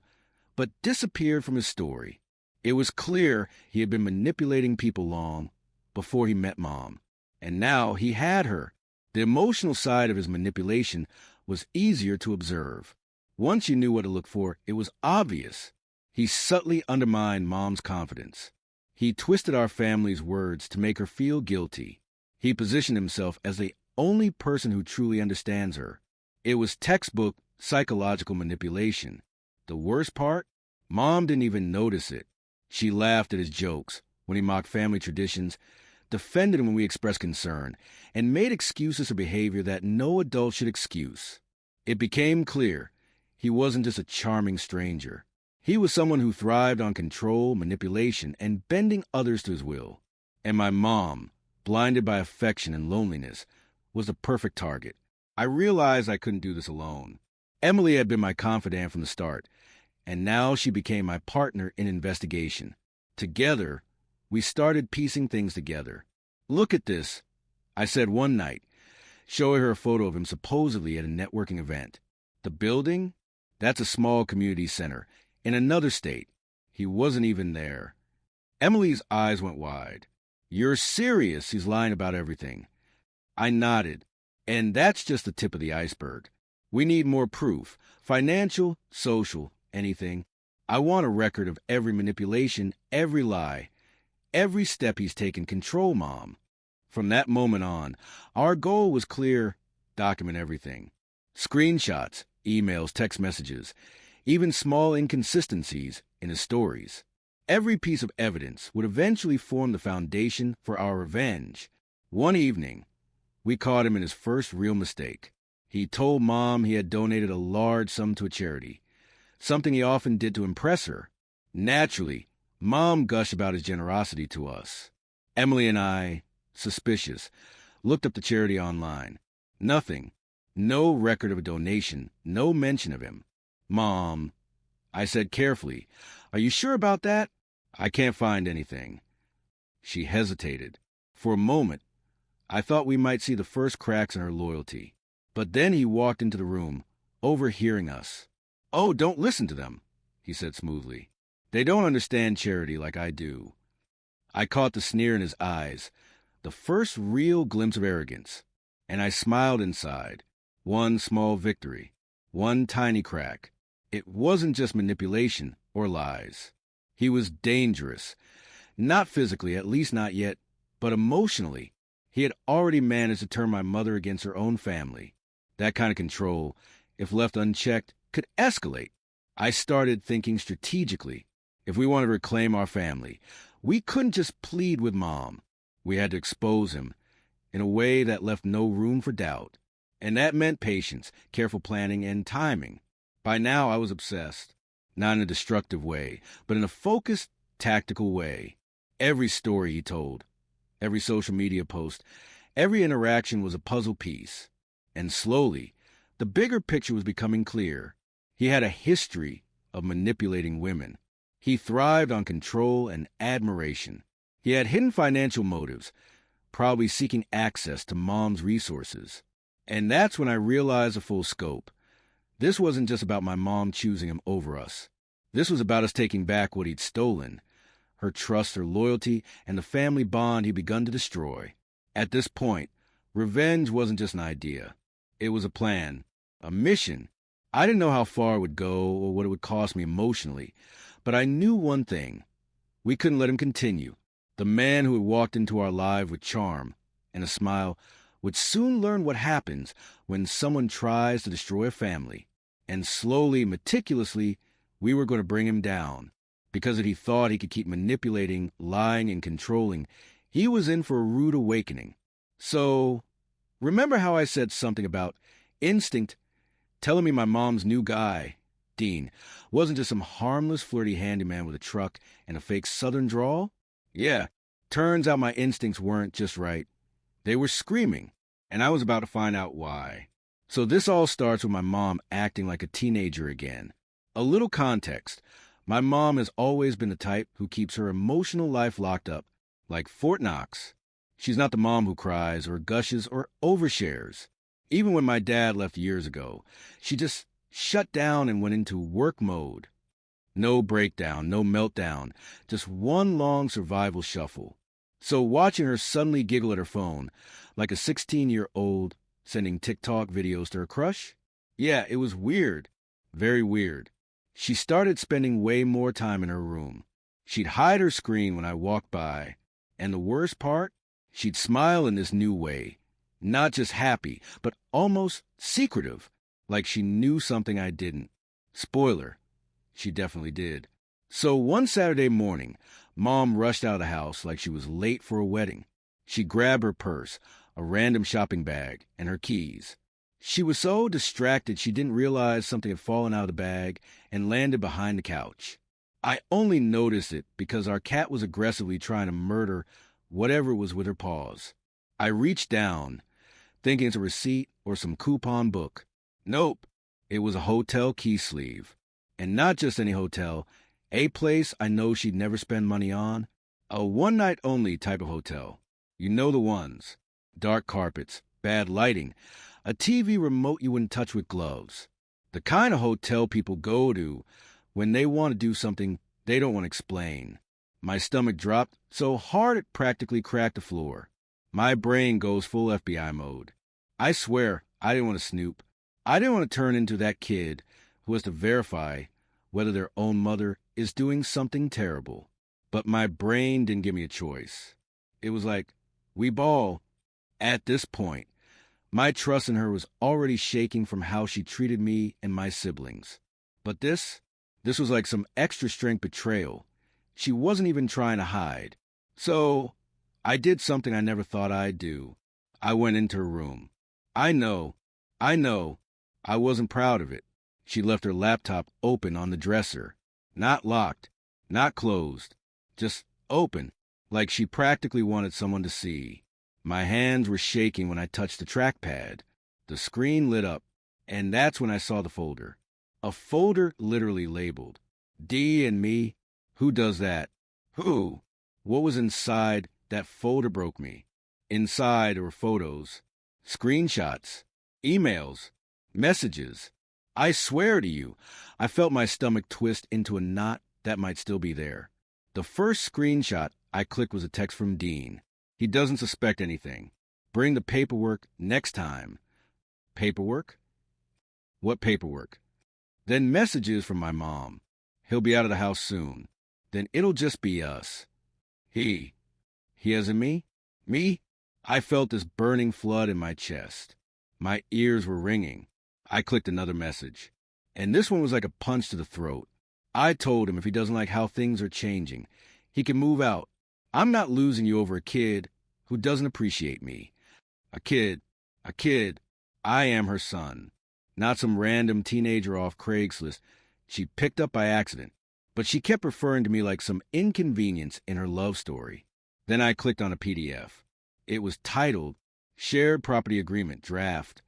[SPEAKER 1] but disappeared from his story. It was clear he had been manipulating people long before he met Mom. And now he had her. The emotional side of his manipulation was easier to observe. Once you knew what to look for, it was obvious. He subtly undermined Mom's confidence. He twisted our family's words to make her feel guilty. He positioned himself as the only person who truly understands her. It was textbook psychological manipulation. The worst part? Mom didn't even notice it. She laughed at his jokes when he mocked family traditions, defended him when we expressed concern, and made excuses for behavior that no adult should excuse. It became clear he wasn't just a charming stranger. He was someone who thrived on control, manipulation, and bending others to his will. And my mom, blinded by affection and loneliness, was the perfect target. I realized I couldn't do this alone. Emily had been my confidant from the start, and now she became my partner in investigation. Together, we started piecing things together. "Look at this," I said one night, showing her a photo of him supposedly at a networking event. "The building? That's a small community center in another state. He wasn't even there." Emily's eyes went wide. "You're serious he's lying about everything?" I nodded. "And that's just the tip of the iceberg. We need more proof. Financial, social, anything. I want a record of every manipulation, every lie, every step he's taken. Control Mom." From that moment on, our goal was clear: document everything. Screenshots, emails, text messages, even small inconsistencies in his stories. Every piece of evidence would eventually form the foundation for our revenge. One evening, we caught him in his first real mistake. He told Mom he had donated a large sum to a charity, something he often did to impress her. Naturally, Mom gushed about his generosity to us. Emily and I, suspicious, looked up the charity online. Nothing. No record of a donation, no mention of him. "Mom," I said carefully, "are you sure about that?" "I can't find anything." She hesitated. For a moment, I thought we might see the first cracks in her loyalty. But then he walked into the room, overhearing us. "Oh, don't listen to them," he said smoothly. "They don't understand charity like I do." I caught the sneer in his eyes, the first real glimpse of arrogance, and I smiled inside. One small victory, one tiny crack. It wasn't just manipulation or lies. He was dangerous. Not physically, at least not yet, but emotionally. He had already managed to turn my mother against her own family. That kind of control, if left unchecked, could escalate. I started thinking strategically. If we wanted to reclaim our family, we couldn't just plead with Mom. We had to expose him in a way that left no room for doubt. And that meant patience, careful planning, and timing. By now, I was obsessed. Not in a destructive way, but in a focused, tactical way. Every story he told, every social media post, every interaction was a puzzle piece. And slowly, the bigger picture was becoming clear. He had a history of manipulating women. He thrived on control and admiration. He had hidden financial motives, probably seeking access to Mom's resources. And that's when I realized the full scope. This wasn't just about my mom choosing him over us. This was about us taking back what he'd stolen, her trust, her loyalty, and the family bond he'd begun to destroy. At this point, revenge wasn't just an idea. It was a plan, a mission. I didn't know how far it would go or what it would cost me emotionally, but I knew one thing. We couldn't let him continue. The man who had walked into our life with charm and a smile would soon learn what happens when someone tries to destroy a family. And slowly, meticulously, we were going to bring him down. Because if he thought he could keep manipulating, lying, and controlling, he was in for a rude awakening. So, remember how I said something about instinct telling me my mom's new guy, Dean, wasn't just some harmless, flirty handyman with a truck and a fake southern drawl? Yeah, turns out my instincts weren't just right. They were screaming, and I was about to find out why. So this all starts with my mom acting like a teenager again. A little context. My mom has always been the type who keeps her emotional life locked up, like Fort Knox. She's not the mom who cries or gushes or overshares. Even when my dad left years ago, she just shut down and went into work mode. No breakdown, no meltdown, just one long survival shuffle. So watching her suddenly giggle at her phone, like a 16-year-old sending TikTok videos to her crush? Yeah, it was weird. Very weird. She started spending way more time in her room. She'd hide her screen when I walked by. And the worst part? She'd smile in this new way. Not just happy, but almost secretive. Like she knew something I didn't. Spoiler. She definitely did. So one Saturday morning, Mom rushed out of the house like she was late for a wedding. She grabbed her purse, a random shopping bag, and her keys. She was so distracted she didn't realize something had fallen out of the bag and landed behind the couch. I only noticed it because our cat was aggressively trying to murder whatever was with her paws. I reached down, thinking it's a receipt or some coupon book. Nope, it was a hotel key sleeve. And not just any hotel, a place I know she'd never spend money on. A one-night-only type of hotel. You know the ones. Dark carpets, bad lighting, a TV remote you wouldn't touch with gloves. The kind of hotel people go to when they want to do something they don't want to explain. My stomach dropped so hard it practically cracked the floor. My brain goes full FBI mode. I swear, I didn't want to snoop. I didn't want to turn into that kid who has to verify whether their own mother is doing something terrible. But my brain didn't give me a choice. It was like, we ball. At this point, my trust in her was already shaking from how she treated me and my siblings. But this was like some extra strength betrayal. She wasn't even trying to hide. So, I did something I never thought I'd do. I went into her room. I know, I wasn't proud of it. She left her laptop open on the dresser. Not locked, not closed, just open, like she practically wanted someone to see. My hands were shaking when I touched the trackpad. The screen lit up, and that's when I saw the folder. A folder literally labeled, D and me. Who does that? Who? What was inside that folder broke me. Inside were photos, screenshots, emails, messages. I swear to you, I felt my stomach twist into a knot that might still be there. The first screenshot I clicked was a text from Dean. He doesn't suspect anything. Bring the paperwork next time. Paperwork? What paperwork? Then messages from my mom. He'll be out of the house soon. Then it'll just be us. He as in me? Me? I felt this burning flood in my chest. My ears were ringing. I clicked another message. And this one was like a punch to the throat. I told him if he doesn't like how things are changing, he can move out. I'm not losing you over a kid who doesn't appreciate me. A kid. I am her son. Not some random teenager off Craigslist she picked up by accident. But she kept referring to me like some inconvenience in her love story. Then I clicked on a PDF. It was titled Shared Property Agreement Draft.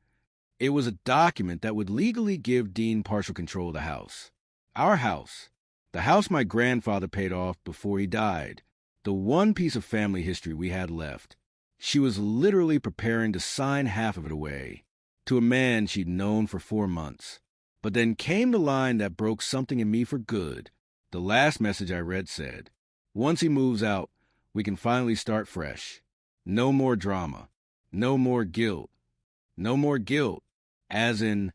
[SPEAKER 1] It was a document that would legally give Dean partial control of the house. Our house. The house my grandfather paid off before he died. The one piece of family history we had left. She was literally preparing to sign half of it away to a man she'd known for 4 months. But then came the line that broke something in me for good. The last message I read said, once he moves out, we can finally start fresh. No more drama. No more guilt. No more guilt. As in,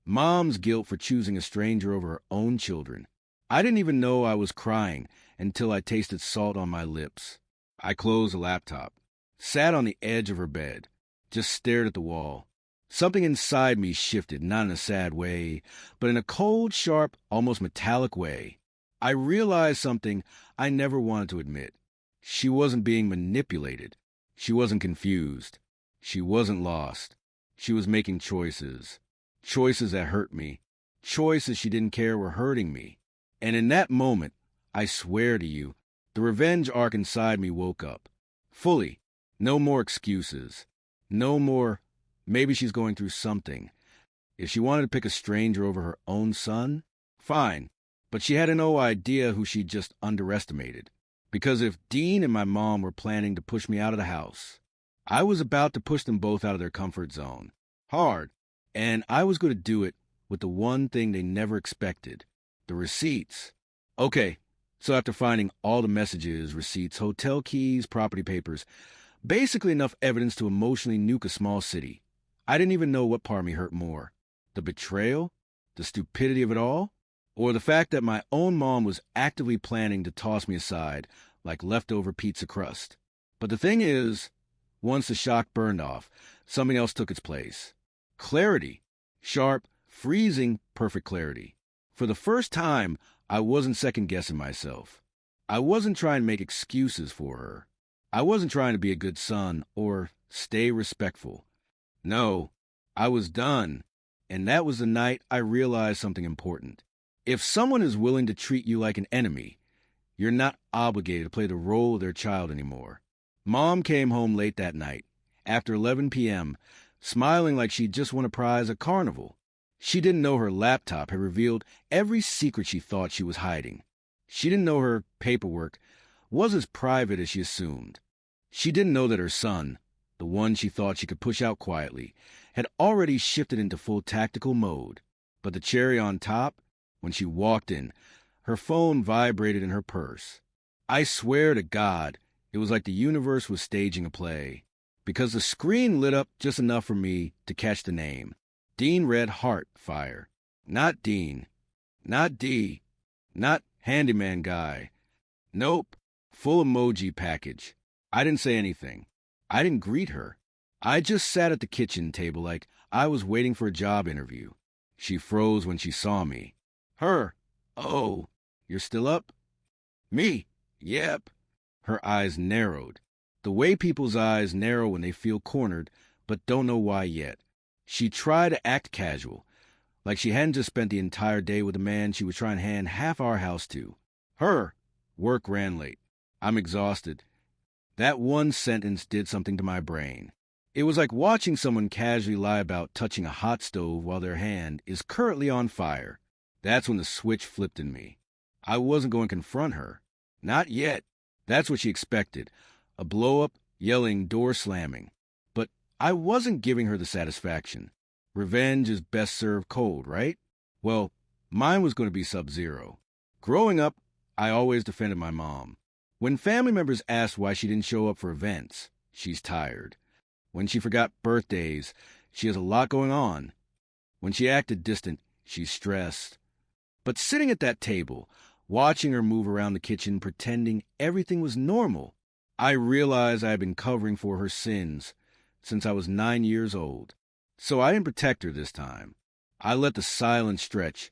[SPEAKER 1] Mom's guilt for choosing a stranger over her own children. I didn't even know I was crying until I tasted salt on my lips. I closed the laptop, sat on the edge of her bed, just stared at the wall. Something inside me shifted, not in a sad way, but in a cold, sharp, almost metallic way. I realized something I never wanted to admit. She wasn't being manipulated. She wasn't confused. She wasn't lost. She was making choices. Choices that hurt me. Choices she didn't care were hurting me. And in that moment, I swear to you, the revenge arc inside me woke up. Fully. No more excuses. No more, maybe she's going through something. If she wanted to pick a stranger over her own son, fine. But she had no idea who she'd just underestimated. Because if Dean and my mom were planning to push me out of the house, I was about to push them both out of their comfort zone. Hard. And I was going to do it with the one thing they never expected. The receipts. Okay, so after finding all the messages, receipts, hotel keys, property papers, basically enough evidence to emotionally nuke a small city, I didn't even know what part of me hurt more. The betrayal? The stupidity of it all? Or the fact that my own mom was actively planning to toss me aside like leftover pizza crust. But the thing is, once the shock burned off, something else took its place. Clarity. Sharp, freezing, perfect clarity. For the first time, I wasn't second-guessing myself. I wasn't trying to make excuses for her. I wasn't trying to be a good son or stay respectful. No, I was done. And that was the night I realized something important. If someone is willing to treat you like an enemy, you're not obligated to play the role of their child anymore. Mom came home late that night, after 11 p.m., smiling like she'd just won a prize at Carnival. She didn't know her laptop had revealed every secret she thought she was hiding. She didn't know her paperwork was as private as she assumed. She didn't know that her son, the one she thought she could push out quietly, had already shifted into full tactical mode. But the cherry on top, when she walked in, her phone vibrated in her purse. I swear to God, it was like the universe was staging a play, because the screen lit up just enough for me to catch the name. Dean Red Heart Fire. Not Dean. Not D. Not handyman guy. Nope. Full emoji package. I didn't say anything. I didn't greet her. I just sat at the kitchen table like I was waiting for a job interview. She froze when she saw me. Her. Oh, you're still up? Me. Yep. Her eyes narrowed. The way people's eyes narrow when they feel cornered, but don't know why yet. She tried to act casual, like she hadn't just spent the entire day with a man she was trying to hand half our house to. Her. Work ran late. I'm exhausted. That one sentence did something to my brain. It was like watching someone casually lie about touching a hot stove while their hand is currently on fire. That's when the switch flipped in me. I wasn't going to confront her. Not yet. That's what she expected. A blow-up, yelling, door slamming. But I wasn't giving her the satisfaction. Revenge is best served cold, right? Well, mine was going to be Sub-Zero. Growing up, I always defended my mom. When family members asked why she didn't show up for events, she's tired. When she forgot birthdays, she has a lot going on. When she acted distant, she's stressed. But sitting at that table, watching her move around the kitchen pretending everything was normal, I realized I had been covering for her sins since I was 9 years old. So I didn't protect her this time. I let the silence stretch,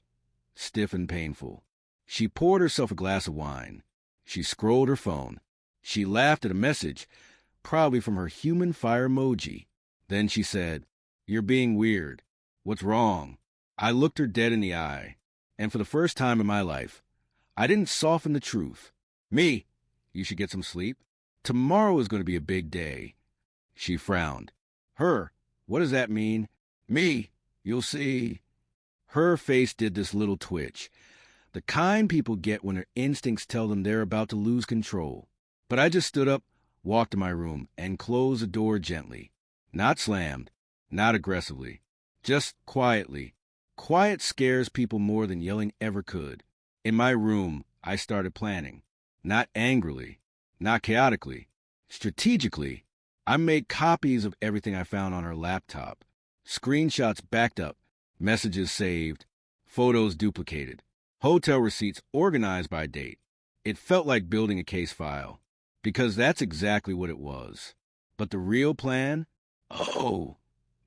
[SPEAKER 1] stiff and painful. She poured herself a glass of wine. She scrolled her phone. She laughed at a message, probably from her human fire emoji. Then she said, "You're being weird. What's wrong?" I looked her dead in the eye, and for the first time in my life, I didn't soften the truth. "Me, you should get some sleep. Tomorrow is going to be a big day." She frowned. "Her, what does that mean?" "Me, you'll see." Her face did this little twitch, the kind people get when their instincts tell them they're about to lose control. But I just stood up, walked to my room, and closed the door gently. Not slammed, not aggressively, just quietly. Quiet scares people more than yelling ever could. In my room, I started planning. Not angrily, not chaotically. Strategically, I made copies of everything I found on her laptop. Screenshots backed up, messages saved, photos duplicated, hotel receipts organized by date. It felt like building a case file, because that's exactly what it was. But the real plan? Oh,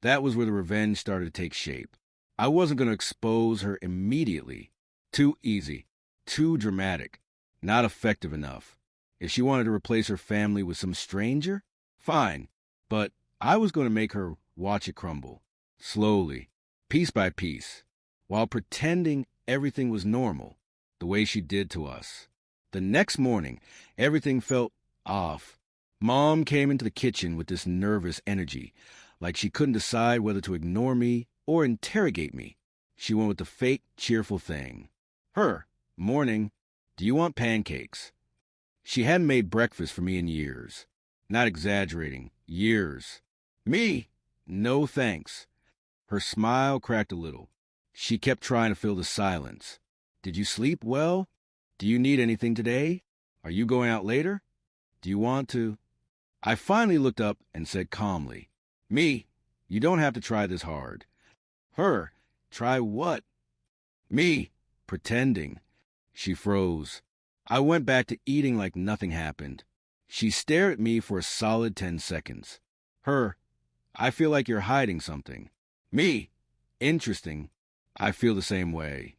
[SPEAKER 1] that was where the revenge started to take shape. I wasn't going to expose her immediately. Too easy, too dramatic, not effective enough. If she wanted to replace her family with some stranger, fine. But I was going to make her watch it crumble. Slowly, piece by piece, while pretending everything was normal, the way she did to us. The next morning, everything felt off. Mom came into the kitchen with this nervous energy, like she couldn't decide whether to ignore me or interrogate me. She went with the fake, cheerful thing. "Her, morning. Do you want pancakes?" She hadn't made breakfast for me in years. Not exaggerating, years. "Me? No thanks." Her smile cracked a little. She kept trying to fill the silence. "Did you sleep well? Do you need anything today? Are you going out later? Do you want to?" I finally looked up and said calmly, "Me, you don't have to try this hard." "Her, try what?" "Me, pretending." She froze. I went back to eating like nothing happened. She stared at me for a solid 10 seconds. "Her, I feel like you're hiding something." "Me, interesting. I feel the same way."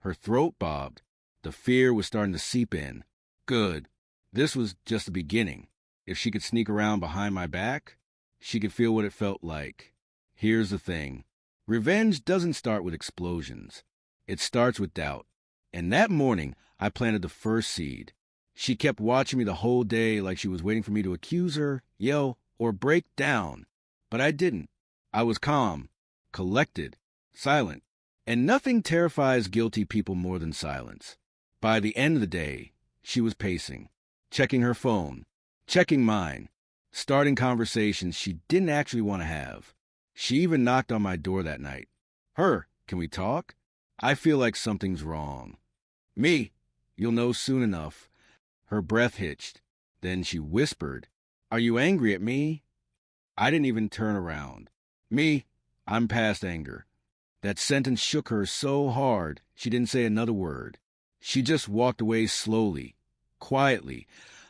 [SPEAKER 1] Her throat bobbed. The fear was starting to seep in. Good. This was just the beginning. If she could sneak around behind my back, she could feel what it felt like. Here's the thing. Revenge doesn't start with explosions. It starts with doubt. And that morning, I planted the first seed. She kept watching me the whole day like she was waiting for me to accuse her, yell, or break down. But I didn't. I was calm, collected, silent. And nothing terrifies guilty people more than silence. By the end of the day, she was pacing, checking her phone, checking mine, starting conversations she didn't actually want to have. She even knocked on my door that night. "Her, can we talk? I feel like something's wrong." "Me, you'll know soon enough." Her breath hitched. Then she whispered, "Are you angry at me?" I didn't even turn around. "Me, I'm past anger." That sentence shook her so hard, she didn't say another word. She just walked away slowly, quietly,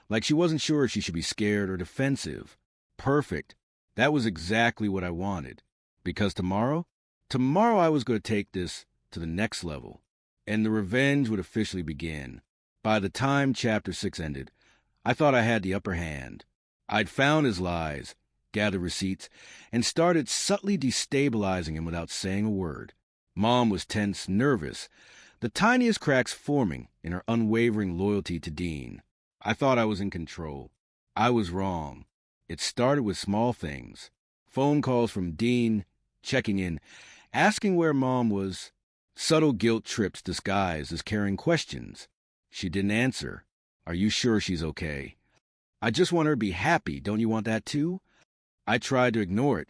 [SPEAKER 1] like she wasn't sure if she should be scared or defensive. Perfect. That was exactly what I wanted. Because tomorrow I was going to take this to the next level, and the revenge would officially begin. By the time Chapter 6 ended, I thought I had the upper hand. I'd found his lies, gathered receipts, and started subtly destabilizing him without saying a word. Mom was tense, nervous, the tiniest cracks forming in her unwavering loyalty to Dean. I thought I was in control. I was wrong. It started with small things. Phone calls from Dean, checking in, asking where Mom was. Subtle guilt trips disguised as caring questions. She didn't answer. "Are you sure she's okay?" I just want her to be happy. Don't you want that too? I tried to ignore it,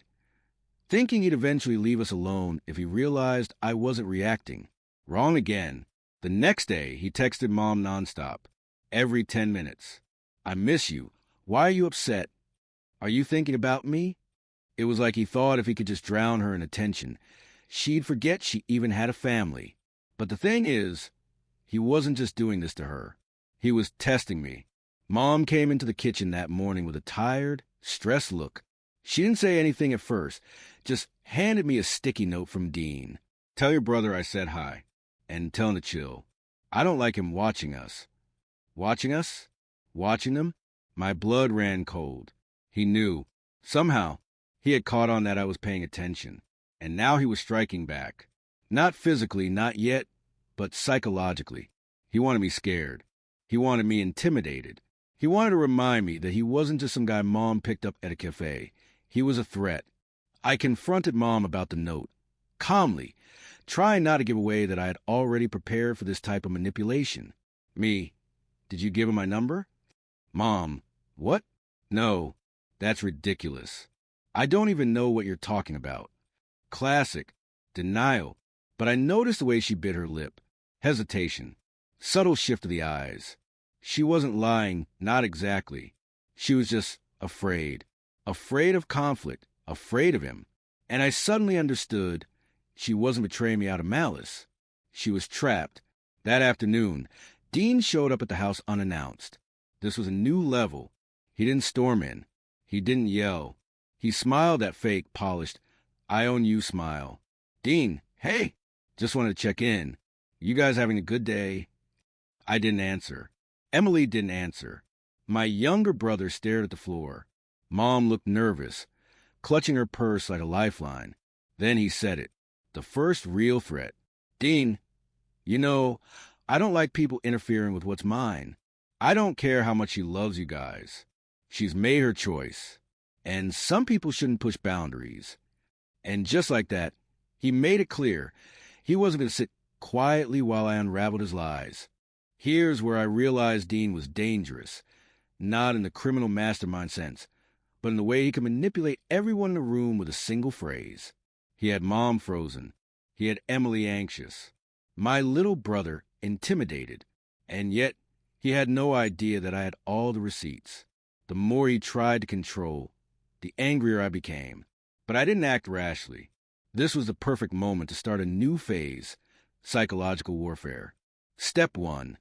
[SPEAKER 1] thinking he'd eventually leave us alone if he realized I wasn't reacting. Wrong again. The next day, he texted Mom nonstop, every 10 minutes. I miss you. Why are you upset? Are you thinking about me? It was like he thought if he could just drown her in attention, she'd forget she even had a family. But the thing is, he wasn't just doing this to her. He was testing me. Mom came into the kitchen that morning with a tired, stressed look. She didn't say anything at first, just handed me a sticky note from Dean. Tell your brother I said hi, and tell him to chill. I don't like him watching us. Watching us? Watching them? My blood ran cold. He knew. Somehow, he had caught on that I was paying attention, and now he was striking back. Not physically, not yet, but psychologically. He wanted me scared. He wanted me intimidated. He wanted to remind me that he wasn't just some guy Mom picked up at a cafe. He was a threat. I confronted Mom about the note, calmly, trying not to give away that I had already prepared for this type of manipulation. Me, did you give him my number? Mom, what? No, that's ridiculous. I don't even know what you're talking about. Classic. Denial. But I noticed the way she bit her lip. Hesitation. Subtle shift of the eyes. She wasn't lying, not exactly. She was just afraid. Afraid of conflict. Afraid of him. And I suddenly understood she wasn't betraying me out of malice. She was trapped. That afternoon, Dean showed up at the house unannounced. This was a new level. He didn't storm in. He didn't yell. He smiled that fake, polished, I own you smile. Dean, hey, just wanted to check in. You guys having a good day? I didn't answer. Emily didn't answer. My younger brother stared at the floor. Mom looked nervous, clutching her purse like a lifeline. Then he said it. The first real threat. Dean, you know, I don't like people interfering with what's mine. I don't care how much she loves you guys. She's made her choice. And some people shouldn't push boundaries. And just like that, he made it clear he wasn't going to sit quietly while I unraveled his lies. Here's where I realized Dean was dangerous, not in the criminal mastermind sense, but in the way he could manipulate everyone in the room with a single phrase. He had Mom frozen. He had Emily anxious. My little brother intimidated. And yet, he had no idea that I had all the receipts. The more he tried to control, the angrier I became. But I didn't act rashly. This was the perfect moment to start a new phase, psychological warfare. Step 1,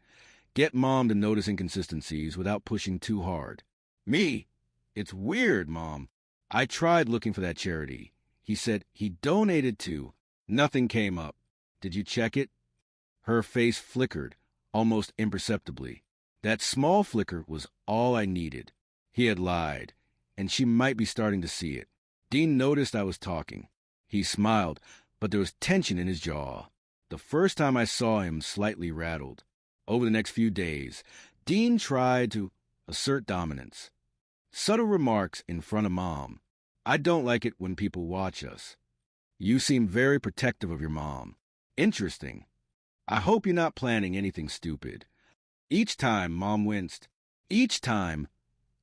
[SPEAKER 1] get Mom to notice inconsistencies without pushing too hard. Me? It's weird, Mom. I tried looking for that charity. He said he donated to. Nothing came up. Did you check it? Her face flickered, almost imperceptibly. That small flicker was all I needed. He had lied, and she might be starting to see it. Dean noticed I was talking. He smiled, but there was tension in his jaw. The first time I saw him slightly rattled. Over the next few days, Dean tried to assert dominance. Subtle remarks in front of Mom. I don't like it when people watch us. You seem very protective of your mom. Interesting. I hope you're not planning anything stupid. Each time, Mom winced. Each time,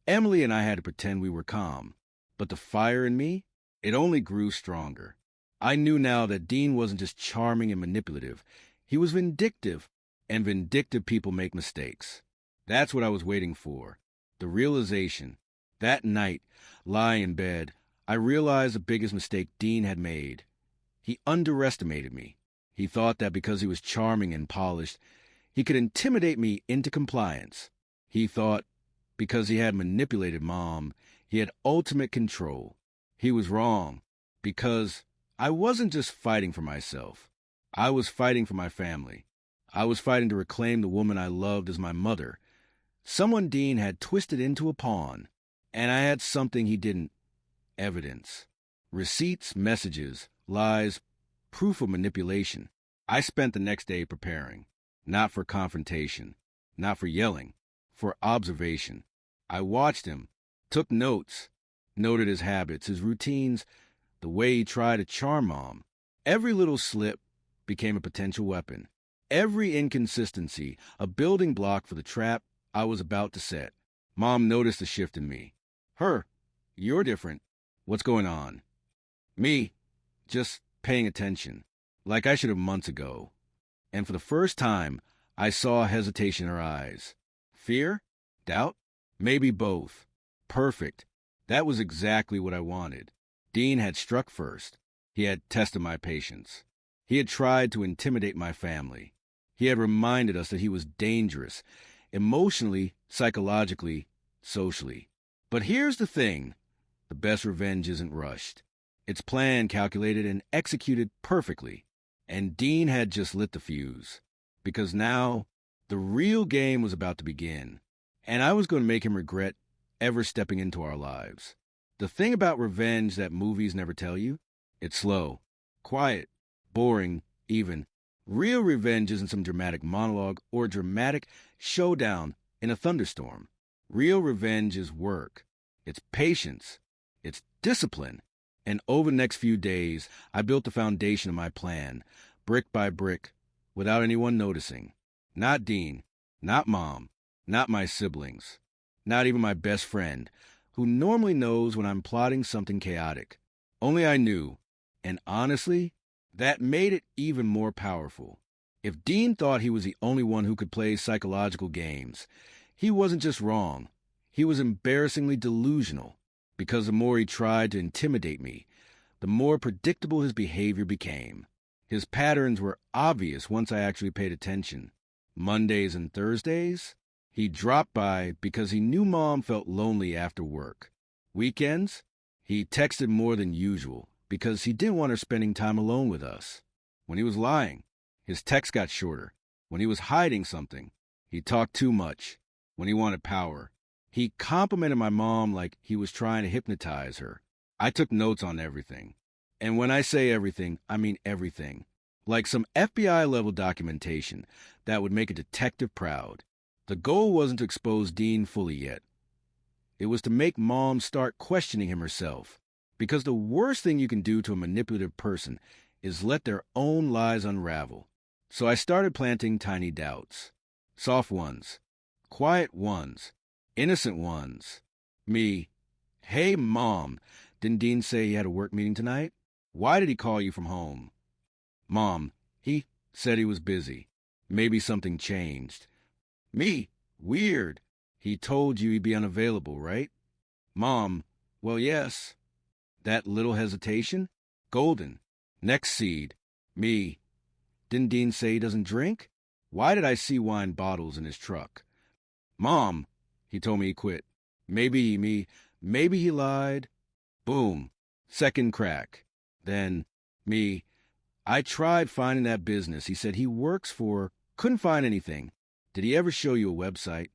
[SPEAKER 1] Emily and I had to pretend we were calm. But the fire in me, it only grew stronger. I knew now that Dean wasn't just charming and manipulative. He was vindictive, and vindictive people make mistakes. That's what I was waiting for. The realization. That night, lying in bed, I realized the biggest mistake Dean had made. He underestimated me. He thought that because he was charming and polished, he could intimidate me into compliance. He thought because he had manipulated Mom, he had ultimate control. He was wrong, because I wasn't just fighting for myself. I was fighting for my family. I was fighting to reclaim the woman I loved as my mother. Someone Dean had twisted into a pawn, and I had something he didn't. Evidence. Receipts, messages, lies, proof of manipulation. I spent the next day preparing, not for confrontation, not for yelling, for observation. I watched him, took notes, noted his habits, his routines, the way he tried to charm Mom. Every little slip became a potential weapon. Every inconsistency, a building block for the trap I was about to set. Mom noticed the shift in me. Her, you're different. What's going on? Me, just paying attention, like I should have months ago. And for the first time, I saw hesitation in her eyes. Fear? Doubt? Maybe both. Perfect. That was exactly what I wanted. Dean had struck first. He had tested my patience. He had tried to intimidate my family. He had reminded us that he was dangerous, emotionally, psychologically, socially. But here's the thing. The best revenge isn't rushed. It's planned, calculated, and executed perfectly. And Dean had just lit the fuse. Because now, the real game was about to begin. And I was going to make him regret ever stepping into our lives. The thing about revenge that movies never tell you, it's slow, quiet, boring, even. Real revenge isn't some dramatic monologue or dramatic showdown in a thunderstorm. Real revenge is work. It's patience. It's discipline. And over the next few days, I built the foundation of my plan, brick by brick, without anyone noticing. Not Dean, not Mom, not my siblings, not even my best friend, who normally knows when I'm plotting something chaotic. Only I knew. And honestly, that made it even more powerful. If Dean thought he was the only one who could play psychological games, he wasn't just wrong. He was embarrassingly delusional, because the more he tried to intimidate me, the more predictable his behavior became. His patterns were obvious once I actually paid attention. Mondays and Thursdays, he dropped by because he knew Mom felt lonely after work. Weekends, he texted more than usual because he didn't want her spending time alone with us. When he was lying, his texts got shorter. When he was hiding something, he talked too much. When he wanted power, he complimented my mom like he was trying to hypnotize her. I took notes on everything. And when I say everything, I mean everything. Like some FBI-level documentation that would make a detective proud. The goal wasn't to expose Dean fully yet. It was to make Mom start questioning him herself. Because the worst thing you can do to a manipulative person is let their own lies unravel. So I started planting tiny doubts. Soft ones. Quiet ones. Innocent ones. Me. Hey, Mom, didn't Dean say he had a work meeting tonight? Why did he call you from home? Mom, he said he was busy. Maybe something changed. Me, weird. He told you he'd be unavailable, right? Mom, well, yes. That little hesitation? Golden. Next seed. Me. Didn't Dean say he doesn't drink? Why did I see wine bottles in his truck? Mom, he told me he quit. Maybe he lied. Boom. Second crack. Then, me. I tried finding that business he said he works for. Couldn't find anything. Did he ever show you a website?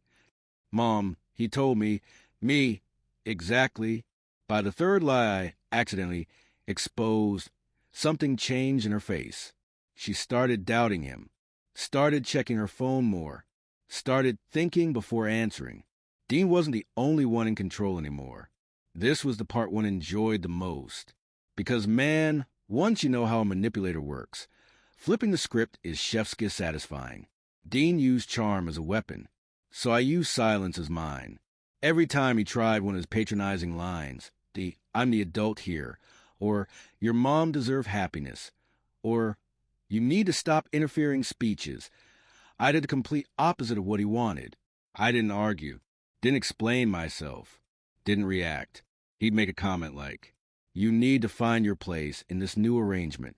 [SPEAKER 1] Mom, he told me. Me. Exactly. By the third lie, I accidentally exposed. Something changed in her face. She started doubting him. Started checking her phone more. Started thinking before answering. Dean wasn't the only one in control anymore. This was the part one enjoyed the most. Because, man, once you know how a manipulator works, flipping the script is chef's kiss satisfying. Dean used charm as a weapon, so I used silence as mine. Every time he tried one of his patronizing lines, the "I'm the adult here," or "Your mom deserves happiness," or "You need to stop interfering" speeches, I did the complete opposite of what he wanted. I didn't argue, didn't explain myself, didn't react. He'd make a comment like, "You need to find your place in this new arrangement."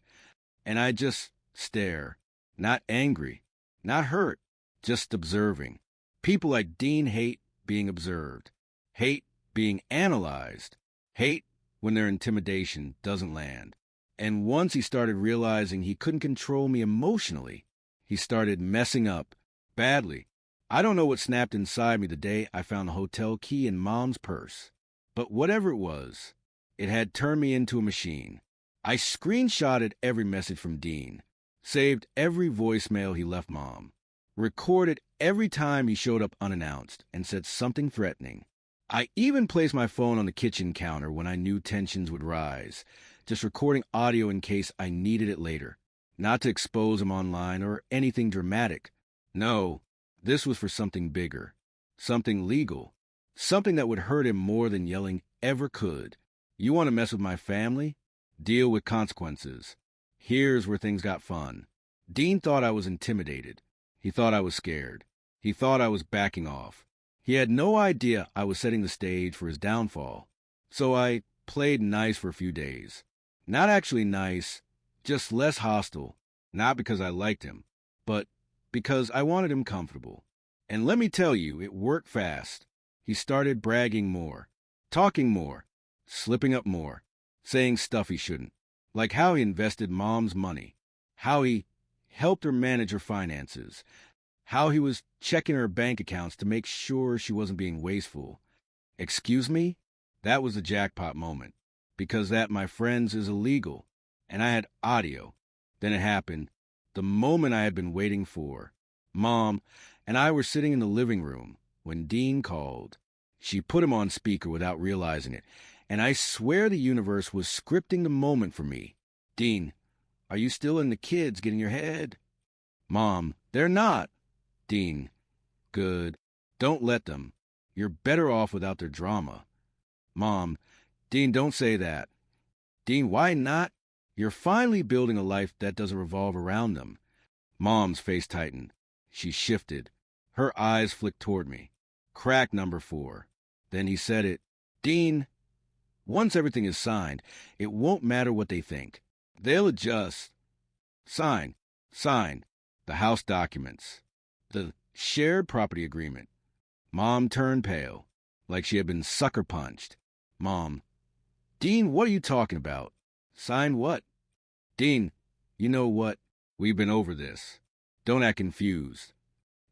[SPEAKER 1] And I'd just stare, not angry, not hurt, just observing. People like Dean hate being observed, hate being analyzed, hate when their intimidation doesn't land. And once he started realizing he couldn't control me emotionally, he started messing up badly. I don't know what snapped inside me the day I found the hotel key in Mom's purse. But whatever it was, it had turned me into a machine. I screenshotted every message from Dean, saved every voicemail he left Mom, recorded every time he showed up unannounced and said something threatening. I even placed my phone on the kitchen counter when I knew tensions would rise, just recording audio in case I needed it later. Not to expose him online or anything dramatic. No, this was for something bigger, something legal, Something that would hurt him more than yelling ever could. You want to mess with my family? Deal with consequences. Here's where things got fun. Dean thought I was intimidated. He thought I was scared. He thought I was backing off. He had no idea I was setting the stage for his downfall. So I played nice for a few days. Not actually nice, just less hostile. Not because I liked him, but because I wanted him comfortable. And let me tell you, it worked fast. He started bragging more, talking more, slipping up more, saying stuff he shouldn't, like how he invested Mom's money, how he helped her manage her finances, how he was checking her bank accounts to make sure she wasn't being wasteful. Excuse me? That was a jackpot moment, because that, my friends, is illegal, and I had audio. Then it happened, the moment I had been waiting for. Mom and I were sitting in the living room when Dean called. She put him on speaker without realizing it, and I swear the universe was scripting the moment for me. Dean, are you still in the kids getting your head? Mom, they're not. Dean, good. Don't let them. You're better off without their drama. Mom, Dean, don't say that. Dean, why not? You're finally building a life that doesn't revolve around them. Mom's face tightened. She shifted. Her eyes flicked toward me. Crack number 4. Then he said it. Dean, once everything is signed, it won't matter what they think. They'll adjust. Sign. The house documents. The shared property agreement. Mom turned pale, like she had been sucker punched. Mom, Dean, what are you talking about? Sign what? Dean, you know what? We've been over this. Don't act confused.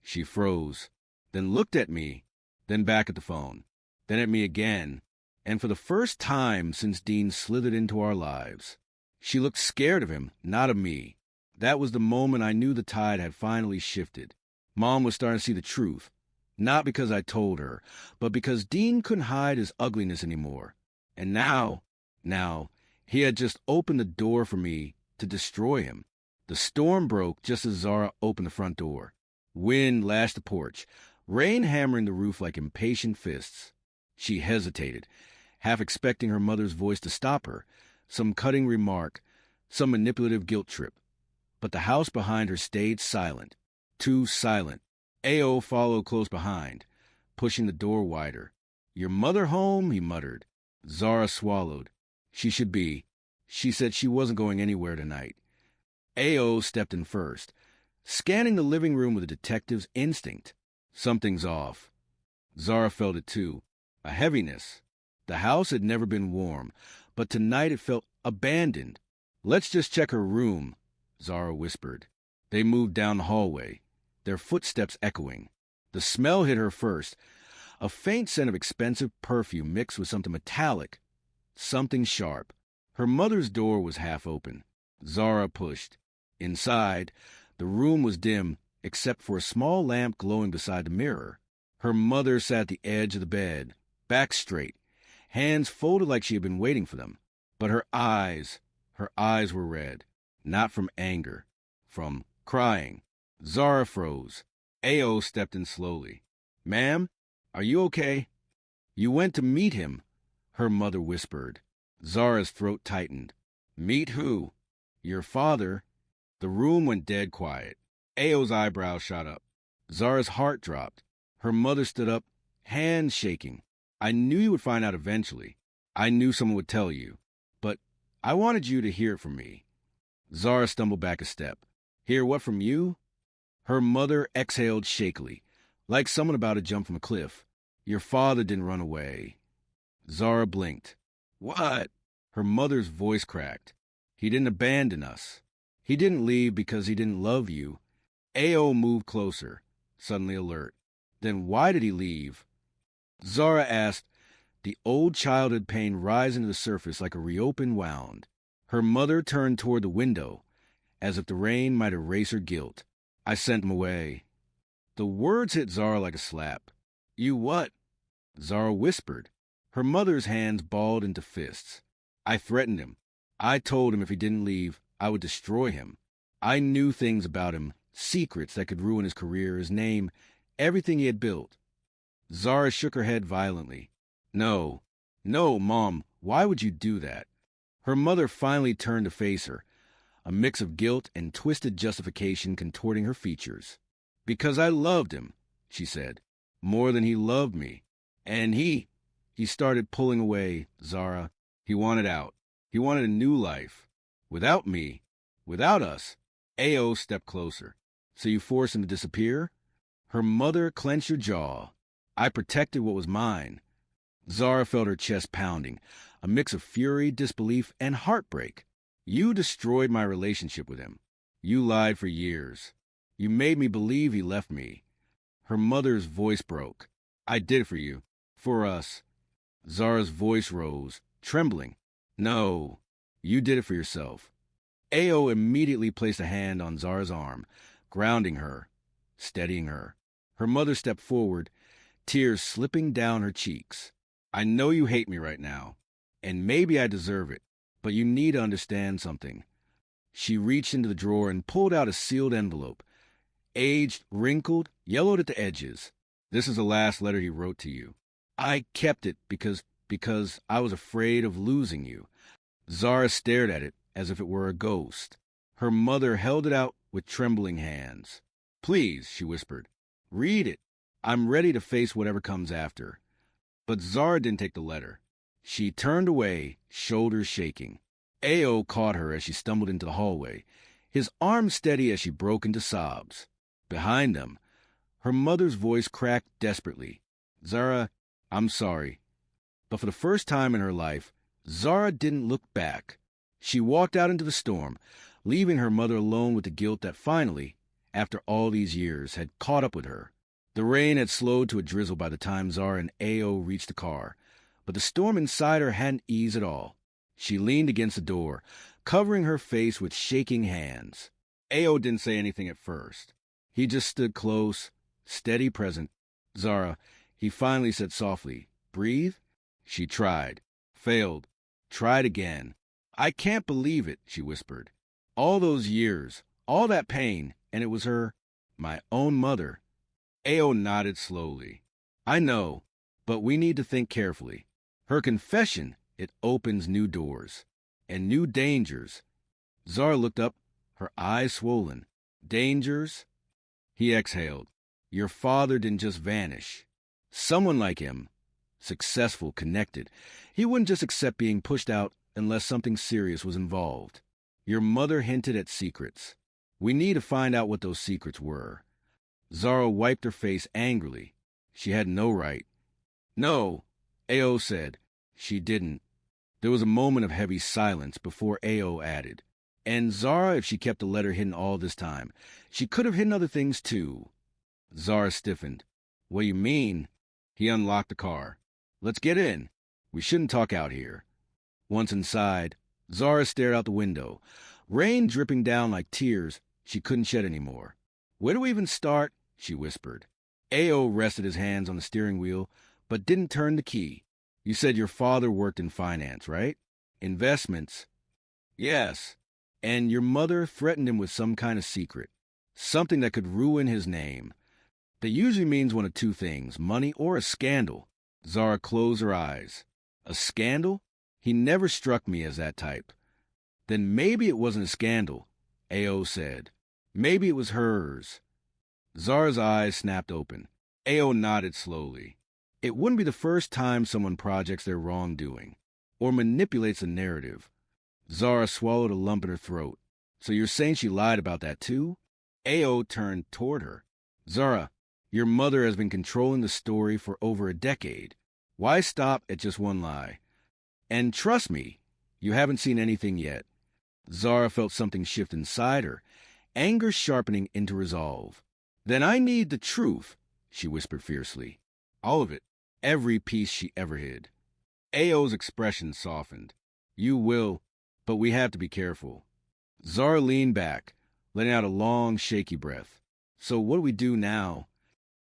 [SPEAKER 1] She froze, then looked at me, then back at the phone, then at me again, and for the first time since Dean slithered into our lives, she looked scared of him, not of me. That was the moment I knew the tide had finally shifted. Mom was starting to see the truth, not because I told her, but because Dean couldn't hide his ugliness anymore. And now, he had just opened the door for me to destroy him. The storm broke just as Zara opened the front door. Wind lashed the porch, rain hammering the roof like impatient fists. She hesitated, half expecting her mother's voice to stop her, some cutting remark, some manipulative guilt trip. But the house behind her stayed silent, too silent. A.O. followed close behind, pushing the door wider. Your mother home? He muttered. Zara swallowed. She should be. She said she wasn't going anywhere tonight. A.O. stepped in first, scanning the living room with a detective's instinct. Something's off. Zara felt it too, a heaviness. The house had never been warm, but tonight it felt abandoned. Let's just check her room, Zara whispered. They moved down the hallway, their footsteps echoing. The smell hit her first, a faint scent of expensive perfume mixed with something metallic, something sharp. Her mother's door was half open. Zara pushed. Inside, the room was dim except for a small lamp glowing beside the mirror. Her mother sat at the edge of the bed, back straight, hands folded like she had been waiting for them. But her eyes were red, not from anger, from crying. Zara froze. A.O. stepped in slowly. Ma'am, are you okay? You went to meet him, her mother whispered. Zara's throat tightened. Meet who? Your father. The room went dead quiet. A.O.'s eyebrows shot up. Zara's heart dropped. Her mother stood up, hands shaking. I knew you would find out eventually. I knew someone would tell you. But I wanted you to hear it from me. Zara stumbled back a step. Hear what from you? Her mother exhaled shakily, like someone about to jump from a cliff. Your father didn't run away. Zara blinked. What? Her mother's voice cracked. He didn't abandon us. He didn't leave because he didn't love you. A.O. moved closer, suddenly alert. Then why did he leave? Zara asked, the old childhood pain rising to the surface like a reopened wound. Her mother turned toward the window, as if the rain might erase her guilt. I sent him away. The words hit Zara like a slap. You what? Zara whispered. Her mother's hands balled into fists. I threatened him. I told him if he didn't leave, I would destroy him. I knew things about him, secrets that could ruin his career, his name, everything he had built. Zara shook her head violently. No, no, Mom, why would you do that? Her mother finally turned to face her, a mix of guilt and twisted justification contorting her features. Because I loved him, she said, more than he loved me. And he started pulling away, Zara. He wanted out. He wanted a new life. Without me, without us. A.O. stepped closer. So you forced him to disappear? Her mother clenched her jaw. I protected what was mine. Zara felt her chest pounding, a mix of fury, disbelief, and heartbreak. You destroyed my relationship with him. You lied for years. You made me believe he left me. Her mother's voice broke. I did it for you. For us. Zara's voice rose, trembling. No, you did it for yourself. A.O. immediately placed a hand on Zara's arm, grounding her, steadying her. Her mother stepped forward, tears slipping down her cheeks. I know you hate me right now, and maybe I deserve it, but you need to understand something. She reached into the drawer and pulled out a sealed envelope. Aged, wrinkled, yellowed at the edges. This is the last letter he wrote to you. I kept it because I was afraid of losing you. Zara stared at it as if it were a ghost. Her mother held it out with trembling hands. Please, she whispered, read it. I'm ready to face whatever comes after. But Zara didn't take the letter. She turned away, shoulders shaking. A.O. caught her as she stumbled into the hallway, his arm steady as she broke into sobs. Behind them, her mother's voice cracked desperately. Zara, I'm sorry. But for the first time in her life, Zara didn't look back. She walked out into the storm, leaving her mother alone with the guilt that finally, after all these years, had caught up with her. The rain had slowed to a drizzle by the time Zara and A.O. reached the car, but the storm inside her hadn't eased at all. She leaned against the door, covering her face with shaking hands. A.O. didn't say anything at first. He just stood close, steady present. Zara, he finally said softly, breathe? She tried, failed, tried again. I can't believe it, she whispered. All those years, all that pain, and it was her, my own mother. A.O. nodded slowly. I know, but we need to think carefully. Her confession, it opens new doors and new dangers. Zara looked up, her eyes swollen. Dangers? He exhaled. Your father didn't just vanish. Someone like him, successful, connected, he wouldn't just accept being pushed out unless something serious was involved. Your mother hinted at secrets. We need to find out what those secrets were. Zara wiped her face angrily. She had no right. No, A.O. said. She didn't. There was a moment of heavy silence before A.O. added. And Zara, if she kept the letter hidden all this time, she could have hidden other things too. Zara stiffened. What do you mean? He unlocked the car. Let's get in. We shouldn't talk out here. Once inside, Zara stared out the window. Rain dripping down like tears she couldn't shed anymore. Where do we even start? She whispered. A.O. rested his hands on the steering wheel, but didn't turn the key. You said your father worked in finance, right? Investments. Yes. And your mother threatened him with some kind of secret. Something that could ruin his name. That usually means one of two things, money or a scandal. Zara closed her eyes. A scandal? He never struck me as that type. Then maybe it wasn't a scandal, A.O. said. Maybe it was hers. Zara's eyes snapped open. A.O. nodded slowly. It wouldn't be the first time someone projects their wrongdoing, or manipulates a narrative. Zara swallowed a lump in her throat. So you're saying she lied about that too? A.O. turned toward her. Zara, your mother has been controlling the story for over a decade. Why stop at just one lie? And trust me, you haven't seen anything yet. Zara felt something shift inside her, anger sharpening into resolve. Then I need the truth, she whispered fiercely. All of it, every piece she ever hid. A.O.'s expression softened. You will, but we have to be careful. Zara leaned back, letting out a long, shaky breath. So what do we do now?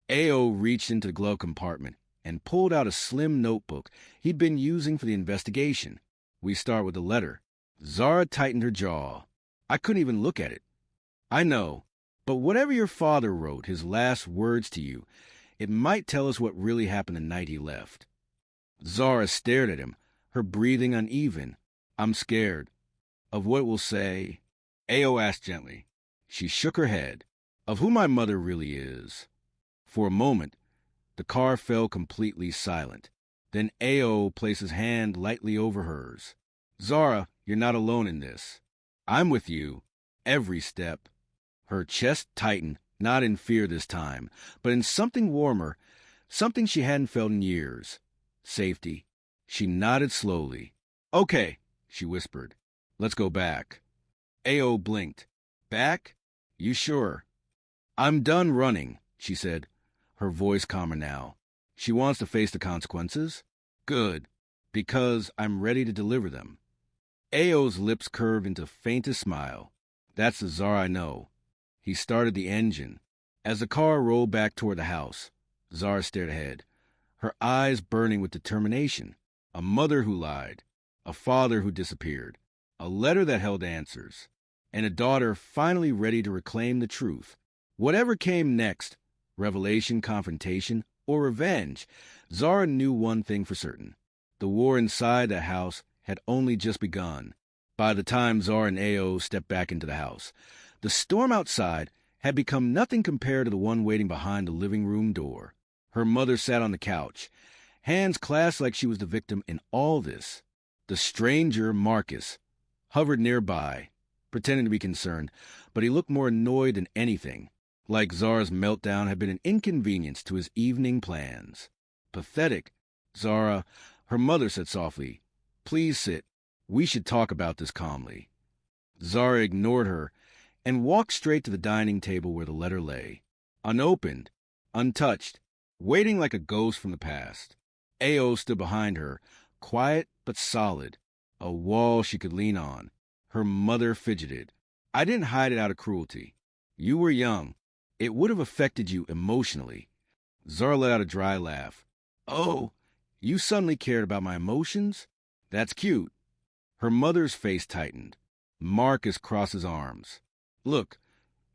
[SPEAKER 1] A.O. reached into the glove compartment and pulled out a slim notebook he'd been using for the investigation. We start with the letter. Zara tightened her jaw. I couldn't even look at it. I know, but whatever your father wrote, his last words to you, It might tell us what really happened the night he left. Zara stared at him, her breathing uneven. I'm scared. Of what we'll say? A.O. asked gently. She shook her head. Of who my mother really is. For a moment, the car fell completely silent. Then A.O. placed his hand lightly over hers. Zara, you're not alone in this. I'm with you. Every step. Her chest tightened, not in fear this time, but in something warmer, something she hadn't felt in years. Safety. She nodded slowly. Okay, she whispered. Let's go back. A.O. blinked. Back? You sure? I'm done running, she said, her voice calmer now. She wants to face the consequences? Good, because I'm ready to deliver them. A.O.'s lips curved into the faintest smile. That's the Zara I know. He started the engine. As the car rolled back toward the house, Zara stared ahead, her eyes burning with determination. A mother who lied, a father who disappeared, a letter that held answers, and a daughter finally ready to reclaim the truth. Whatever came next, revelation, confrontation, or revenge, Zara knew one thing for certain. The war inside that house had only just begun. By the time Zara and A.O. stepped back into the house, the storm outside had become nothing compared to the one waiting behind the living room door. Her mother sat on the couch, hands clasped like she was the victim in all this. The stranger, Marcus, hovered nearby, pretending to be concerned, but he looked more annoyed than anything, like Zara's meltdown had been an inconvenience to his evening plans. Pathetic. Zara, her mother said softly, Please sit. We should talk about this calmly. Zara ignored her and walked straight to the dining table where the letter lay, unopened, untouched, waiting like a ghost from the past. A.O. stood behind her, quiet but solid, a wall she could lean on. Her mother fidgeted. I didn't hide it out of cruelty. You were young. It would have affected you emotionally. Zara let out a dry laugh. Oh, you suddenly cared about my emotions? That's cute. Her mother's face tightened. Marcus crossed his arms. Look,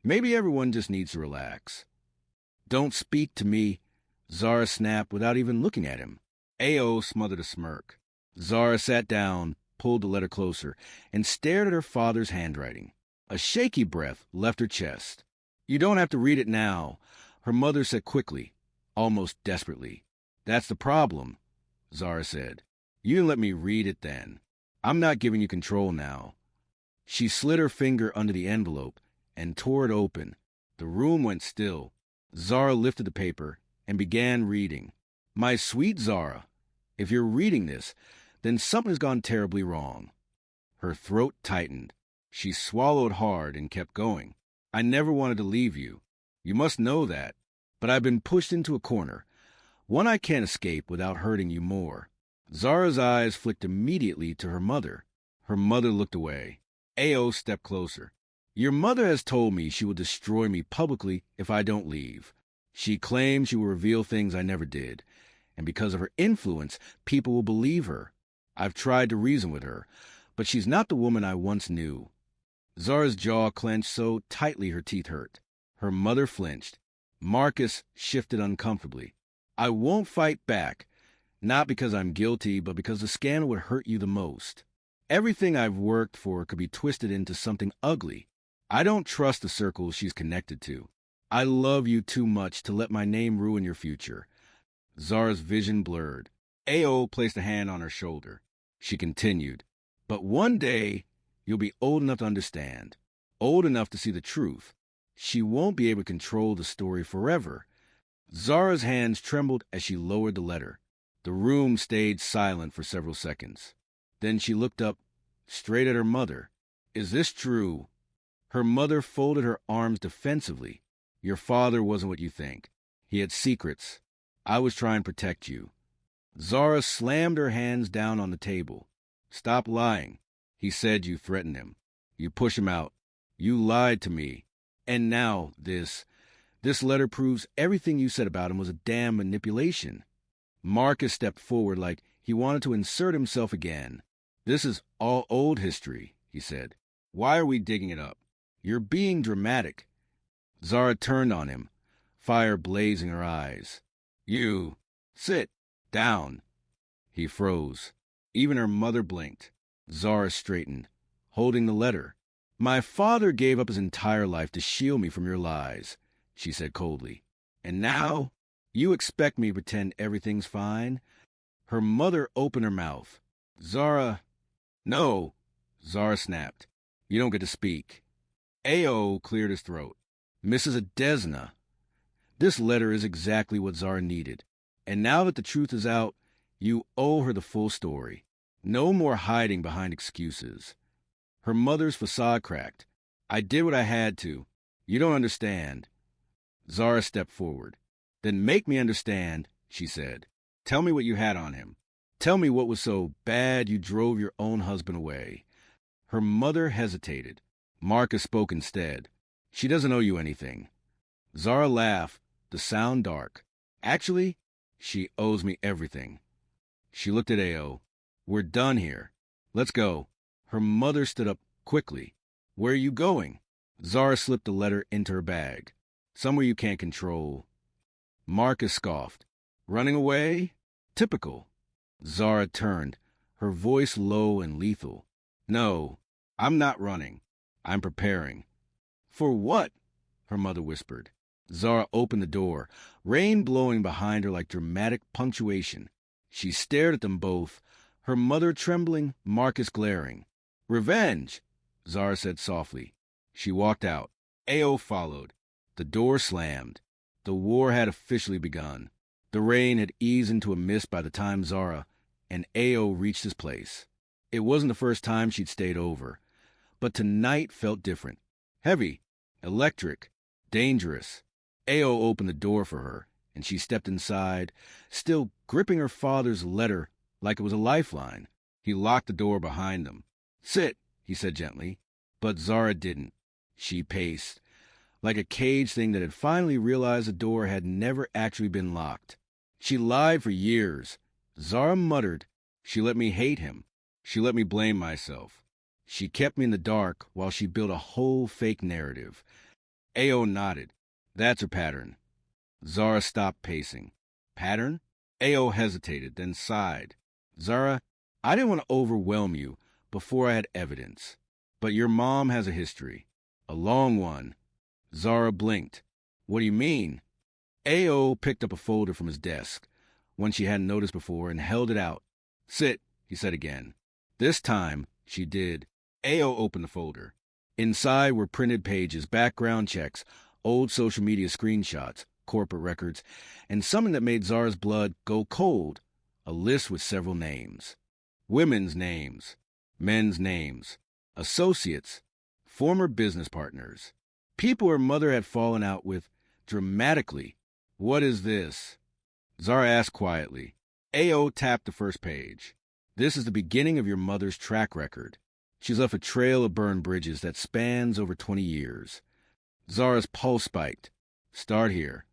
[SPEAKER 1] maybe everyone just needs to relax. Don't speak to me, Zara snapped without even looking at him. A.O. smothered a smirk. Zara sat down, pulled the letter closer, and stared at her father's handwriting. A shaky breath left her chest. You don't have to read it now, her mother said quickly, almost desperately. That's the problem, Zara said. You didn't let me read it then. I'm not giving you control now. She slid her finger under the envelope and tore it open. The room went still. Zara lifted the paper and began reading. My sweet Zara, if you're reading this, then something has gone terribly wrong. Her throat tightened. She swallowed hard and kept going. I never wanted to leave you. You must know that. But I've been pushed into a corner, one I can't escape without hurting you more. Zara's eyes flicked immediately to her mother. Her mother looked away. A.O. stepped closer. Your mother has told me she will destroy me publicly if I don't leave. She claims she will reveal things I never did, and because of her influence, people will believe her. I've tried to reason with her, but she's not the woman I once knew. Zara's jaw clenched so tightly her teeth hurt. Her mother flinched. Marcus shifted uncomfortably. I won't fight back, not because I'm guilty, but because the scandal would hurt you the most. Everything I've worked for could be twisted into something ugly. I don't trust the circles she's connected to. I love you too much to let my name ruin your future. Zara's vision blurred. A.O. placed a hand on her shoulder. She continued, but one day, you'll be old enough to understand, old enough to see the truth. She won't be able to control the story forever. Zara's hands trembled as she lowered the letter. The room stayed silent for several seconds. Then she looked up, straight at her mother. Is this true? Her mother folded her arms defensively. Your father wasn't what you think. He had secrets. I was trying to protect you. Zara slammed her hands down on the table. Stop lying. He said you threatened him. You pushed him out. You lied to me. And now this letter proves everything you said about him was a damn manipulation. Marcus stepped forward like he wanted to insert himself again. This is all old history, he said. Why are we digging it up? You're being dramatic. Zara turned on him, fire blazing her eyes. You, sit down. He froze. Even her mother blinked. Zara straightened, holding the letter. My father gave up his entire life to shield me from your lies, she said coldly. And now, you expect me to pretend everything's fine? Her mother opened her mouth. Zara, no, Zara snapped. You don't get to speak. A.O. cleared his throat. Mrs. Adesna, this letter is exactly what Zara needed. And now that the truth is out, you owe her the full story. No more hiding behind excuses. Her mother's facade cracked. I did what I had to. You don't understand. Zara stepped forward. Then make me understand, she said. Tell me what you had on him. Tell me what was so bad you drove your own husband away. Her mother hesitated. Marcus spoke instead. She doesn't owe you anything. Zara laughed, the sound dark. Actually, she owes me everything. She looked at A.O. We're done here. Let's go. Her mother stood up quickly. Where are you going? Zara slipped the letter into her bag. Somewhere you can't control. Marcus scoffed. Running away? Typical. Zara turned, her voice low and lethal. No, I'm not running. I'm preparing. For what? Her mother whispered. Zara opened the door, rain blowing behind her like dramatic punctuation. She stared at them both, her mother trembling, Marcus glaring. Revenge, Zara said softly. She walked out. A.O. followed. The door slammed. The war had officially begun. The rain had eased into a mist by the time Zara and A.O. reached his place. It wasn't the first time she'd stayed over, but tonight felt different. Heavy, electric, dangerous. A.O. opened the door for her, and she stepped inside, still gripping her father's letter like it was a lifeline. He locked the door behind them. Sit, he said gently. But Zara didn't. She paced, like a caged thing that had finally realized the door had never actually been locked. She lied for years. Zara muttered. She let me hate him. She let me blame myself. She kept me in the dark while she built a whole fake narrative. A.O. nodded. That's her pattern. Zara stopped pacing. Pattern? A.O. hesitated, then sighed. Zara, I didn't want to overwhelm you before I had evidence. But your mom has a history. A long one. Zara blinked. What do you mean? A.O. picked up a folder from his desk, one she hadn't noticed before, and held it out. Sit, he said again. This time, she did. A.O. opened the folder. Inside were printed pages, background checks, old social media screenshots, corporate records, and something that made Zara's blood go cold, a list with several names. Women's names, men's names, associates, former business partners, people her mother had fallen out with dramatically. What is this? Zara asked quietly. A.O. tapped the first page. This is the beginning of your mother's track record. She's left a trail of burned bridges that spans over 20 years. Zara's pulse spiked. Start here.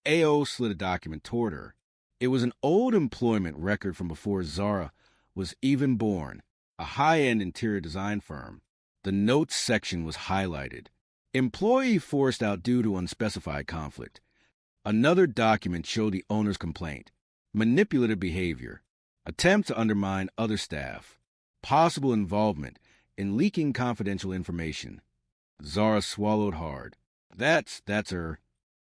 [SPEAKER 1] A.O. slid a document toward her. It was an old employment record from before Zara was even born, a high-end interior design firm. The notes section was highlighted. Employee forced out due to unspecified conflict. Another document showed the owner's complaint. Manipulative behavior. Attempt to undermine other staff. Possible involvement in leaking confidential information. Zara swallowed hard. That's her.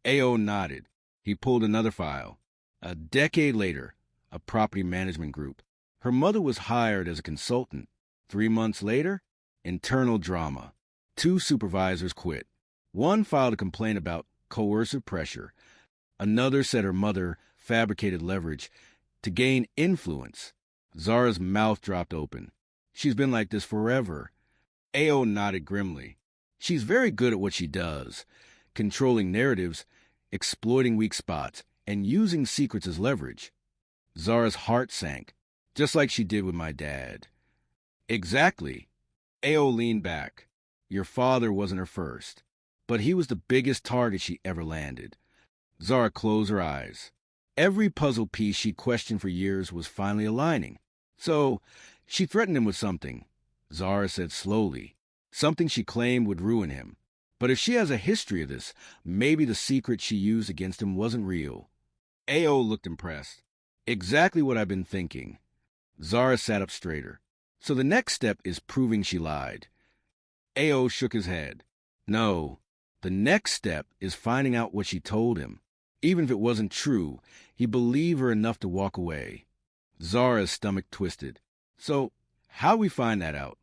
[SPEAKER 1] A.O. nodded. He pulled another file. A decade later, a property management group. Her mother was hired as a consultant. 3 months later, internal drama. 2 supervisors quit. One filed a complaint about coercive pressure. Another said her mother fabricated leverage to gain influence. Zara's mouth dropped open. She's been like this forever. A.O. nodded grimly. She's very good at what she does, controlling narratives, exploiting weak spots, and using secrets as leverage. Zara's heart sank, just like she did with my dad. Exactly. A.O. leaned back. Your father wasn't her first, but he was the biggest target she ever landed. Zara closed her eyes. Every puzzle piece she'd questioned for years was finally aligning. So, she threatened him with something, Zara said slowly. Something she claimed would ruin him. But if she has a history of this, maybe the secret she used against him wasn't real. A.O. looked impressed. Exactly what I've been thinking. Zara sat up straighter. So the next step is proving she lied. A.O. shook his head. No, the next step is finding out what she told him. Even if it wasn't true, he believed her enough to walk away. Zara's stomach twisted. So, how we find that out?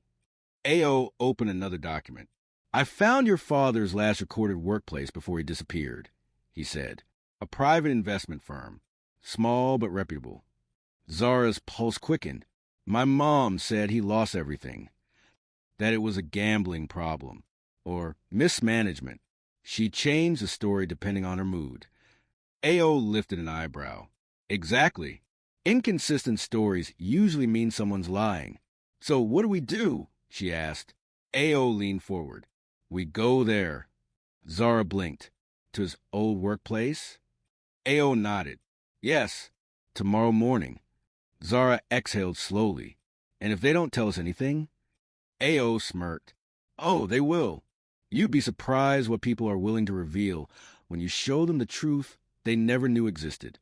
[SPEAKER 1] A.O. opened another document. I found your father's last recorded workplace before he disappeared, he said. A private investment firm. Small but reputable. Zara's pulse quickened. My mom said he lost everything. That it was a gambling problem. Or mismanagement. She changed the story depending on her mood. A.O. lifted an eyebrow. Exactly. Inconsistent stories usually mean someone's lying. So what do we do? She asked. A.O. leaned forward. We go there. Zara blinked. To his old workplace? A.O. nodded. Yes, tomorrow morning. Zara exhaled slowly. And if they don't tell us anything? A.O. smirked. Oh, they will. You'd be surprised what people are willing to reveal when you show them the truth they never knew existed.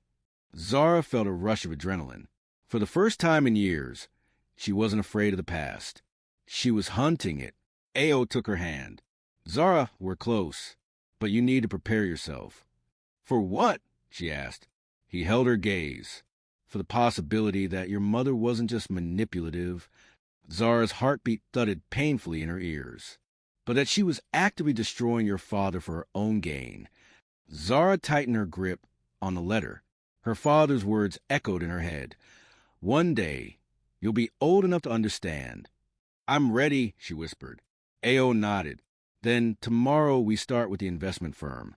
[SPEAKER 1] Zara felt a rush of adrenaline. For the first time in years, she wasn't afraid of the past. She was hunting it. A.O. took her hand. Zara, we're close, but you need to prepare yourself. For what? She asked. He held her gaze. For the possibility that your mother wasn't just manipulative. Zara's heartbeat thudded painfully in her ears. But that she was actively destroying your father for her own gain. Zara tightened her grip on the letter. Her father's words echoed in her head. One day, you'll be old enough to understand. I'm ready, she whispered. A.O. nodded. Then tomorrow we start with the investment firm.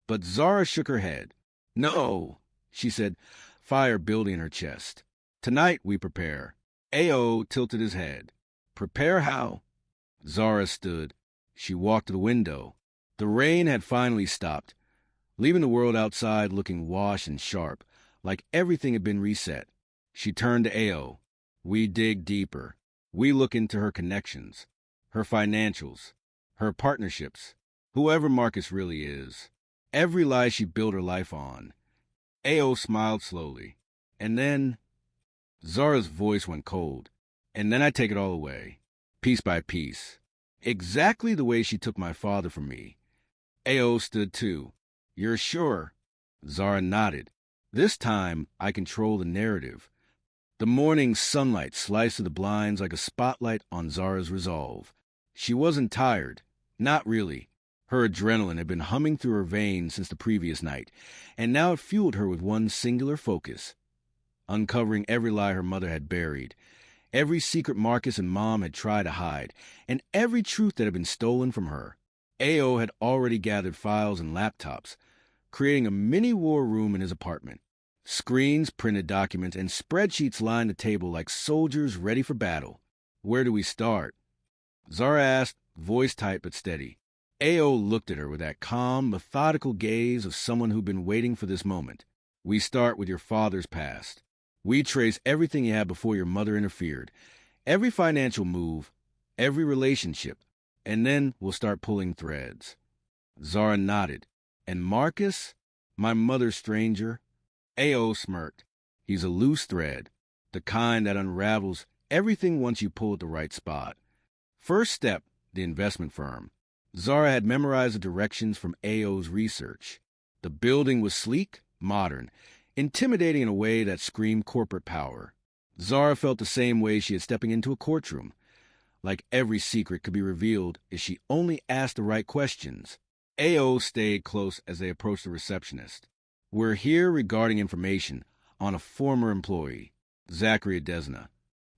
[SPEAKER 1] But Zara shook her head. No, she said, fire building in her chest. Tonight we prepare. A.O. tilted his head. Prepare how? Zara stood. She walked to the window. The rain had finally stopped, leaving the world outside looking washed and sharp, like everything had been reset. She turned to A.O. We dig deeper. We look into her connections, her financials, her partnerships, whoever Marcus really is. Every lie she built her life on. A.O. smiled slowly. And then... Zara's voice went cold. And then I take it all away, piece by piece. Exactly the way she took my father from me. A.O. stood too. You're sure? Zara nodded. This time, I control the narrative. The morning sunlight sliced through the blinds like a spotlight on Zara's resolve. She wasn't tired. Not really. Her adrenaline had been humming through her veins since the previous night, and now it fueled her with one singular focus. Uncovering every lie her mother had buried, every secret Marcus and Mom had tried to hide, and every truth that had been stolen from her. A.O. had already gathered files and laptops, creating a mini war room in his apartment. Screens, printed documents, and spreadsheets lined the table like soldiers ready for battle. Where do we start? Zara asked, voice tight but steady. A.O. looked at her with that calm, methodical gaze of someone who'd been waiting for this moment. We start with your father's past. We trace everything he had before your mother interfered. Every financial move, every relationship. And then we'll start pulling threads. Zara nodded. And Marcus? My mother's stranger? A.O. smirked. He's a loose thread, the kind that unravels everything once you pull at the right spot. First step, the investment firm. Zara had memorized the directions from A.O.'s research. The building was sleek, modern, intimidating in a way that screamed corporate power. Zara felt the same way she had stepping into a courtroom. Like every secret could be revealed if she only asked the right questions. A.O. stayed close as they approached the receptionist. We're here regarding information on a former employee, Zachary Adesina.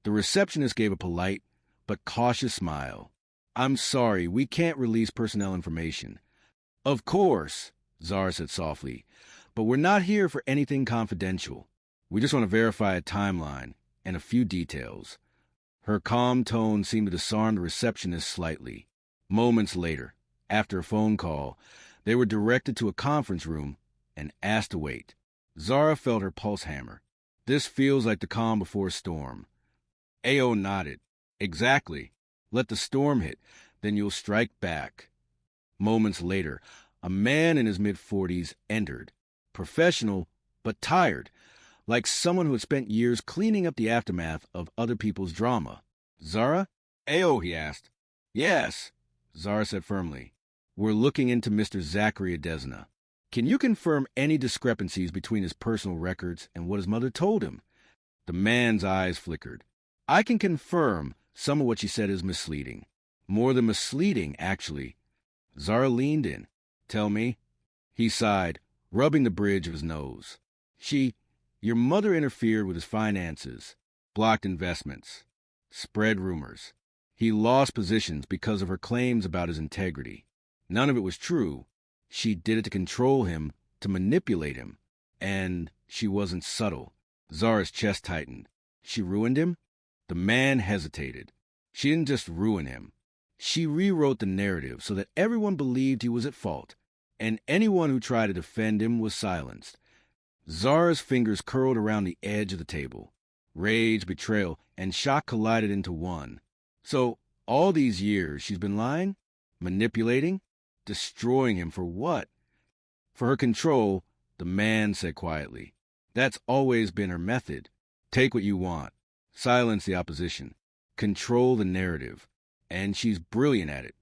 [SPEAKER 1] The receptionist gave a polite but cautious smile. I'm sorry, we can't release personnel information. Of course, Zara said softly, but we're not here for anything confidential. We just want to verify a timeline and a few details. Her calm tone seemed to disarm the receptionist slightly. Moments later, after a phone call, they were directed to a conference room and asked to wait. Zara felt her pulse hammer. This feels like the calm before a storm. A.O. nodded. Exactly. Let the storm hit, then you'll strike back. Moments later, a man in his mid-40s entered, professional but tired, like someone who had spent years cleaning up the aftermath of other people's drama. "Zara?" "Ayo," he asked. "Yes," Zara said firmly. "We're looking into Mr. Zachary Adesina. Can you confirm any discrepancies between his personal records and what his mother told him?" The man's eyes flickered. "I can confirm some of what she said is misleading. More than misleading, actually." Zara leaned in. "Tell me." He sighed, rubbing the bridge of his nose. Your mother interfered with his finances, blocked investments, spread rumors. He lost positions because of her claims about his integrity. None of it was true. She did it to control him, to manipulate him. And she wasn't subtle. Zara's chest tightened. She ruined him? The man hesitated. She didn't just ruin him. She rewrote the narrative so that everyone believed he was at fault, and anyone who tried to defend him was silenced. Zara's fingers curled around the edge of the table. Rage, betrayal, and shock collided into one. So, all these years she's been lying? Manipulating? Destroying him for what? For her control, the man said quietly. That's always been her method. Take what you want. Silence the opposition. Control the narrative. And she's brilliant at it.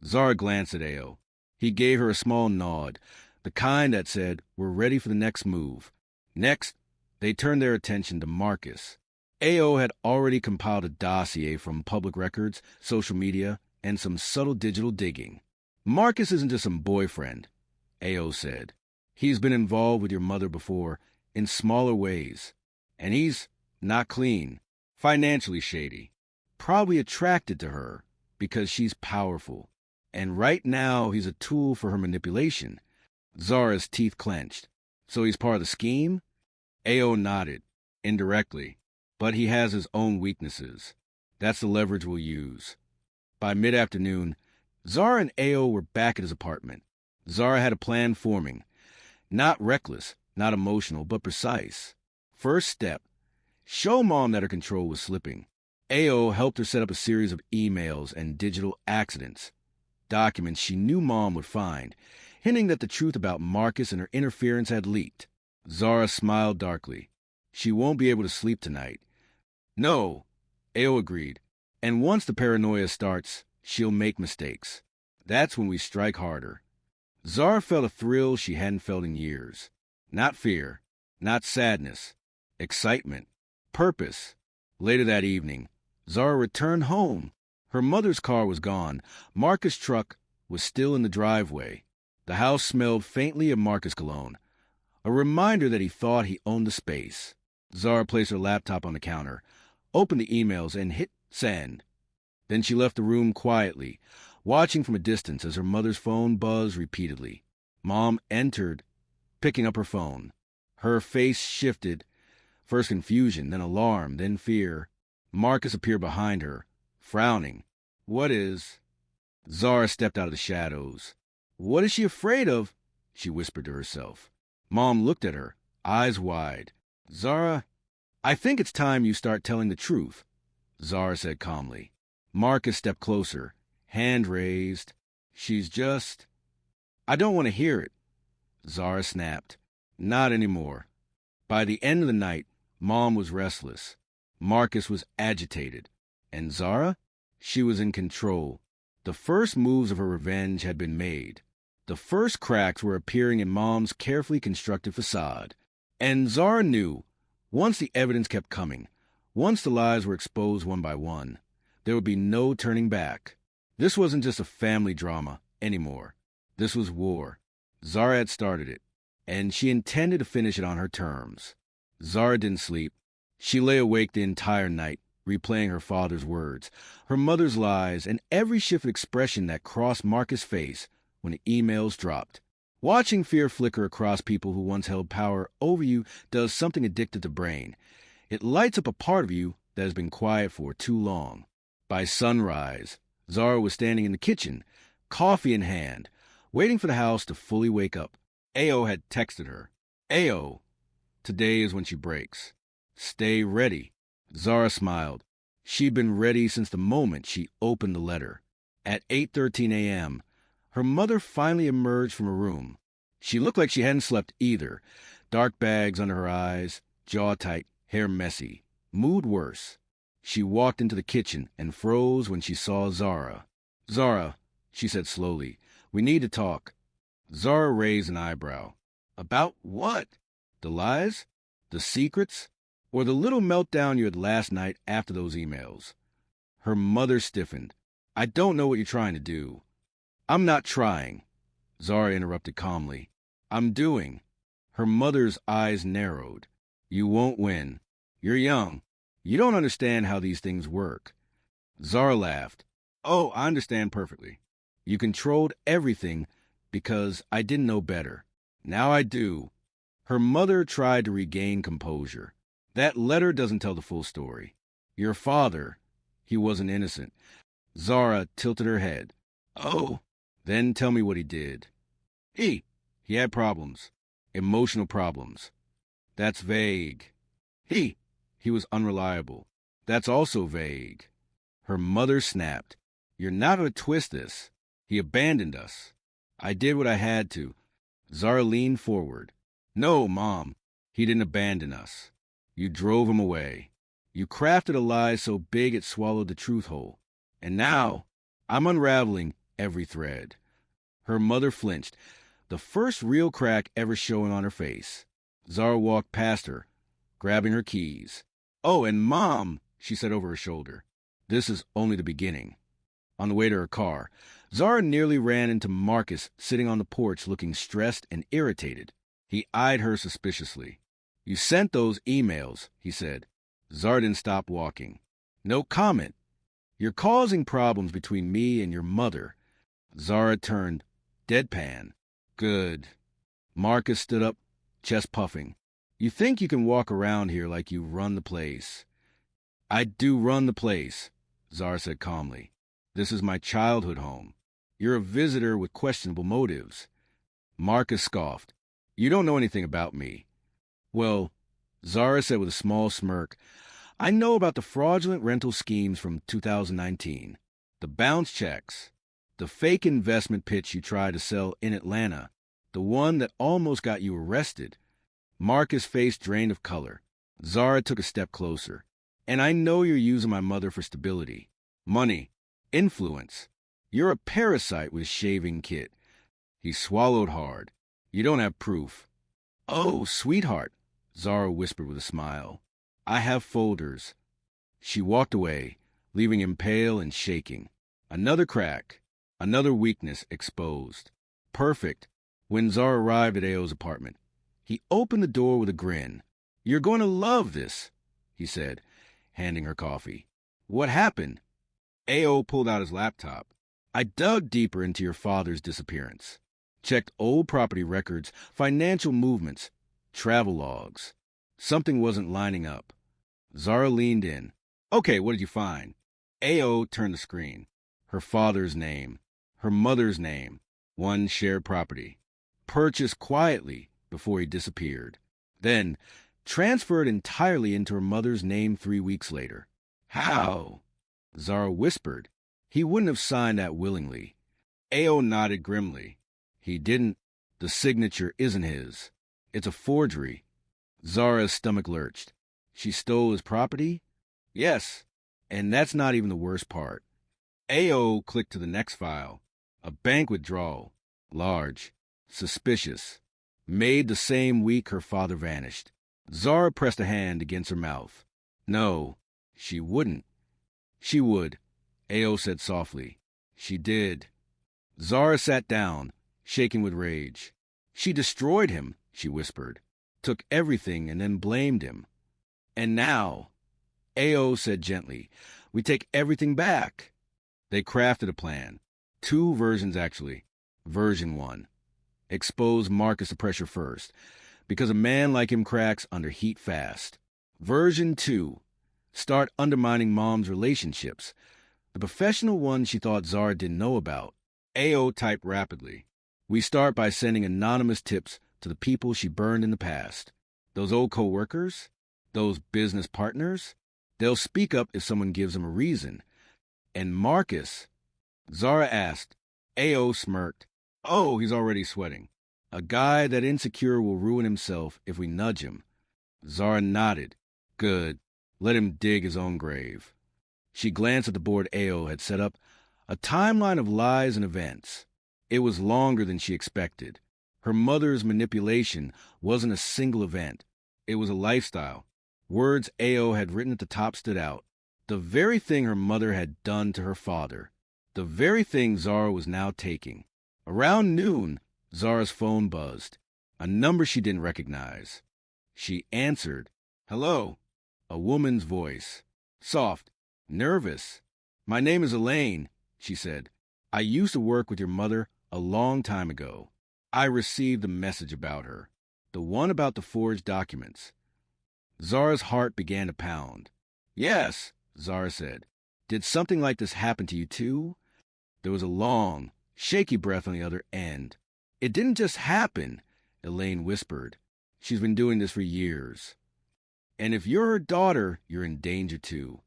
[SPEAKER 1] Zara glanced at Ayo. He gave her a small nod, the kind that said, "We're ready for the next move." Next, they turned their attention to Marcus. Ayo had already compiled a dossier from public records, social media, and some subtle digital digging. "Marcus isn't just some boyfriend," Ayo said. "He's been involved with your mother before, in smaller ways. And he's not clean, financially shady, probably attracted to her because she's powerful. And right now he's a tool for her manipulation." Zara's teeth clenched. "So he's part of the scheme?" Ayo nodded, indirectly. "But he has his own weaknesses. That's the leverage we'll use." By mid-afternoon, Zara and Ayo were back at his apartment. Zara had a plan forming. Not reckless, not emotional, but precise. First step, show Mom that her control was slipping. Ayo helped her set up a series of emails and digital accidents, documents she knew Mom would find, hinting that the truth about Marcus and her interference had leaked. Zara smiled darkly. "She won't be able to sleep tonight." "No," Ayo agreed. "And once the paranoia starts, she'll make mistakes. That's when we strike harder." Zara felt a thrill she hadn't felt in years. Not fear, not sadness, excitement, purpose. Later that evening, Zara returned home. Her mother's car was gone. Marcus' truck was still in the driveway. The house smelled faintly of Marcus cologne, a reminder that he thought he owned the space. Zara placed her laptop on the counter, opened the emails, and hit send. Then she left the room quietly, watching from a distance as her mother's phone buzzed repeatedly. Mom entered, picking up her phone. Her face shifted, first confusion, then alarm, then fear. Marcus appeared behind her, frowning. "What is—" Zara stepped out of the shadows. "What is she afraid of?" she whispered to herself. Mom looked at her, eyes wide. "Zara, I think it's time you start telling the truth," Zara said calmly. Marcus stepped closer, hand raised. "She's just—" "I don't want to hear it," Zara snapped. "Not anymore." By the end of the night, Mom was restless. Marcus was agitated. And Zara? She was in control. The first moves of her revenge had been made. The first cracks were appearing in Mom's carefully constructed facade. And Zara knew, once the evidence kept coming, once the lies were exposed one by one, there would be no turning back. This wasn't just a family drama anymore. This was war. Zara had started it, and she intended to finish it on her terms. Zara didn't sleep. She lay awake the entire night, replaying her father's words, her mother's lies, and every shift of expression that crossed Marcus' face when the emails dropped. Watching fear flicker across people who once held power over you does something addictive to the brain. It lights up a part of you that has been quiet for too long. By sunrise, Zara was standing in the kitchen, coffee in hand, waiting for the house to fully wake up. Ayo had texted her. "Ayo, today is when she breaks. Stay ready." Zara smiled. She'd been ready since the moment she opened the letter. At 8:13 a.m., her mother finally emerged from her room. She looked like she hadn't slept either. Dark bags under her eyes, jaw tight, hair messy. Mood worse. She walked into the kitchen and froze when she saw Zara. "Zara," she said slowly, "we need to talk." Zara raised an eyebrow. "About what? The lies? The secrets? Or the little meltdown you had last night after those emails?" Her mother stiffened. "I don't know what you're trying to do." "I'm not trying," Zara interrupted calmly. "I'm doing." Her mother's eyes narrowed. "You won't win. You're young. You don't understand how these things work." Zara laughed. "Oh, I understand perfectly. You controlled everything because I didn't know better. Now I do." Her mother tried to regain composure. "That letter doesn't tell the full story. Your father, he wasn't innocent." Zara tilted her head. "Oh, then tell me what he did." He had problems. Emotional problems." "That's vague." He was unreliable." "That's also vague." Her mother snapped. "You're not going to twist this. He abandoned us." "I did what I had to." Zara leaned forward. "No, Mom, he didn't abandon us. You drove him away. You crafted a lie so big it swallowed the truth whole. And now I'm unraveling every thread." Her mother flinched, the first real crack ever showing on her face. Zara walked past her, grabbing her keys. "Oh, and Mom," she said over her shoulder, "this is only the beginning." On the way to her car, Zara nearly ran into Marcus sitting on the porch looking stressed and irritated. He eyed her suspiciously. "You sent those emails," he said. Zara didn't stop walking. "No comment. You're causing problems between me and your mother." Zara turned deadpan. "Good." Marcus stood up, chest puffing. "You think you can walk around here like you run the place." "I do run the place," Zara said calmly. "This is my childhood home. You're a visitor with questionable motives." Marcus scoffed. "You don't know anything about me." "Well," Zara said with a small smirk, "I know about the fraudulent rental schemes from 2019, the bounce checks, the fake investment pitch you tried to sell in Atlanta, the one that almost got you arrested." Marcus' face drained of color. Zara took a step closer. "And I know you're using my mother for stability, money, influence. You're a parasite with shaving kit." He swallowed hard. "You don't have proof." "Oh, sweetheart," Zara whispered with a smile. "I have folders." She walked away, leaving him pale and shaking. Another crack, another weakness exposed. Perfect. When Zara arrived at Ao's apartment, he opened the door with a grin. "You're going to love this," he said, handing her coffee. "What happened?" Ao pulled out his laptop. "I dug deeper into your father's disappearance. Checked old property records, financial movements, travel logs. Something wasn't lining up." Zara leaned in. "Okay, what did you find?" Ao turned the screen. Her father's name, her mother's name, one shared property. Purchased quietly before he disappeared. Then transferred entirely into her mother's name 3 weeks later. "How?" Zara whispered. "He wouldn't have signed that willingly." Ao nodded grimly. "He didn't. The signature isn't his. It's a forgery." Zara's stomach lurched. "She stole his property?" "Yes. And that's not even the worst part." Ao clicked to the next file. A bank withdrawal. Large. Suspicious. Made the same week her father vanished. Zara pressed a hand against her mouth. "No, she wouldn't." "She would," Ao said softly. "She did." Zara sat down, shaking with rage. "She destroyed him," she whispered. "Took everything and then blamed him. And now," Ao said gently, "we take everything back." They crafted a plan. 2 versions, actually. Version 1. Expose Marcus to pressure first, because a man like him cracks under heat fast. Version 2. Start undermining Mom's relationships, the professional ones she thought Zara didn't know about. Ao typed rapidly. "We start by sending anonymous tips to the people she burned in the past. Those old co-workers? Those business partners? They'll speak up if someone gives them a reason. And Marcus?" Zara asked. Ao smirked. "Oh, he's already sweating. A guy that insecure will ruin himself if we nudge him. Zara nodded. Good. Let him dig his own grave. She glanced at the board Ao had set up, a timeline of lies and events. It was longer than she expected. Her mother's manipulation wasn't a single event. It was a lifestyle. Words Ao had written at the top stood out. The very thing her mother had done to her father. The very thing Zara was now taking. Around noon, Zara's phone buzzed. A number she didn't recognize. She answered. Hello. A woman's voice. Soft. Nervous. My name is Elaine, she said. I used to work with your mother a long time ago. I received a message about her. The one about the forged documents. Zara's heart began to pound. Yes, Zara said. Did something like this happen to you too? There was a long, shaky breath on the other end. It didn't just happen, Elaine whispered. She's been doing this for years. And if you're her daughter, you're in danger too.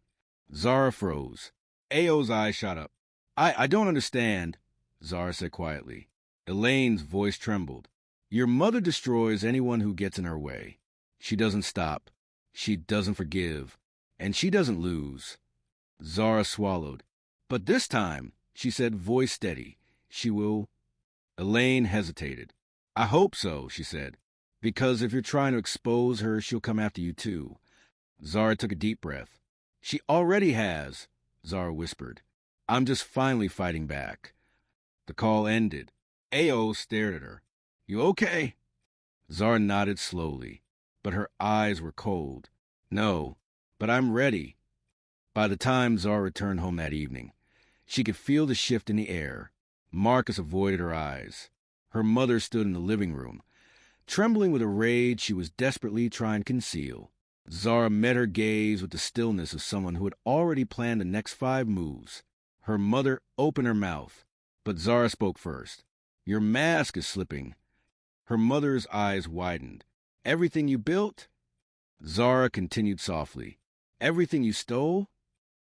[SPEAKER 1] Zara froze. Ao's eyes shot up. I don't understand, Zara said quietly. Elaine's voice trembled. Your mother destroys anyone who gets in her way. She doesn't stop. She doesn't forgive. And she doesn't lose. Zara swallowed. But this time, she said, voice steady, she will... Elaine hesitated. I hope so, she said. Because if you're trying to expose her, she'll come after you too. Zara took a deep breath. She already has, Zara whispered. I'm just finally fighting back. The call ended. Ao stared at her. You okay? Zara nodded slowly, but her eyes were cold. No, but I'm ready. By the time Zara returned home that evening, she could feel the shift in the air. Marcus avoided her eyes. Her mother stood in the living room, trembling with a rage she was desperately trying to conceal. Zara met her gaze with the stillness of someone who had already planned the next 5 moves. Her mother opened her mouth, but Zara spoke first. Your mask is slipping. Her mother's eyes widened. Everything you built? Zara continued softly. Everything you stole?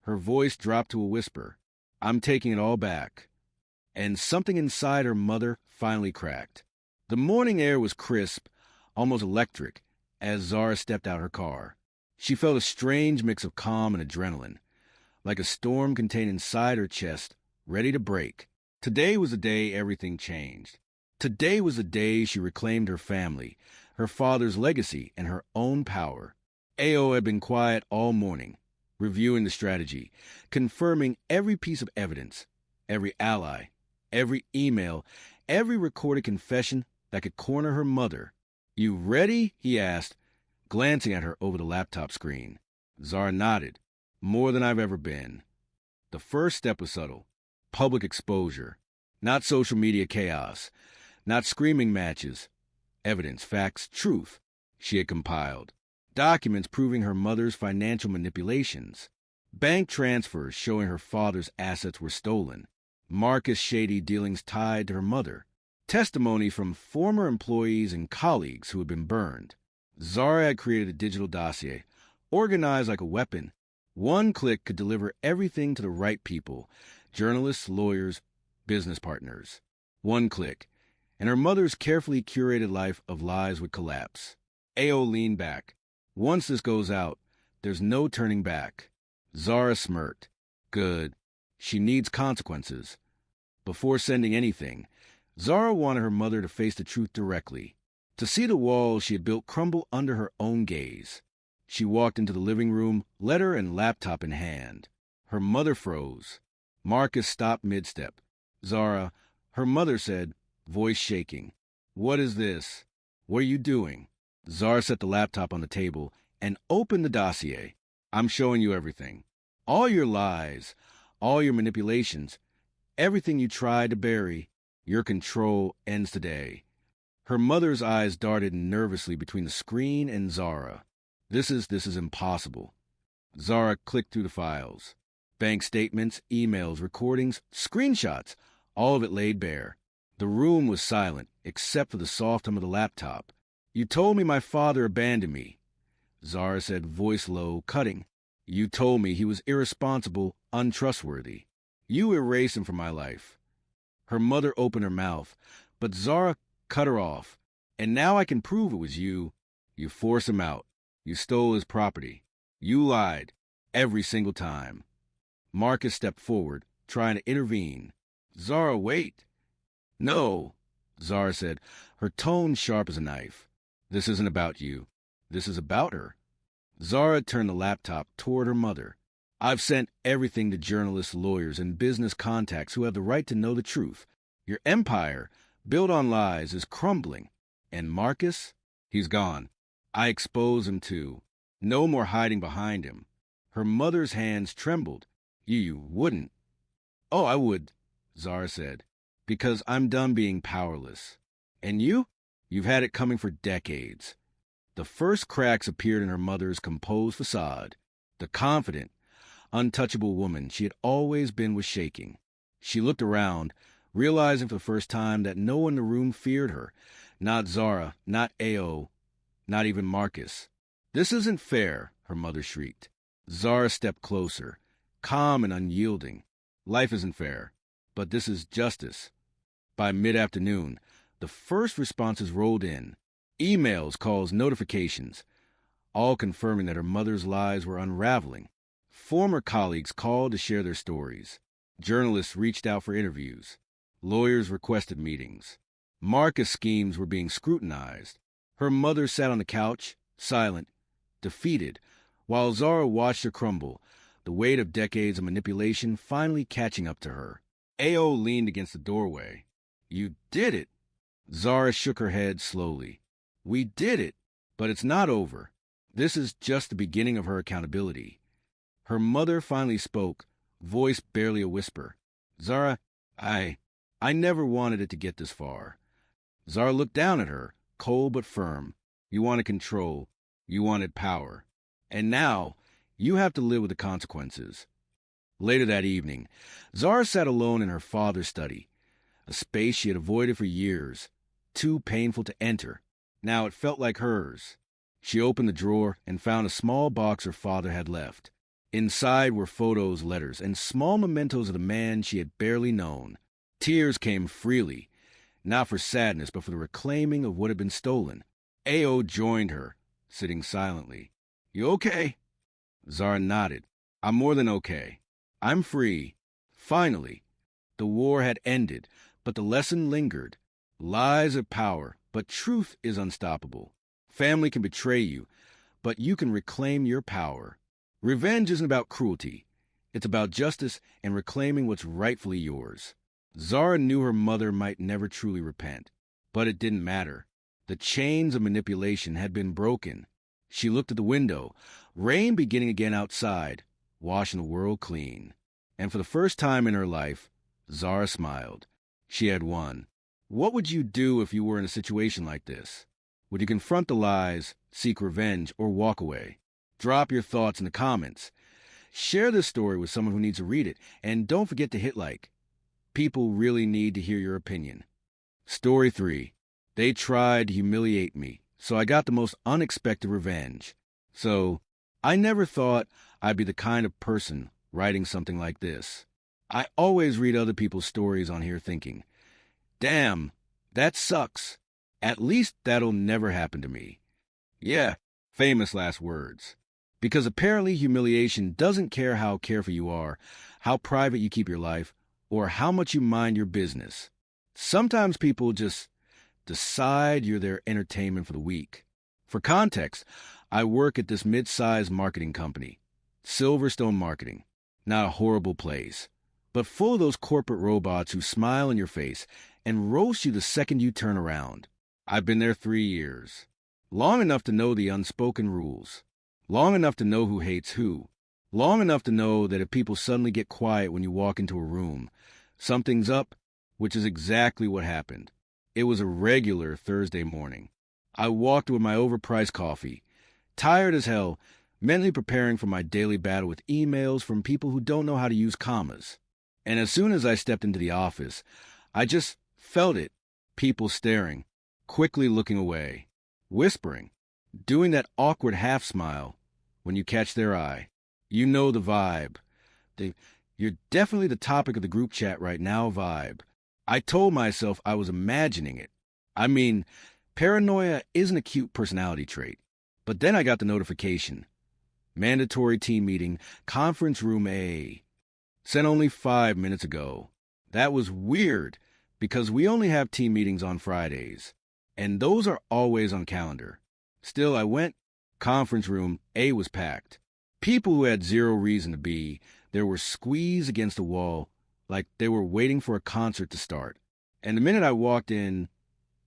[SPEAKER 1] Her voice dropped to a whisper. I'm taking it all back. And something inside her mother finally cracked. The morning air was crisp, almost electric, as Zara stepped out her car. She felt a strange mix of calm and adrenaline, like a storm contained inside her chest, ready to break. Today was the day everything changed. Today was the day she reclaimed her family, her father's legacy, and her own power. Ao had been quiet all morning, reviewing the strategy, confirming every piece of evidence, every ally, every email, every recorded confession that could corner her mother. You ready? He asked, glancing at her over the laptop screen. Zara nodded. More than I've ever been. The first step was subtle. Public exposure. Not social media chaos. Not screaming matches. Evidence, facts, truth. She had compiled. Documents proving her mother's financial manipulations. Bank transfers showing her father's assets were stolen. Marcus' shady dealings tied to her mother. Testimony from former employees and colleagues who had been burned. Zara had created a digital dossier, organized like a weapon. One click could deliver everything to the right people, journalists, lawyers, business partners. One click, and her mother's carefully curated life of lies would collapse. Ao leaned back. Once this goes out, there's no turning back. Zara smirked. Good. She needs consequences. Before sending anything, Zara wanted her mother to face the truth directly, to see the walls she had built crumble under her own gaze. She walked into the living room, letter and laptop in hand. Her mother froze. Marcus stopped mid-step. Zara, her mother said, voice shaking. What is this? What are you doing? Zara set the laptop on the table and opened the dossier. I'm showing you everything. All your lies, all your manipulations, everything you tried to bury, your control ends today. Her mother's eyes darted nervously between the screen and Zara. This is impossible. Zara clicked through the files. Bank statements, emails, recordings, screenshots, all of it laid bare. The room was silent, except for the soft hum of the laptop. You told me my father abandoned me, Zara said, voice low, cutting. You told me he was irresponsible, untrustworthy. You erased him from my life. Her mother opened her mouth, but Zara cut her off. And now I can prove it was you. You forced him out. You stole his property. You lied. Every single time. Marcus stepped forward, trying to intervene. Zara, wait. No, Zara said, her tone sharp as a knife. This isn't about you. This is about her. Zara turned the laptop toward her mother. I've sent everything to journalists, lawyers, and business contacts who have the right to know the truth. Your empire, built on lies, is crumbling. And Marcus? He's gone. I expose him too. No more hiding behind him. Her mother's hands trembled. You wouldn't. Oh, I would, Zara said, because I'm done being powerless. And you? You've had it coming for decades. The first cracks appeared in her mother's composed facade. The confident, untouchable woman she had always been was shaking. She looked around, realizing for the first time that no one in the room feared her. Not Zara, not AO, not even Marcus. This isn't fair, her mother shrieked. Zara stepped closer, calm and unyielding. Life isn't fair, but this is justice. By mid-afternoon, the first responses rolled in. Emails, calls, notifications, all confirming that her mother's lies were unraveling. Former colleagues called to share their stories. Journalists reached out for interviews. Lawyers requested meetings. Marcus' schemes were being scrutinized. Her mother sat on the couch, silent, defeated, while Zara watched her crumble, the weight of decades of manipulation finally catching up to her. AO leaned against the doorway. You did it! Zara shook her head slowly. We did it, but it's not over. This is just the beginning of her accountability. Her mother finally spoke, voice barely a whisper. Zara, I never wanted it to get this far. Zara looked down at her, cold but firm. You wanted control. You wanted power. And now, you have to live with the consequences. Later that evening, Zara sat alone in her father's study, a space she had avoided for years, too painful to enter. Now it felt like hers. She opened the drawer and found a small box her father had left. Inside were photos, letters, and small mementos of the man she had barely known. Tears came freely, not for sadness, but for the reclaiming of what had been stolen. AO joined her, sitting silently. You okay? Zara nodded. I'm more than okay. I'm free. Finally. The war had ended, but the lesson lingered. Lies are power, but truth is unstoppable. Family can betray you, but you can reclaim your power. Revenge isn't about cruelty. It's about justice and reclaiming what's rightfully yours. Zara knew her mother might never truly repent, but it didn't matter. The chains of manipulation had been broken. She looked at the window, rain beginning again outside, washing the world clean. And for the first time in her life, Zara smiled. She had won. What would you do if you were in a situation like this? Would you confront the lies, seek revenge, or walk away? Drop your thoughts in the comments. Share this story with someone who needs to read it, and don't forget to hit like. People really need to hear your opinion. Story 3. They tried to humiliate me, so I got the most unexpected revenge. So, I never thought I'd be the kind of person writing something like this. I always read other people's stories on here thinking, damn, that sucks. At least that'll never happen to me. Yeah, famous last words. Because apparently humiliation doesn't care how careful you are, how private you keep your life, or how much you mind your business. Sometimes people just decide you're their entertainment for the week. For context, I work at this mid-sized marketing company, Silverstone Marketing. Not a horrible place, but full of those corporate robots who smile in your face and roast you the second you turn around. I've been there 3 years. Long enough to know the unspoken rules. Long enough to know who hates who. Long enough to know that if people suddenly get quiet when you walk into a room, something's up, which is exactly what happened. It was a regular Thursday morning. I walked with my overpriced coffee, tired as hell, mentally preparing for my daily battle with emails from people who don't know how to use commas. And as soon as I stepped into the office, I just felt it. People staring, quickly looking away, whispering, doing that awkward half smile when you catch their eye. You know the vibe. You're definitely the topic of the group chat right now vibe. I told myself I was imagining it. I mean, paranoia isn't a cute personality trait. But then I got the notification. Mandatory team meeting, conference room A. Sent only 5 minutes ago. That was weird, because we only have team meetings on Fridays. And those are always on calendar. Still, I went. Conference room A was packed. People who had zero reason to be. There were squeezed against the wall, like they were waiting for a concert to start. And the minute I walked in,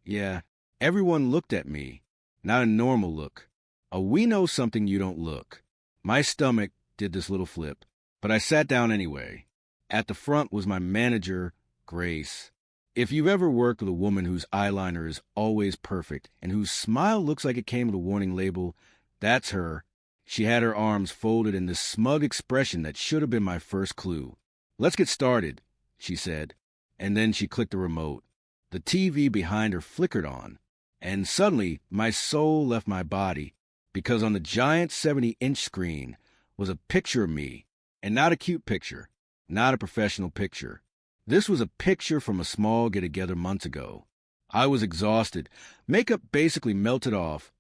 [SPEAKER 1] yeah, everyone looked at me. Not a normal look. A we know something you don't look. My stomach did this little flip, but I sat down anyway. At the front was my manager, Grace. If you've ever worked with a woman whose eyeliner is always perfect and whose smile looks like it came with a warning label, that's her. She had her arms folded in this smug expression that should have been my first clue. "Let's get started," she said, and then she clicked the remote. The TV behind her flickered on, and suddenly my soul left my body, because on the giant 70-inch screen was a picture of me, and not a cute picture, not a professional picture. This was a picture from a small get-together months ago. I was exhausted, makeup basically melted off,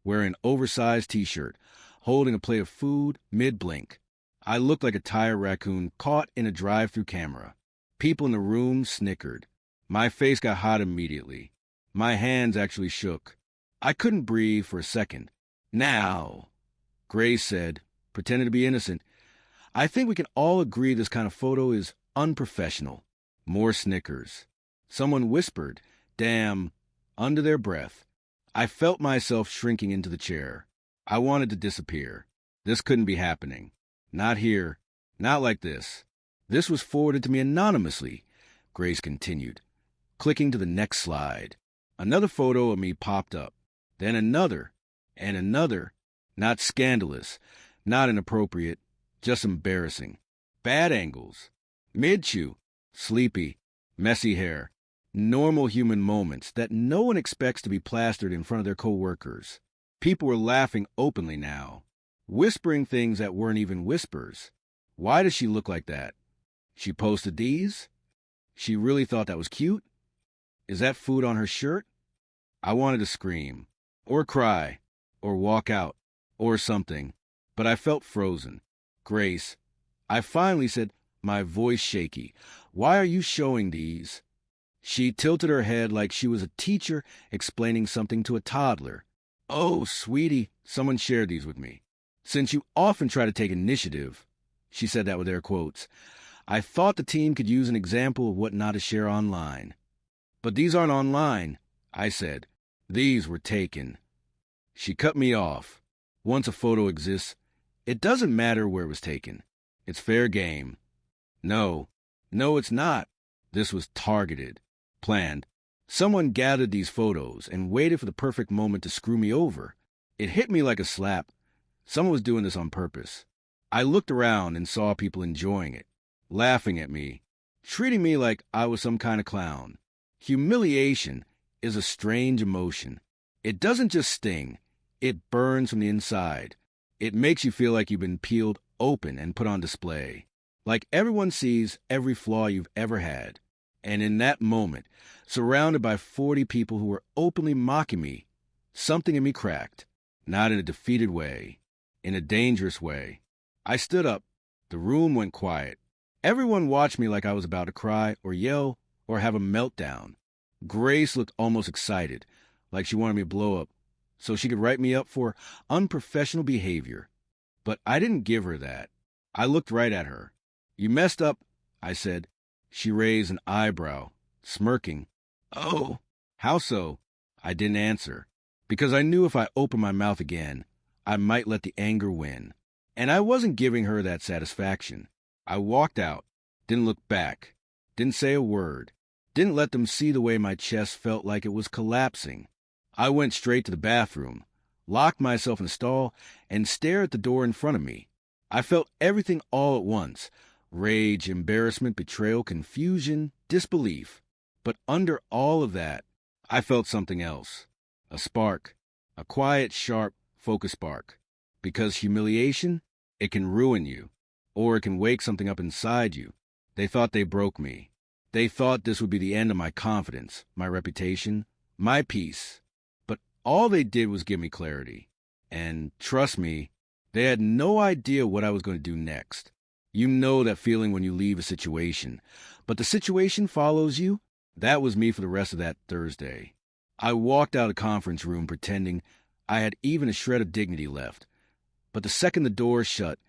[SPEAKER 1] wearing an oversized t-shirt, holding a plate of food mid-blink. I looked like a tired raccoon caught in a drive-through camera. People in the room snickered. My face got hot immediately. My hands actually shook. I couldn't breathe for a second. "Now," Grace said, pretending to be innocent, "I think we can all agree this kind of photo is unprofessional." More snickers. Someone whispered, "Damn," under their breath. I felt myself shrinking into the chair. I wanted to disappear. This couldn't be happening. Not here. Not like this. This was forwarded to me anonymously, Grace continued, clicking to the next slide. Another photo of me popped up. Then another. And another. Not scandalous. Not inappropriate. Just embarrassing. Bad angles. Mid-chew. Sleepy. Messy hair. Normal human moments that no one expects to be plastered in front of their coworkers. People were laughing openly now. Whispering things that weren't even whispers. Why does she look like that? She posted these? She really thought that was cute? Is that food on her shirt? I wanted to scream. Or cry. Or walk out. Or something. But I felt frozen. "Grace," I finally said, my voice shaky, "why are you showing these?" She tilted her head like she was a teacher explaining something to a toddler. "Oh, sweetie, someone shared these with me. Since you often try to take initiative," she said that with air quotes, "I thought the team could use an example of what not to share online." "But these aren't online," I said. "These were taken." She cut me off. Once a photo exists, it doesn't matter where it was taken. It's fair game. No, it's not. This was targeted, planned. Someone gathered these photos and waited for the perfect moment to screw me over. It hit me like a slap. Someone was doing this on purpose. I looked around and saw people enjoying it, laughing at me, treating me like I was some kind of clown. Humiliation is a strange emotion. It doesn't just sting. It burns from the inside. It makes you feel like you've been peeled open and put on display. Like everyone sees every flaw you've ever had. And in that moment, surrounded by 40 people who were openly mocking me, something in me cracked. Not in a defeated way. In a dangerous way. I stood up. The room went quiet. Everyone watched me like I was about to cry or yell or have a meltdown. Grace looked almost excited, like she wanted me to blow up, so she could write me up for unprofessional behavior. But I didn't give her that. I looked right at her. "You messed up," I said. She raised an eyebrow, smirking. "Oh, how so?" I didn't answer, because I knew if I opened my mouth again, I might let the anger win. And I wasn't giving her that satisfaction. I walked out, didn't look back, didn't say a word, didn't let them see the way my chest felt like it was collapsing. I went straight to the bathroom, locked myself in the stall, and stared at the door in front of me. I felt everything all at once. Rage, embarrassment, betrayal, confusion, disbelief. But under all of that, I felt something else. A spark. A quiet, sharp, focused spark. Because humiliation, it can ruin you. Or it can wake something up inside you. They thought they broke me. They thought this would be the end of my confidence, my reputation, my peace. But all they did was give me clarity. And trust me, they had no idea what I was going to do next. You know that feeling when you leave a situation, but the situation follows you? That was me for the rest of that Thursday. I walked out of the conference room pretending I had even a shred of dignity left. But the second the door shut,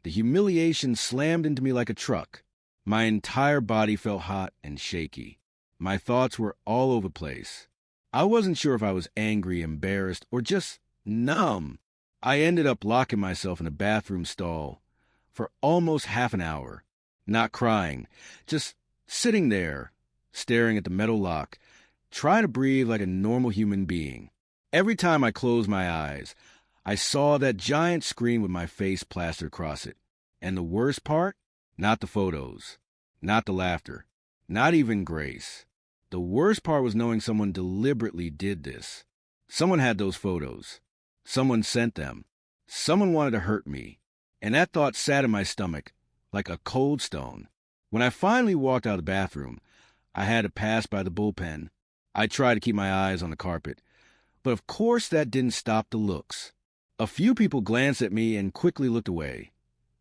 [SPEAKER 1] the humiliation slammed into me like a truck. My entire body felt hot and shaky. My thoughts were all over the place. I wasn't sure if I was angry, embarrassed, or just numb. I ended up locking myself in a bathroom stall for almost half an hour, not crying, just sitting there, staring at the metal lock, trying to breathe like a normal human being. Every time I closed my eyes, I saw that giant screen with my face plastered across it. And the worst part? Not the photos, not the laughter, not even grace. The worst part was knowing someone deliberately did this. Someone had those photos. Someone sent them. Someone wanted to hurt me. And that thought sat in my stomach like a cold stone. When I finally walked out of the bathroom, I had to pass by the bullpen. I tried to keep my eyes on the carpet. But of course that didn't stop the looks. A few people glanced at me and quickly looked away.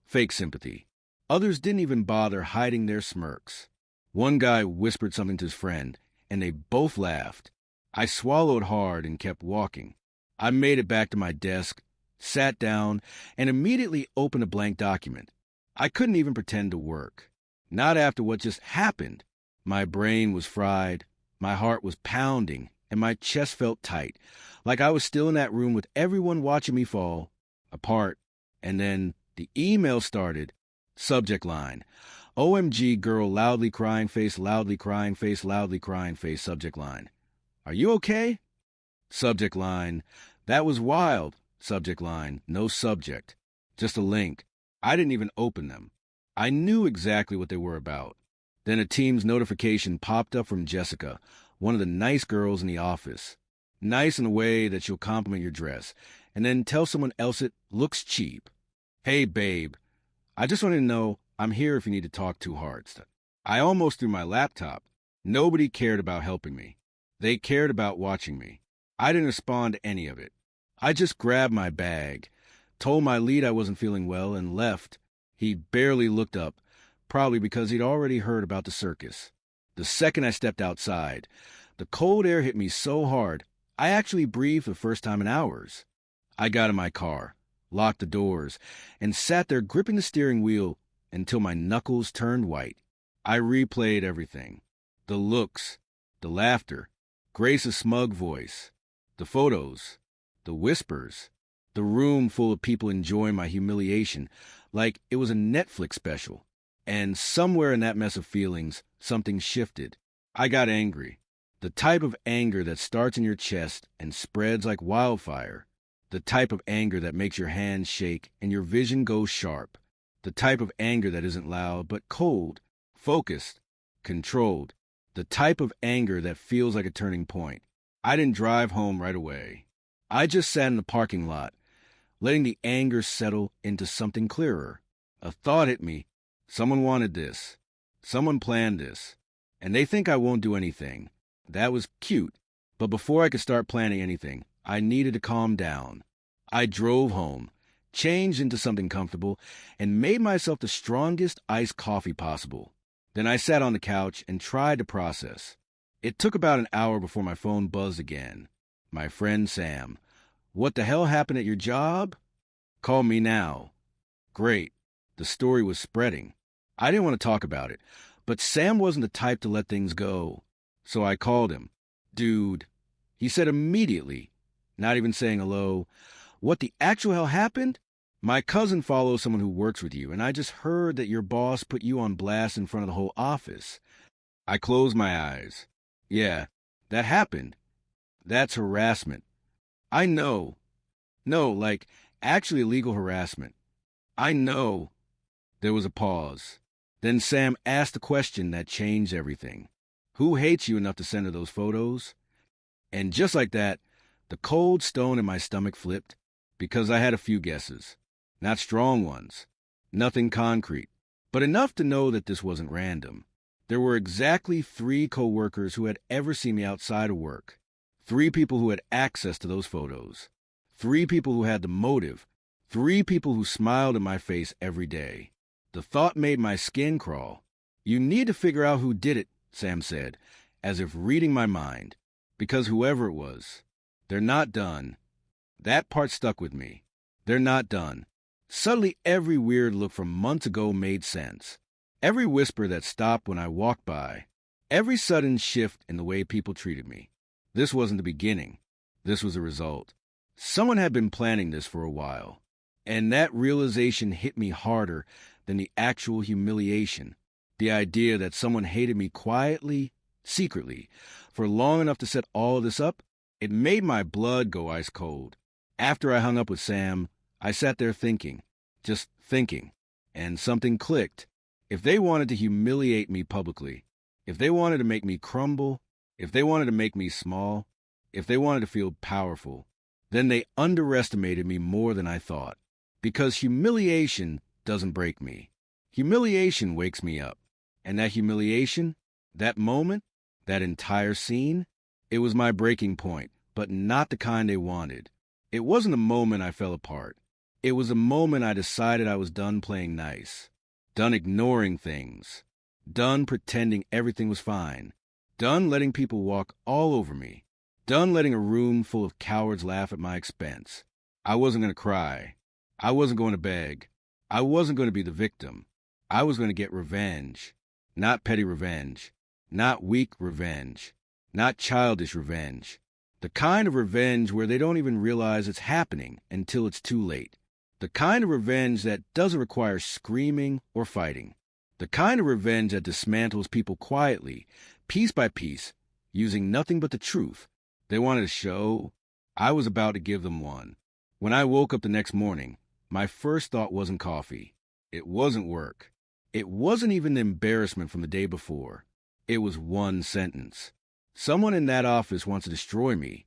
[SPEAKER 1] Fake sympathy. Others didn't even bother hiding their smirks. One guy whispered something to his friend, and they both laughed. I swallowed hard and kept walking. I made it back to my desk, sat down, and immediately opened a blank document. I couldn't even pretend to work. Not after what just happened. My brain was fried, my heart was pounding, and my chest felt tight, like I was still in that room with everyone watching me fall apart. And then the email started. Subject line: OMG girl, loudly crying face, loudly crying face, loudly crying face. Subject line: Are you okay? Subject line: That was wild. Subject line: No subject. Just a link. I didn't even open them. I knew exactly what they were about. Then a Teams notification popped up from Jessica, one of the nice girls in the office. Nice in a way that she'll compliment your dress, and then tell someone else it looks cheap. Hey, babe, I just wanted to know I'm here if you need to talk too hard. I almost threw my laptop. Nobody cared about helping me. They cared about watching me. I didn't respond to any of it. I just grabbed my bag, told my lead I wasn't feeling well, and left. He barely looked up, probably because he'd already heard about the circus. The second I stepped outside, the cold air hit me so hard, I actually breathed for the first time in hours. I got in my car, locked the doors, and sat there gripping the steering wheel until my knuckles turned white. I replayed everything. The looks, the laughter, Grace's smug voice, the photos, the whispers, the room full of people enjoying my humiliation like it was a Netflix special. And somewhere in that mess of feelings, something shifted. I got angry. The type of anger that starts in your chest and spreads like wildfire. The type of anger that makes your hands shake and your vision goes sharp. The type of anger that isn't loud but cold, focused, controlled. The type of anger that feels like a turning point. I didn't drive home right away. I just sat in the parking lot, letting the anger settle into something clearer. A thought hit me. Someone wanted this. Someone planned this. And they think I won't do anything. That was cute. But before I could start planning anything, I needed to calm down. I drove home, changed into something comfortable, and made myself the strongest iced coffee possible. Then I sat on the couch and tried to process. It took about an hour before my phone buzzed again. My friend Sam. What the hell happened at your job? Call me now. Great. The story was spreading. I didn't want to talk about it, but Sam wasn't the type to let things go. So I called him. Dude, he said immediately, not even saying hello, what the actual hell happened? My cousin follows someone who works with you, and I just heard that your boss put you on blast in front of the whole office. I closed my eyes. Yeah, that happened. That's harassment. I know. No, like, actually illegal harassment. I know. There was a pause. Then Sam asked a question that changed everything. Who hates you enough to send her those photos? And just like that, the cold stone in my stomach flipped, because I had a few guesses. Not strong ones. Nothing concrete. But enough to know that this wasn't random. There were exactly 3 coworkers who had ever seen me outside of work. 3 people who had access to those photos. 3 people who had the motive. 3 people who smiled in my face every day. The thought made my skin crawl. You need to figure out who did it, Sam said, as if reading my mind. Because whoever it was, they're not done. That part stuck with me. They're not done. Suddenly, every weird look from months ago made sense. Every whisper that stopped when I walked by. Every sudden shift in the way people treated me. This wasn't the beginning. This was a result. Someone had been planning this for a while. And that realization hit me harder than the actual humiliation. The idea that someone hated me quietly, secretly, for long enough to set all of this up, it made my blood go ice cold. After I hung up with Sam, I sat there thinking, just thinking, and something clicked. If they wanted to humiliate me publicly, if they wanted to make me crumble, if they wanted to make me small, if they wanted to feel powerful, then they underestimated me more than I thought. Because humiliation doesn't break me. Humiliation wakes me up. And that humiliation, that moment, that entire scene, it was my breaking point, but not the kind they wanted. It wasn't a moment I fell apart. It was a moment I decided I was done playing nice, done ignoring things, done pretending everything was fine, done letting people walk all over me, done letting a room full of cowards laugh at my expense. I wasn't going to cry. I wasn't going to beg. I wasn't going to be the victim. I was going to get revenge. Not petty revenge. Not weak revenge. Not childish revenge. The kind of revenge where they don't even realize it's happening until it's too late. The kind of revenge that doesn't require screaming or fighting. The kind of revenge that dismantles people quietly, piece by piece, using nothing but the truth. They wanted a show. I was about to give them one. When I woke up the next morning, my first thought wasn't coffee. It wasn't work. It wasn't even the embarrassment from the day before. It was one sentence. Someone in that office wants to destroy me,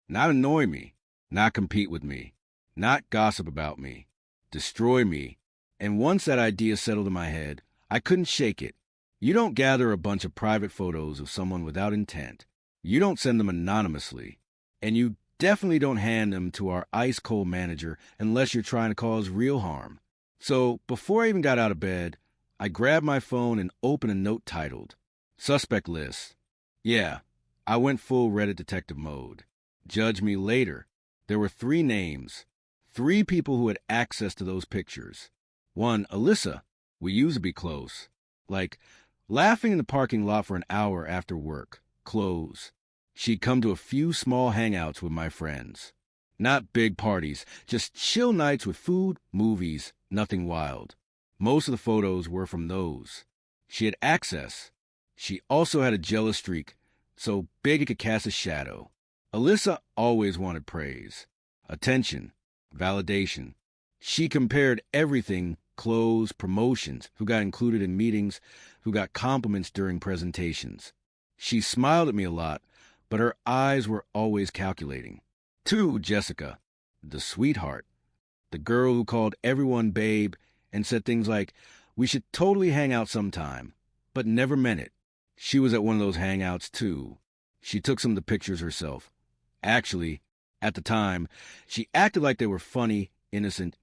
[SPEAKER 1] not annoy me, not compete with me, not gossip about me, destroy me. And once that idea settled in my head, I couldn't shake it. You don't gather a bunch of private photos of someone without intent. You don't send them anonymously. And you definitely don't hand them to our ice-cold manager unless you're trying to cause real harm. So before I even got out of bed, I grabbed my phone and opened a note titled, Suspect List. Yeah, I went full Reddit detective mode. Judge me later. There were 3 names, 3 people who had access to those pictures. 1, Alyssa. We used to be close. Like, laughing in the parking lot for an hour after work. Close. She'd come to a few small hangouts with my friends. Not big parties, just chill nights with food, movies, nothing wild. Most of the photos were from those. She had access. She also had a jealous streak, so big it could cast a shadow. Alyssa always wanted praise, attention, validation. She compared everything, clothes, promotions, who got included in meetings, who got compliments during presentations. She smiled at me a lot, but her eyes were always calculating. 2, Jessica, the sweetheart, the girl who called everyone babe and said things like, we should totally hang out sometime, but never meant it. She was at one of those hangouts, too. She took some of the pictures herself. Actually, at the time, she acted like they were funny, innocent.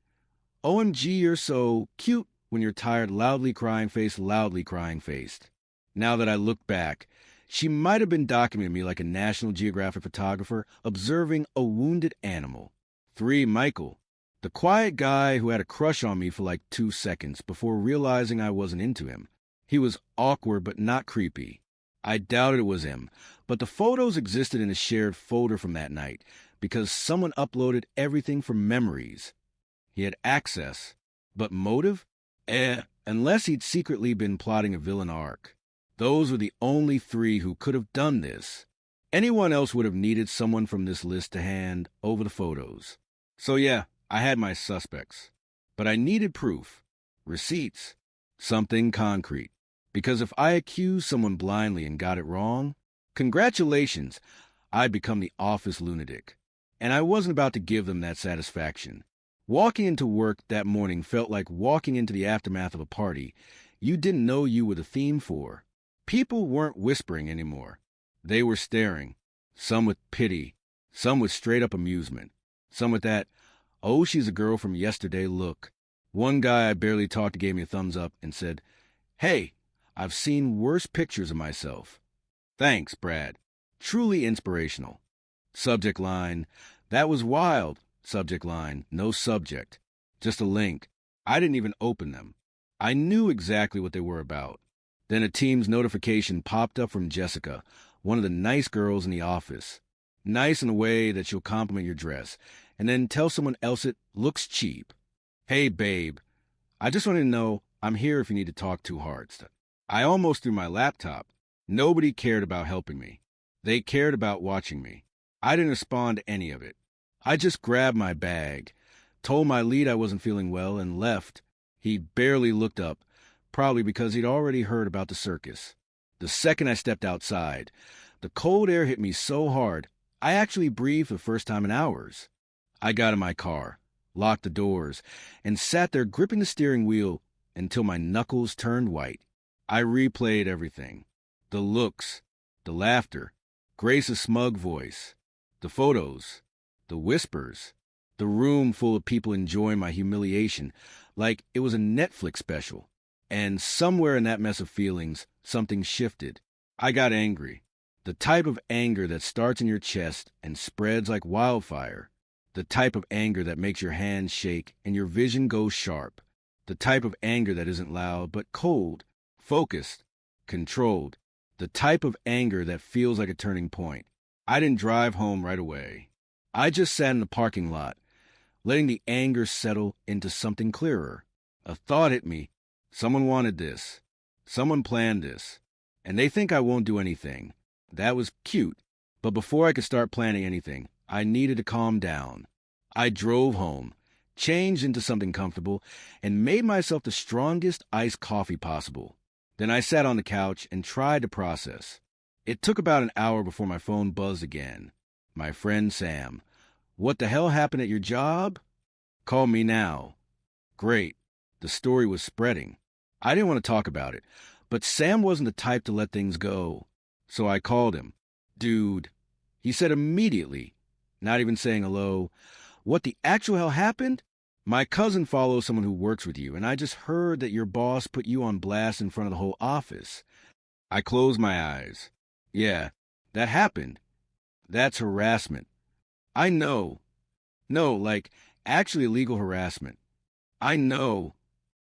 [SPEAKER 1] OMG, you're so cute when you're tired, loudly crying faced. Now that I look back, she might have been documenting me like a National Geographic photographer observing a wounded animal. 3, Michael, the quiet guy who had a crush on me for like 2 seconds before realizing I wasn't into him. He was awkward but not creepy. I doubted it was him, but the photos existed in a shared folder from that night because someone uploaded everything from memories. He had access, but motive? Unless he'd secretly been plotting a villain arc. Those were the only 3 who could have done this. Anyone else would have needed someone from this list to hand over the photos. So yeah, I had my suspects. But I needed proof. Receipts. Something concrete. Because if I accused someone blindly and got it wrong, congratulations, I'd become the office lunatic. And I wasn't about to give them that satisfaction. Walking into work that morning felt like walking into the aftermath of a party you didn't know you were the theme for. People weren't whispering anymore. They were staring. Some with pity, some with straight-up amusement, some with that, oh, she's a girl from yesterday look. One guy I barely talked to gave me a thumbs up and said, "Hey, I've seen worse pictures of myself." Thanks, Brad. Truly inspirational. Subject line, "That was wild." Subject line, no subject. Just a link. I didn't even open them. I knew exactly what they were about. Then a Teams notification popped up from Jessica, one of the nice girls in the office. Nice in a way that she'll compliment your dress, and then tell someone else it looks cheap. "Hey, babe, I just wanted to know I'm here if you need to talk 2 hearts." I almost threw my laptop. Nobody cared about helping me. They cared about watching me. I didn't respond to any of it. I just grabbed my bag, told my lead I wasn't feeling well, and left. He barely looked up, probably because he'd already heard about the circus. The second I stepped outside, the cold air hit me so hard, I actually breathed for the first time in hours. I got in my car, locked the doors, and sat there gripping the steering wheel until my knuckles turned white. I replayed everything. The looks, the laughter, Grace's smug voice, the photos, the whispers, the room full of people enjoying my humiliation like it was a Netflix special. And somewhere in that mess of feelings, something shifted. I got angry. The type of anger that starts in your chest and spreads like wildfire. The type of anger that makes your hands shake and your vision go sharp. The type of anger that isn't loud but cold, focused, controlled. The type of anger that feels like a turning point. I didn't drive home right away. I just sat in the parking lot, letting the anger settle into something clearer. A thought hit me. Someone wanted this. Someone planned this. And they think I won't do anything. That was cute. But before I could start planning anything, I needed to calm down. I drove home, changed into something comfortable, and made myself the strongest iced coffee possible. Then I sat on the couch and tried to process. It took about an hour before my phone buzzed again. My friend Sam. "What the hell happened at your job?" "Call me now." Great. The story was spreading. I didn't want to talk about it, but Sam wasn't the type to let things go. So I called him. "Dude," he said immediately, not even saying hello, "what the actual hell happened? My cousin follows someone who works with you, and I just heard that your boss put you on blast in front of the whole office." I closed my eyes. "Yeah, that happened. That's harassment." "I know." "No, like, actually illegal harassment." "I know."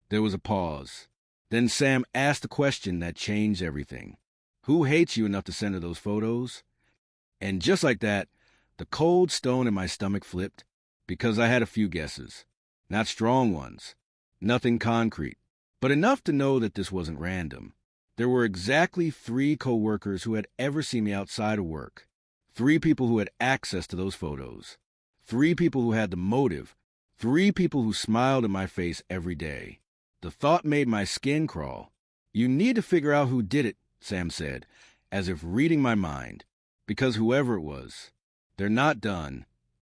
[SPEAKER 1] There was a pause. Then Sam asked a question that changed everything. "Who hates you enough to send her those photos?" And just like that, the cold stone in my stomach flipped, because I had a few guesses. Not strong ones. Nothing concrete. But enough to know that this wasn't random. There were exactly 3 coworkers who had ever seen me outside of work. 3 people who had access to those photos. 3 people who had the motive. 3 people who smiled in my face every day. The thought made my skin crawl. "You need to figure out who did it," Sam said, as if reading my mind. "Because whoever it was, they're not done."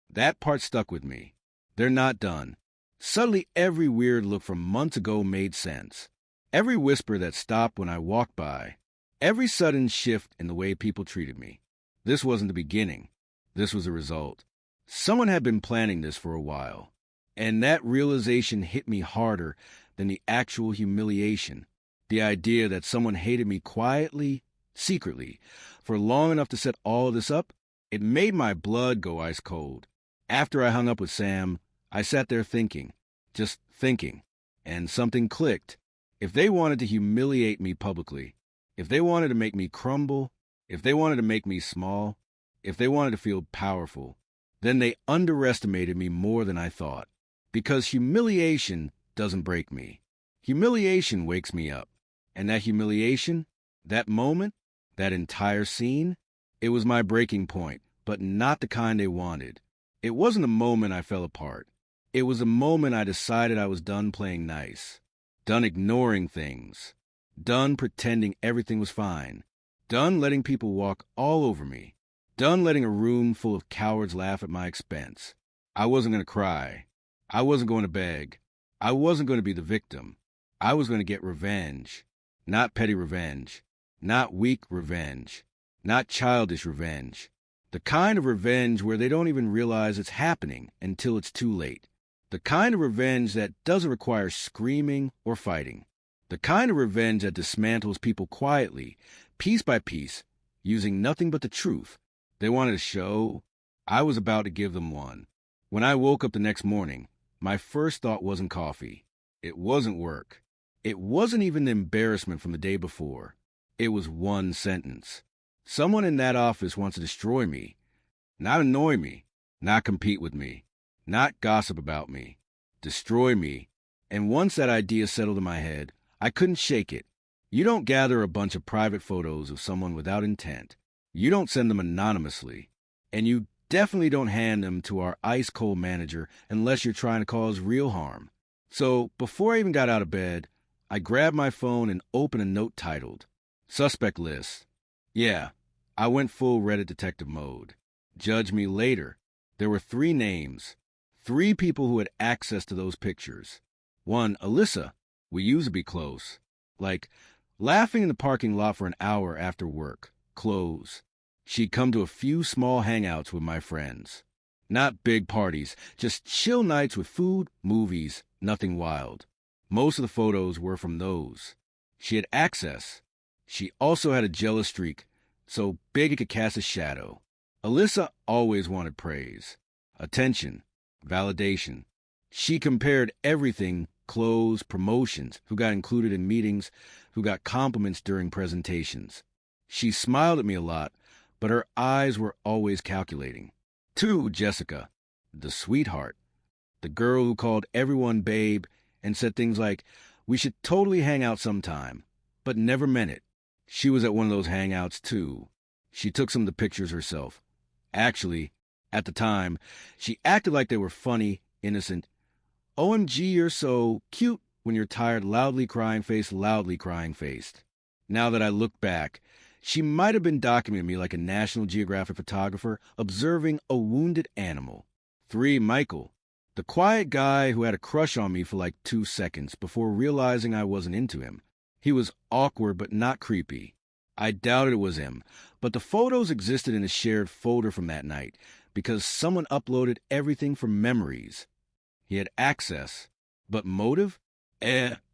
[SPEAKER 1] That part stuck with me. They're not done. Suddenly, every weird look from months ago made sense. Every whisper that stopped when I walked by. Every sudden shift in the way people treated me. This wasn't the beginning. This was the result. Someone had been planning this for a while. And that realization hit me harder than the actual humiliation. The idea that someone hated me quietly, secretly, for long enough to set all of this up, it made my blood go ice cold. After I hung up with Sam, I sat there thinking, just thinking, and something clicked. If they wanted to humiliate me publicly, if they wanted to make me crumble, if they wanted to make me small, if they wanted to feel powerful, then they underestimated me more than I thought. Because humiliation doesn't break me. Humiliation wakes me up. And that humiliation, that moment, that entire scene, it was my breaking point, but not the kind they wanted. It wasn't a moment I fell apart. It was a moment I decided I was done playing nice. Done ignoring things. Done pretending everything was fine. Done letting people walk all over me. Done letting a room full of cowards laugh at my expense. I wasn't going to cry. I wasn't going to beg. I wasn't going to be the victim. I was going to get revenge. Not petty revenge. Not weak revenge. Not childish revenge. The kind of revenge where they don't even realize it's happening until it's too late. The kind of revenge that doesn't require screaming or fighting. The kind of revenge that dismantles people quietly, piece by piece, using nothing but the truth. They wanted a show. I was about to give them one. When I woke up the next morning, my first thought wasn't coffee. It wasn't work. It wasn't even the embarrassment from the day before. It was one sentence. Someone in that office wants to destroy me, not annoy me, not compete with me, not gossip about me. Destroy me. And once that idea settled in my head, I couldn't shake it. You don't gather a bunch of private photos of someone without intent. You don't send them anonymously. And you definitely don't hand them to our ice-cold manager unless you're trying to cause real harm. So before I even got out of bed, I grabbed my phone and opened a note titled, Suspect List. Yeah, I went full Reddit detective mode. Judge me later. There were 3 names. 3 people who had access to those pictures. 1, Alyssa. We used to be close. Like, laughing in the parking lot for an hour after work. Close. She'd come to a few small hangouts with my friends. Not big parties, just chill nights with food, movies, nothing wild. Most of the photos were from those. She had access. She also had a jealous streak, so big it could cast a shadow. Alyssa always wanted praise, attention, validation. She compared everything, clothes, promotions, who got included in meetings, who got compliments during presentations. She smiled at me a lot, but her eyes were always calculating. 2, Jessica, the sweetheart, the girl who called everyone babe and said things like, we should totally hang out sometime, but never meant it. She was at one of those hangouts, too. She took some of the pictures herself. Actually, at the time, she acted like they were funny, innocent. OMG, you're so cute when you're tired, loudly crying faced. Now that I look back, she might have been documenting me like a National Geographic photographer observing a wounded animal. 3, Michael, the quiet guy who had a crush on me for like 2 seconds before realizing I wasn't into him. He was awkward but not creepy. I doubted it was him, but the photos existed in a shared folder from that night because someone uploaded everything from memories. He had access, but motive?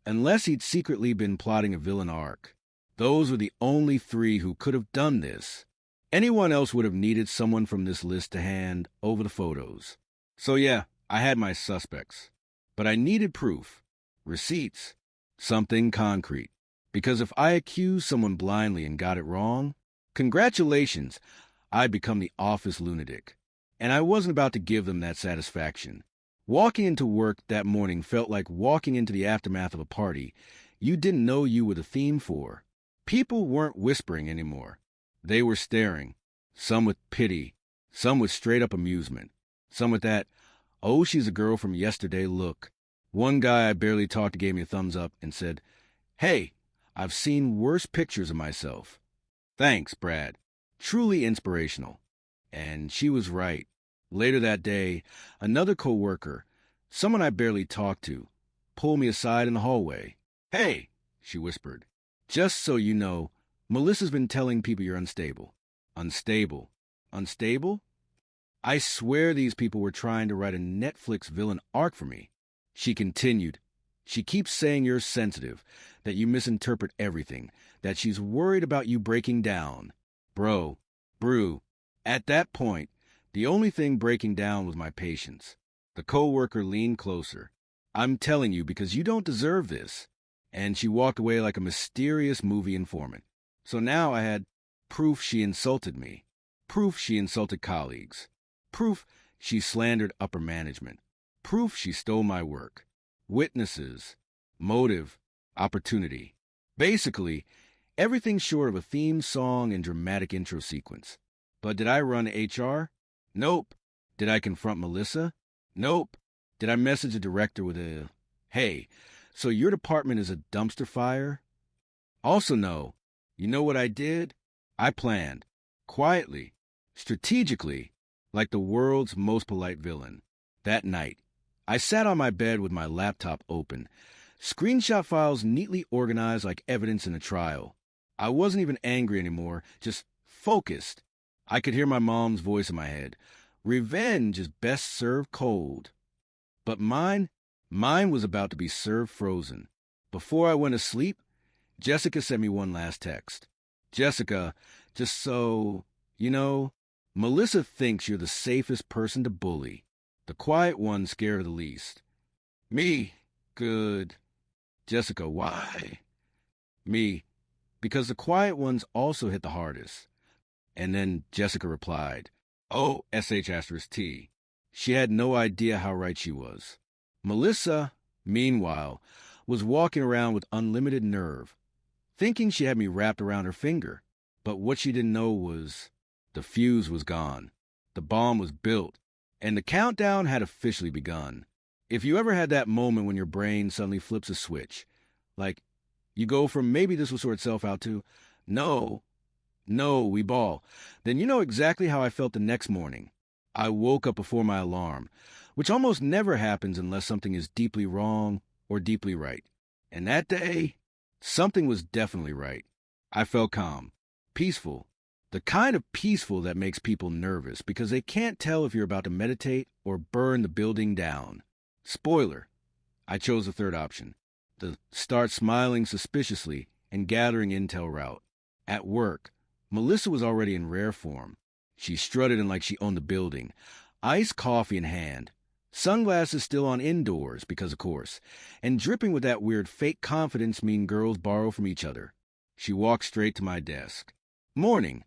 [SPEAKER 1] Unless he'd secretly been plotting a villain arc. Those were the only 3 who could have done this. Anyone else would have needed someone from this list to hand over the photos. So yeah, I had my suspects. But I needed proof. Receipts. Something concrete. Because if I accused someone blindly and got it wrong, congratulations, I'd become the office lunatic. And I wasn't about to give them that satisfaction. Walking into work that morning felt like walking into the aftermath of a party you didn't know you were the theme for. People weren't whispering anymore. They were staring. Some with pity. Some with straight-up amusement. Some with that, oh, she's a girl from yesterday look. One guy I barely talked to gave me a thumbs up and said, hey, I've seen worse pictures of myself. Thanks, Brad. Truly inspirational. And she was right. Later that day, another coworker, someone I barely talked to, pulled me aside in the hallway. Hey, she whispered. Just so you know, Melissa's been telling people you're unstable. Unstable. Unstable? I swear these people were trying to write a Netflix villain arc for me. She continued. She keeps saying you're sensitive, that you misinterpret everything, that she's worried about you breaking down. Brew. At that point, the only thing breaking down was my patience. The coworker leaned closer. I'm telling you because you don't deserve this. And she walked away like a mysterious movie informant. So now I had proof she insulted me. Proof she insulted colleagues. Proof she slandered upper management. Proof she stole my work. Witnesses. Motive. Opportunity. Basically, everything short of a theme song and dramatic intro sequence. But did I run HR? Nope. Did I confront Melissa? Nope. Did I message the director with a, hey, so your department is a dumpster fire? Also no. You know what I did? I planned. Quietly. Strategically. Like the world's most polite villain. That night, I sat on my bed with my laptop open. Screenshot files neatly organized like evidence in a trial. I wasn't even angry anymore, just focused. I could hear my mom's voice in my head. Revenge is best served cold. But mine was about to be served frozen. Before I went to sleep, Jessica sent me one last text. Jessica, just so you know, Melissa thinks you're the safest person to bully. The quiet one scared her the least. Me? Good. Jessica, why? Me, because the quiet ones also hit the hardest. And then Jessica replied, oh, sh*T. She had no idea how right she was. Melissa, meanwhile, was walking around with unlimited nerve, thinking she had me wrapped around her finger. But what she didn't know was the fuse was gone, the bomb was built, and the countdown had officially begun. If you ever had that moment when your brain suddenly flips a switch, like you go from maybe this will sort itself out to, no, we ball, then you know exactly how I felt the next morning. I woke up before my alarm, which almost never happens unless something is deeply wrong or deeply right. And that day, something was definitely right. I felt calm, peaceful, the kind of peaceful that makes people nervous because they can't tell if you're about to meditate or burn the building down. Spoiler, I chose the third option, the start smiling suspiciously and gathering intel route. At work, Melissa was already in rare form. She strutted in like she owned the building, iced coffee in hand, sunglasses still on indoors because of course, and dripping with that weird fake confidence mean girls borrow from each other. She walked straight to my desk. Morning,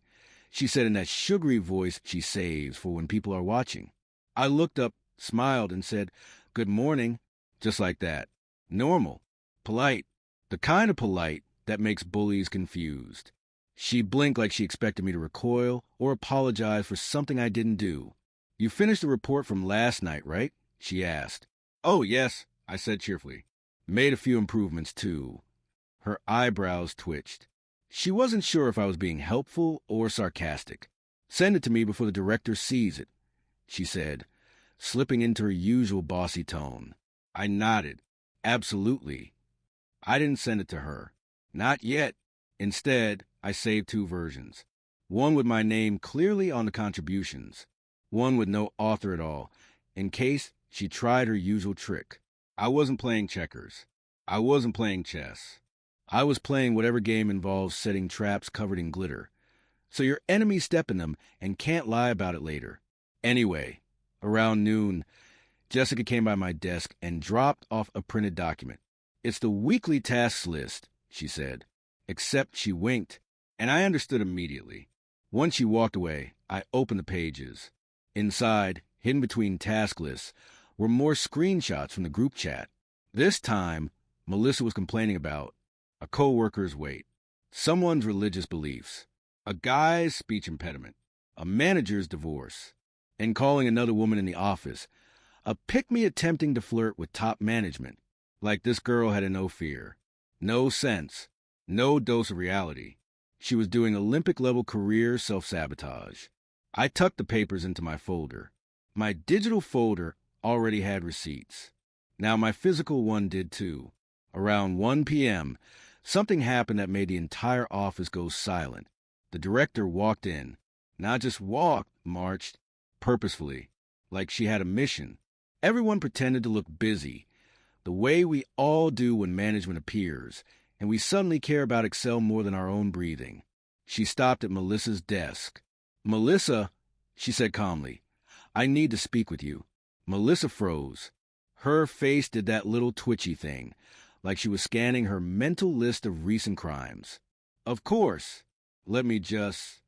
[SPEAKER 1] she said in that sugary voice she saves for when people are watching. I looked up, smiled, and said, good morning, just like that. Normal, polite, the kind of polite that makes bullies confused. She blinked like she expected me to recoil or apologize for something I didn't do. You finished the report from last night, right? She asked. Oh, yes, I said cheerfully. Made a few improvements, too. Her eyebrows twitched. She wasn't sure if I was being helpful or sarcastic. Send it to me before the director sees it, she said, slipping into her usual bossy tone. I nodded. Absolutely. I didn't send it to her. Not yet. Instead, I saved two versions. One with my name clearly on the contributions. One with no author at all, in case she tried her usual trick. I wasn't playing checkers. I wasn't playing chess. I was playing whatever game involves setting traps covered in glitter, so your enemies step in them and can't lie about it later. Anyway, around noon, Jessica came by my desk and dropped off a printed document. It's the weekly tasks list, she said, except she winked, and I understood immediately. Once she walked away, I opened the pages. Inside, hidden between task lists, were more screenshots from the group chat. This time, Melissa was complaining about a co-worker's weight, someone's religious beliefs, a guy's speech impediment, a manager's divorce, and calling another woman in the office a pick-me attempting to flirt with top management, like this girl had no fear, no sense, no dose of reality. She was doing Olympic-level career self-sabotage. I tucked the papers into my folder. My digital folder already had receipts. Now my physical one did too. Around 1 p.m., something happened that made the entire office go silent. The director walked in. Not just walked, marched, purposefully, like she had a mission. Everyone pretended to look busy, the way we all do when management appears, and we suddenly care about Excel more than our own breathing. She stopped at Melissa's desk. Melissa, she said calmly, I need to speak with you. Melissa froze. Her face did that little twitchy thing, like she was scanning her mental list of recent crimes. Of course. Let me just...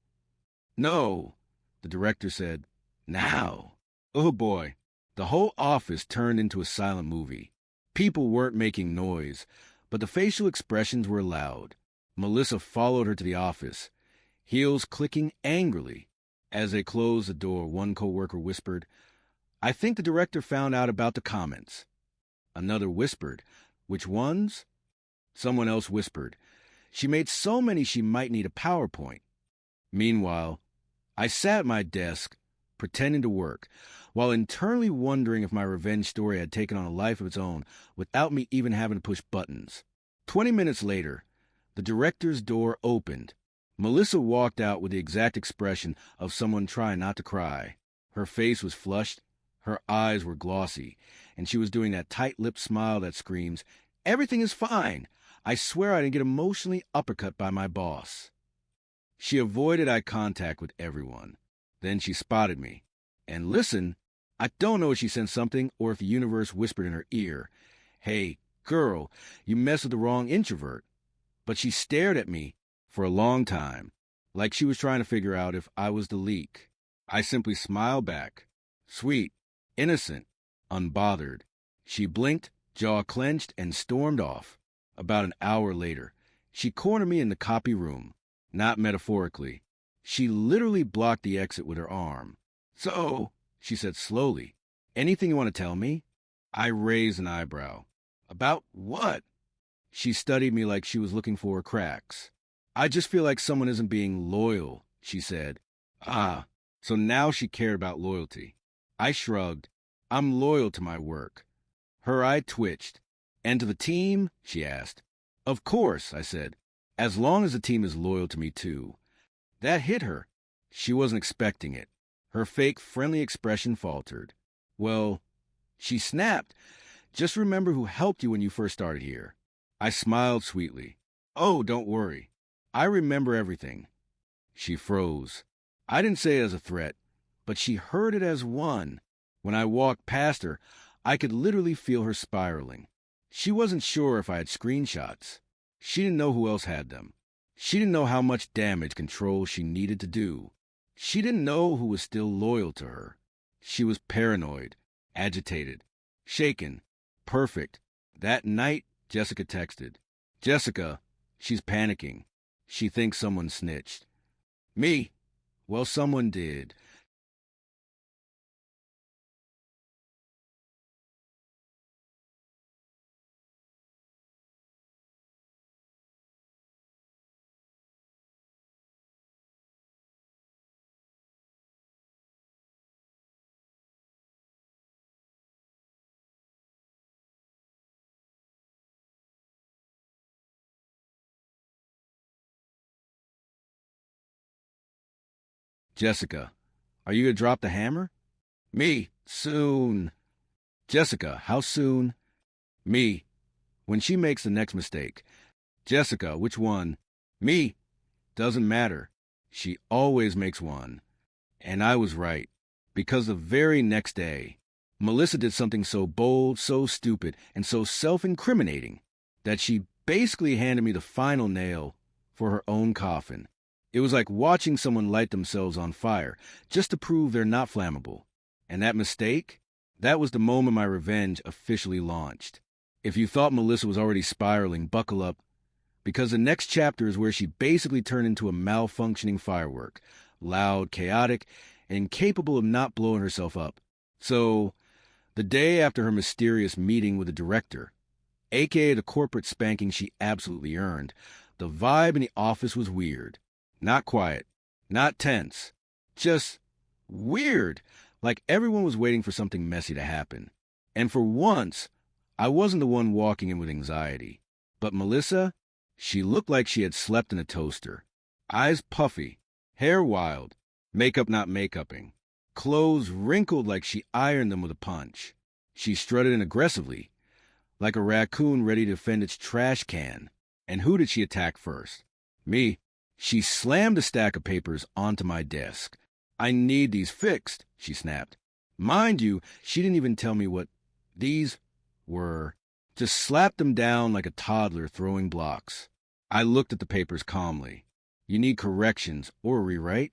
[SPEAKER 1] No, the director said. Now. Oh boy. The whole office turned into a silent movie. People weren't making noise, but the facial expressions were loud. Melissa followed her to the office, heels clicking angrily. As they closed the door, one coworker whispered, I think the director found out about the comments. Another whispered, which ones? Someone else whispered, she made so many she might need a PowerPoint. Meanwhile, I sat at my desk, pretending to work, while internally wondering if my revenge story had taken on a life of its own without me even having to push buttons. 20 minutes later, the director's door opened. Melissa walked out with the exact expression of someone trying not to cry. Her face was flushed, her eyes were glossy, and she was doing that tight-lipped smile that screams, "Everything is fine. I swear I didn't get emotionally uppercut by my boss." She avoided eye contact with everyone. Then she spotted me. And listen, I don't know if she sensed something or if the universe whispered in her ear, "Hey, girl, you messed with the wrong introvert." But she stared at me for a long time, like she was trying to figure out if I was the leak. I simply smiled back. Sweet, innocent, unbothered. She blinked, jaw clenched, and stormed off. About an hour later, she cornered me in the copy room. Not metaphorically. She literally blocked the exit with her arm. "So," she said slowly, "anything you want to tell me?" I raised an eyebrow. "About what?" She studied me like she was looking for cracks. "I just feel like someone isn't being loyal," she said. Ah, so now she cared about loyalty. I shrugged. "I'm loyal to my work." Her eye twitched. "And to the team?" she asked. "Of course," I said, "as long as the team is loyal to me too." That hit her. She wasn't expecting it. Her fake, friendly expression faltered. "Well," she snapped, "just remember who helped you when you first started here." I smiled sweetly. "Oh, don't worry. I remember everything." She froze. I didn't say it as a threat, but she heard it as one. When I walked past her, I could literally feel her spiraling. She wasn't sure if I had screenshots. She didn't know who else had them. She didn't know how much damage control she needed to do. She didn't know who was still loyal to her. She was paranoid, agitated, shaken, perfect. That night, Jessica texted. "Jessica, she's panicking. She thinks someone snitched." "Me? Well, someone did." "Jessica, are you going to drop the hammer?" "Me, soon." "Jessica, how soon?" "Me, when she makes the next mistake." "Jessica, which one?" "Me, doesn't matter. She always makes one." And I was right, because the very next day, Melissa did something so bold, so stupid, and so self-incriminating that she basically handed me the final nail for her own coffin. It was like watching someone light themselves on fire just to prove they're not flammable. And that mistake, that was the moment my revenge officially launched. If you thought Melissa was already spiraling, buckle up, because the next chapter is where she basically turned into a malfunctioning firework, loud, chaotic, and incapable of not blowing herself up. So, the day after her mysterious meeting with the director, aka the corporate spanking she absolutely earned, the vibe in the office was weird. Not quiet, not tense, just weird, like everyone was waiting for something messy to happen. And for once, I wasn't the one walking in with anxiety. But Melissa, she looked like she had slept in a toaster. Eyes puffy, hair wild, makeup not makeuping, clothes wrinkled like she ironed them with a punch. She strutted in aggressively, like a raccoon ready to defend its trash can. And who did she attack first? Me. She slammed a stack of papers onto my desk. "I need these fixed," she snapped. Mind you, she didn't even tell me what these were. Just slapped them down like a toddler throwing blocks. I looked at the papers calmly. "You need corrections or a rewrite?"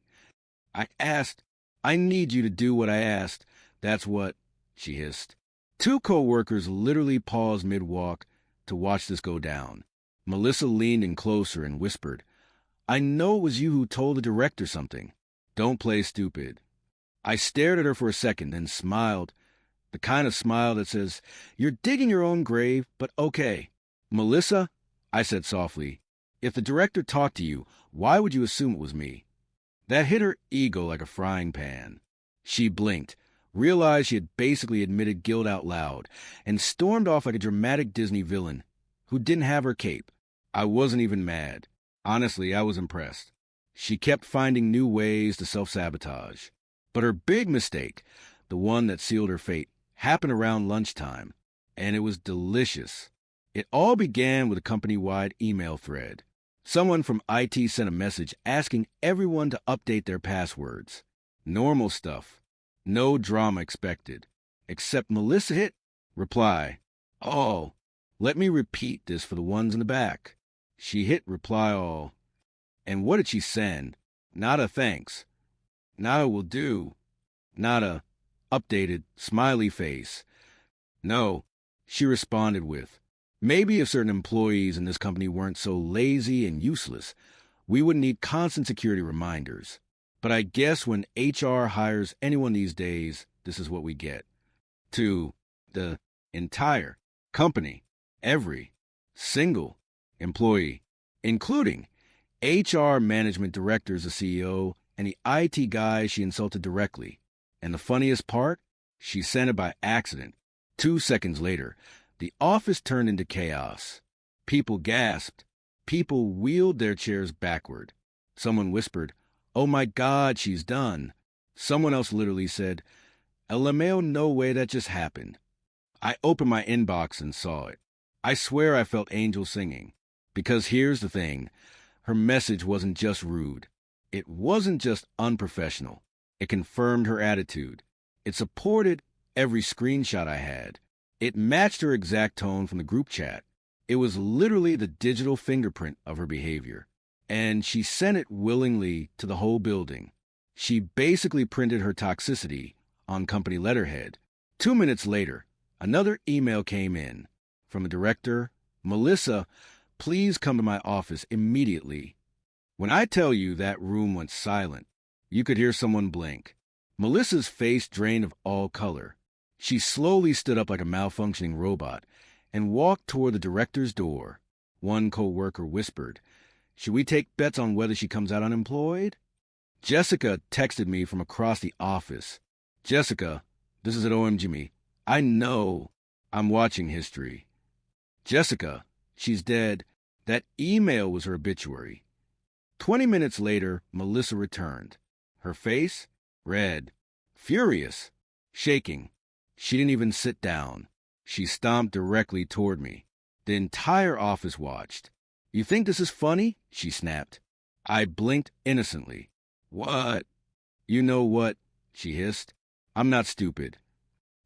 [SPEAKER 1] I asked. "I need you to do what I asked. That's what," she hissed. Two co-workers literally paused mid-walk to watch this go down. Melissa leaned in closer and whispered, "I know it was you who told the director something. Don't play stupid." I stared at her for a second, then smiled. The kind of smile that says, "You're digging your own grave, but okay." "Melissa," I said softly, "if the director talked to you, why would you assume it was me?" That hit her ego like a frying pan. She blinked, realized she had basically admitted guilt out loud, and stormed off like a dramatic Disney villain who didn't have her cape. I wasn't even mad. Honestly, I was impressed. She kept finding new ways to self-sabotage. But her big mistake, the one that sealed her fate, happened around lunchtime, and it was delicious. It all began with a company-wide email thread. Someone from IT sent a message asking everyone to update their passwords. Normal stuff. No drama expected. Except Melissa hit reply. Oh, let me repeat this for the ones in the back. She hit reply all. And what did she send? Not a thanks. Not a will do. Not a updated smiley face. No, she responded with, maybe if certain employees in this company weren't so lazy and useless, we wouldn't need constant security reminders. But I guess when HR hires anyone these days, this is what we get. To the entire company, every single employee, including HR management directors, the CEO, and the IT guy she insulted directly. And the funniest part? She sent it by accident. 2 seconds later, the office turned into chaos. People gasped. People wheeled their chairs backward. Someone whispered, "Oh my God, she's done." Someone else literally said, "LMAO, no way that just happened." I opened my inbox and saw it. I swear I felt angels singing. Because here's the thing. Her message wasn't just rude. It wasn't just unprofessional. It confirmed her attitude. It supported every screenshot I had. It matched her exact tone from the group chat. It was literally the digital fingerprint of her behavior. And she sent it willingly to the whole building. She basically printed her toxicity on company letterhead. 2 minutes later, another email came in from a director. "Melissa, please come to my office immediately." When I tell you that room went silent, you could hear someone blink. Melissa's face drained of all color. She slowly stood up like a malfunctioning robot and walked toward the director's door. One co-worker whispered, "Should we take bets on whether she comes out unemployed?" Jessica texted me from across the office. "Jessica, this is at OMG. I know I'm watching history." "Jessica, she's dead." That email was her obituary. 20 minutes later, Melissa returned. Her face? Red. Furious. Shaking. She didn't even sit down. She stomped directly toward me. The entire office watched. "You think this is funny?" she snapped. I blinked innocently. "What?" "You know what?" she hissed. "I'm not stupid."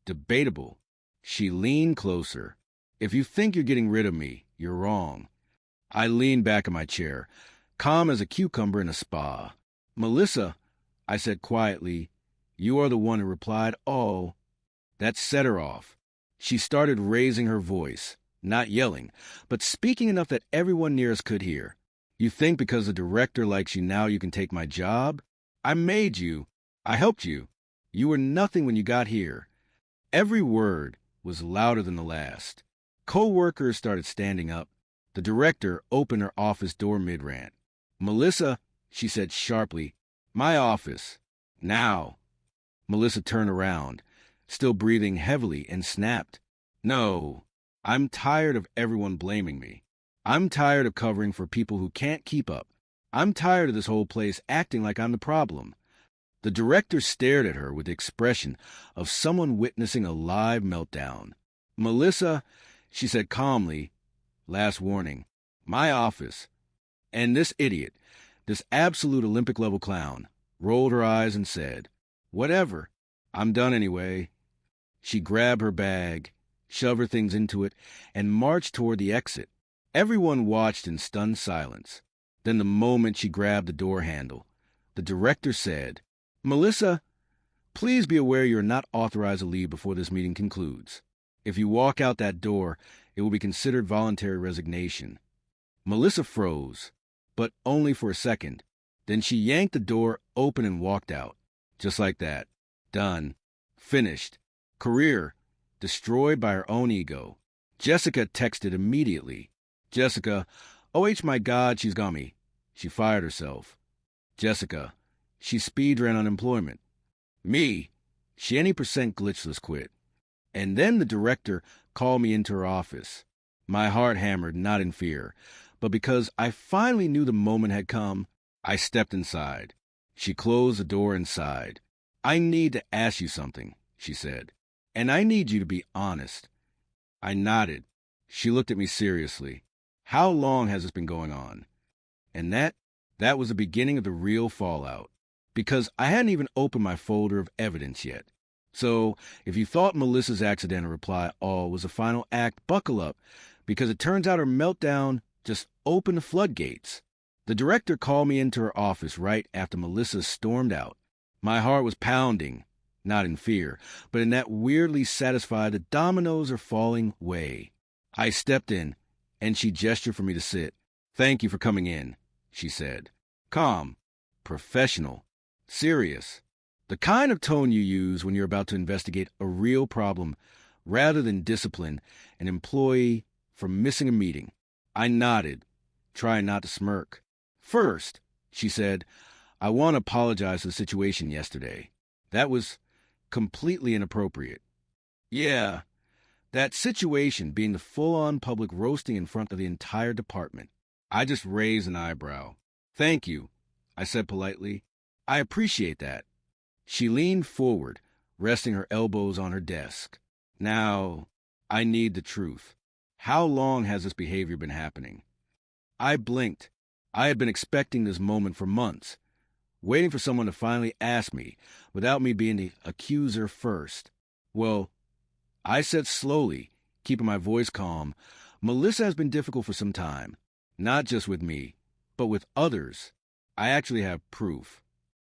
[SPEAKER 1] Debatable. She leaned closer. "If you think you're getting rid of me, you're wrong." I leaned back in my chair, calm as a cucumber in a spa. "Melissa," I said quietly, "you are the one who replied, 'Oh.'" That set her off. She started raising her voice, not yelling, but speaking enough that everyone near us could hear. "You think because the director likes you now you can take my job? I made you. I helped you. You were nothing when you got here." Every word was louder than the last. Co-workers started standing up. The director opened her office door mid-rant. "Melissa," she said sharply, "my office. Now." Melissa turned around, still breathing heavily, and snapped, "No. I'm tired of everyone blaming me. I'm tired of covering for people who can't keep up. I'm tired of this whole place acting like I'm the problem." The director stared at her with the expression of someone witnessing a live meltdown. "Melissa," she said calmly, "last warning. My office." And this idiot, this absolute Olympic-level clown, rolled her eyes and said, "Whatever. I'm done anyway." She grabbed her bag, shoved her things into it, and marched toward the exit. Everyone watched in stunned silence. Then the moment she grabbed the door handle, the director said, "Melissa, please be aware you are not authorized to leave before this meeting concludes. If you walk out that door, it will be considered voluntary resignation." Melissa froze, but only for a second. Then she yanked the door open and walked out. Just like that. Done. Finished. Career destroyed by her own ego. Jessica texted immediately. "Jessica, OH my God, she's got me." She fired herself. Jessica, she speed ran unemployment. Me, she any percent glitchless quit. And then the director called me into her office. My heart hammered, not in fear, but because I finally knew the moment had come. I stepped inside. She closed the door and sighed. I need to ask you something, she said. And I need you to be honest. I nodded. She looked at me seriously. How long has this been going on? And that was the beginning of the real fallout. Because I hadn't even opened my folder of evidence yet. So, if you thought Melissa's accidental reply all was a final act, buckle up, because it turns out her meltdown just opened the floodgates. The director called me into her office right after Melissa stormed out. My heart was pounding, not in fear, but in that weirdly satisfied the dominoes are falling way. I stepped in, and she gestured for me to sit. Thank you for coming in, she said. Calm, professional, serious. The kind of tone you use when you're about to investigate a real problem rather than discipline an employee for missing a meeting. I nodded, trying not to smirk. First, she said, I want to apologize for the situation yesterday. That was completely inappropriate. Yeah, that situation being the full-on public roasting in front of the entire department. I just raised an eyebrow. Thank you, I said politely. I appreciate that. She leaned forward, resting her elbows on her desk. Now, I need the truth. How long has this behavior been happening? I blinked. I had been expecting this moment for months, waiting for someone to finally ask me, without me being the accuser first. Well, I said slowly, keeping my voice calm, Melissa has been difficult for some time. Not just with me, but with others. I actually have proof.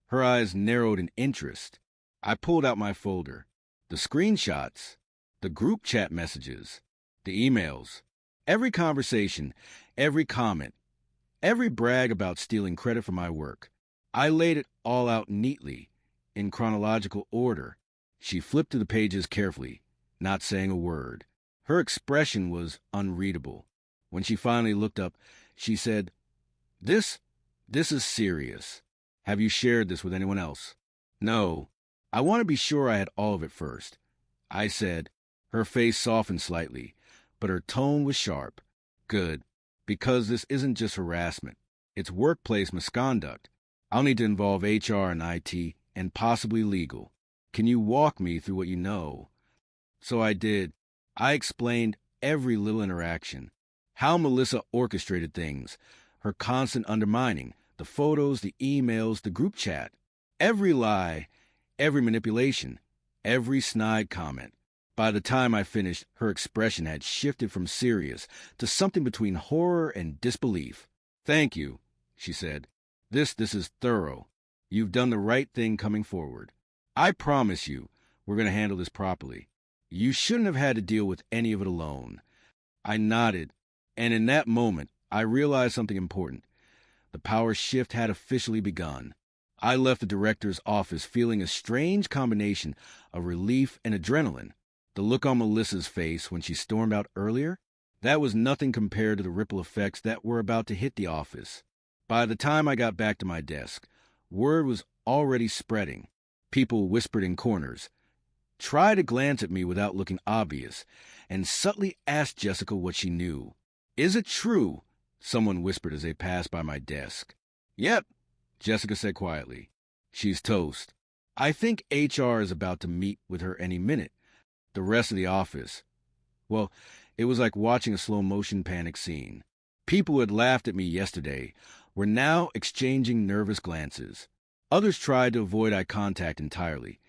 [SPEAKER 1] Her eyes narrowed in interest. I pulled out my folder. The screenshots, the group chat messages, the emails, every conversation, every comment, every brag about stealing credit for my work. I laid it all out neatly, in chronological order. She flipped through the pages carefully, not saying a word. Her expression was unreadable. When she finally looked up, she said, This is serious. Have you shared this with anyone else? No. I want to be sure I had all of it first. I said. Her face softened slightly, but her tone was sharp. Good. Because this isn't just harassment. It's workplace misconduct. I'll need to involve HR and IT and possibly legal. Can you walk me through what you know? So I did. I explained every little interaction. How Melissa orchestrated things. Her constant undermining. The photos, the emails, the group chat. Every lie, every manipulation, every snide comment. By the time I finished, her expression had shifted from serious to something between horror and disbelief. Thank you, she said. This is thorough. You've done the right thing coming forward. I promise you, we're going to handle this properly. You shouldn't have had to deal with any of it alone. I nodded, and in that moment, I realized something important. The power shift had officially begun. I left the director's office feeling a strange combination of relief and adrenaline. The look on Melissa's face when she stormed out earlier, that was nothing compared to the ripple effects that were about to hit the office. By the time I got back to my desk, word was already spreading. People whispered in corners, tried to glance at me without looking obvious, and subtly asked Jessica what she knew. Is it true? Someone whispered as they passed by my desk. Yep, Jessica said quietly. She's toast. I think HR is about to meet with her any minute. The rest of the office. Well, it was like watching a slow-motion panic scene. People who had laughed at me yesterday were now exchanging nervous glances. Others tried to avoid eye contact entirely,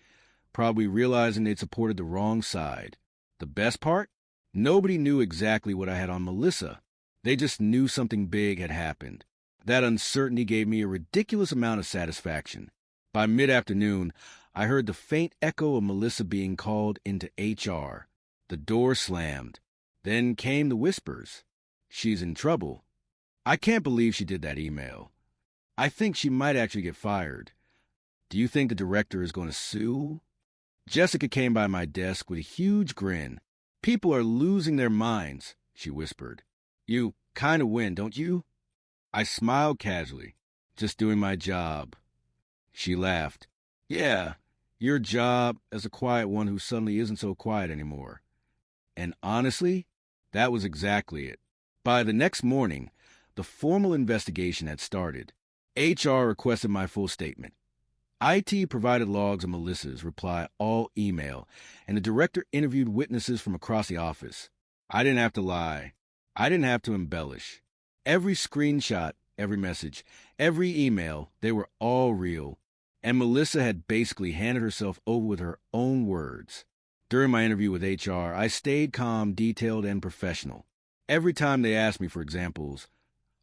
[SPEAKER 1] probably realizing they'd supported the wrong side. The best part? Nobody knew exactly what I had on Melissa. They just knew something big had happened. That uncertainty gave me a ridiculous amount of satisfaction. By mid-afternoon, I heard the faint echo of Melissa being called into HR. The door slammed. Then came the whispers. She's in trouble. I can't believe she did that email. I think she might actually get fired. Do you think the director is going to sue? Jessica came by my desk with a huge grin. People are losing their minds, she whispered. You kind of win, don't you? I smiled casually, just doing my job. She laughed. Yeah, your job as a quiet one who suddenly isn't so quiet anymore. And honestly, that was exactly it. By the next morning, the formal investigation had started. HR requested my full statement. IT provided logs of Melissa's reply all email, and the director interviewed witnesses from across the office. I didn't have to lie. I didn't have to embellish. Every screenshot, every message, every email, they were all real. And Melissa had basically handed herself over with her own words. During my interview with HR, I stayed calm, detailed, and professional. Every time they asked me for examples,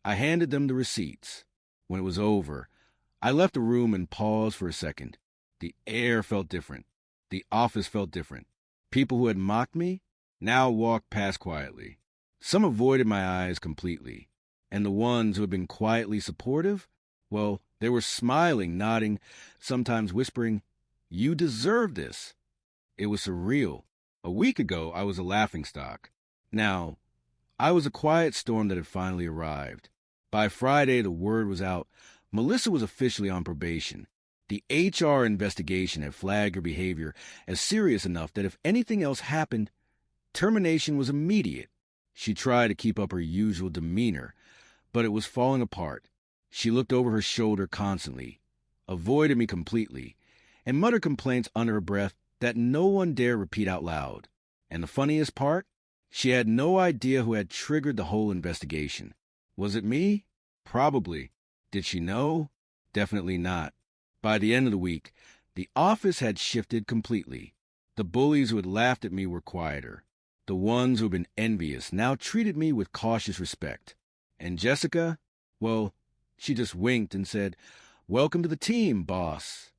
[SPEAKER 1] I handed them the receipts. When it was over, I left the room and paused for a second. The air felt different. The office felt different. People who had mocked me now walked past quietly. Some avoided my eyes completely. And the ones who had been quietly supportive, well, they were smiling, nodding, sometimes whispering, "You deserve this." It was surreal. A week ago, I was a laughingstock. Now, I was a quiet storm that had finally arrived. By Friday, the word was out. Melissa was officially on probation. The HR investigation had flagged her behavior as serious enough that if anything else happened, termination was immediate. She tried to keep up her usual demeanor, but it was falling apart. She looked over her shoulder constantly, avoided me completely, and muttered complaints under her breath that no one dare repeat out loud. And the funniest part? She had no idea who had triggered the whole investigation. Was it me? Probably. Did she know? Definitely not. By the end of the week, the office had shifted completely. The bullies who had laughed at me were quieter. The ones who had been envious now treated me with cautious respect. And Jessica? Well, she just winked and said, "Welcome to the team, boss."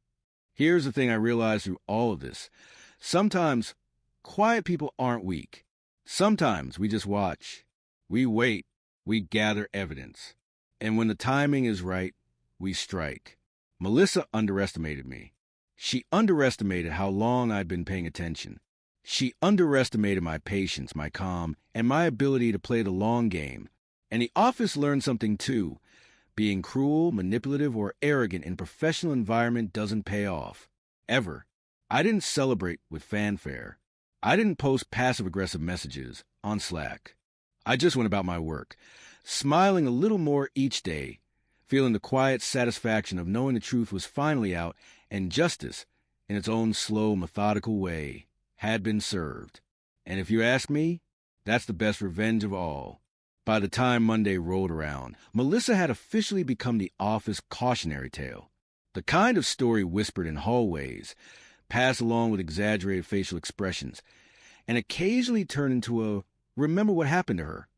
[SPEAKER 1] Here's the thing I realized through all of this. Sometimes quiet people aren't weak. Sometimes we just watch. We wait. We gather evidence. And when the timing is right, we strike. Melissa underestimated me. She underestimated how long I'd been paying attention. She underestimated my patience, my calm, and my ability to play the long game. And the office learned something too. Being cruel, manipulative, or arrogant in a professional environment doesn't pay off. Ever. I didn't celebrate with fanfare. I didn't post passive-aggressive messages on Slack. I just went about my work, smiling a little more each day, feeling the quiet satisfaction of knowing the truth was finally out and justice, in its own slow, methodical way, had been served. And if you ask me, that's the best revenge of all. By the time Monday rolled around, Melissa had officially become the office cautionary tale. The kind of story whispered in hallways, passed along with exaggerated facial expressions, and occasionally turned into a "remember what happened to her"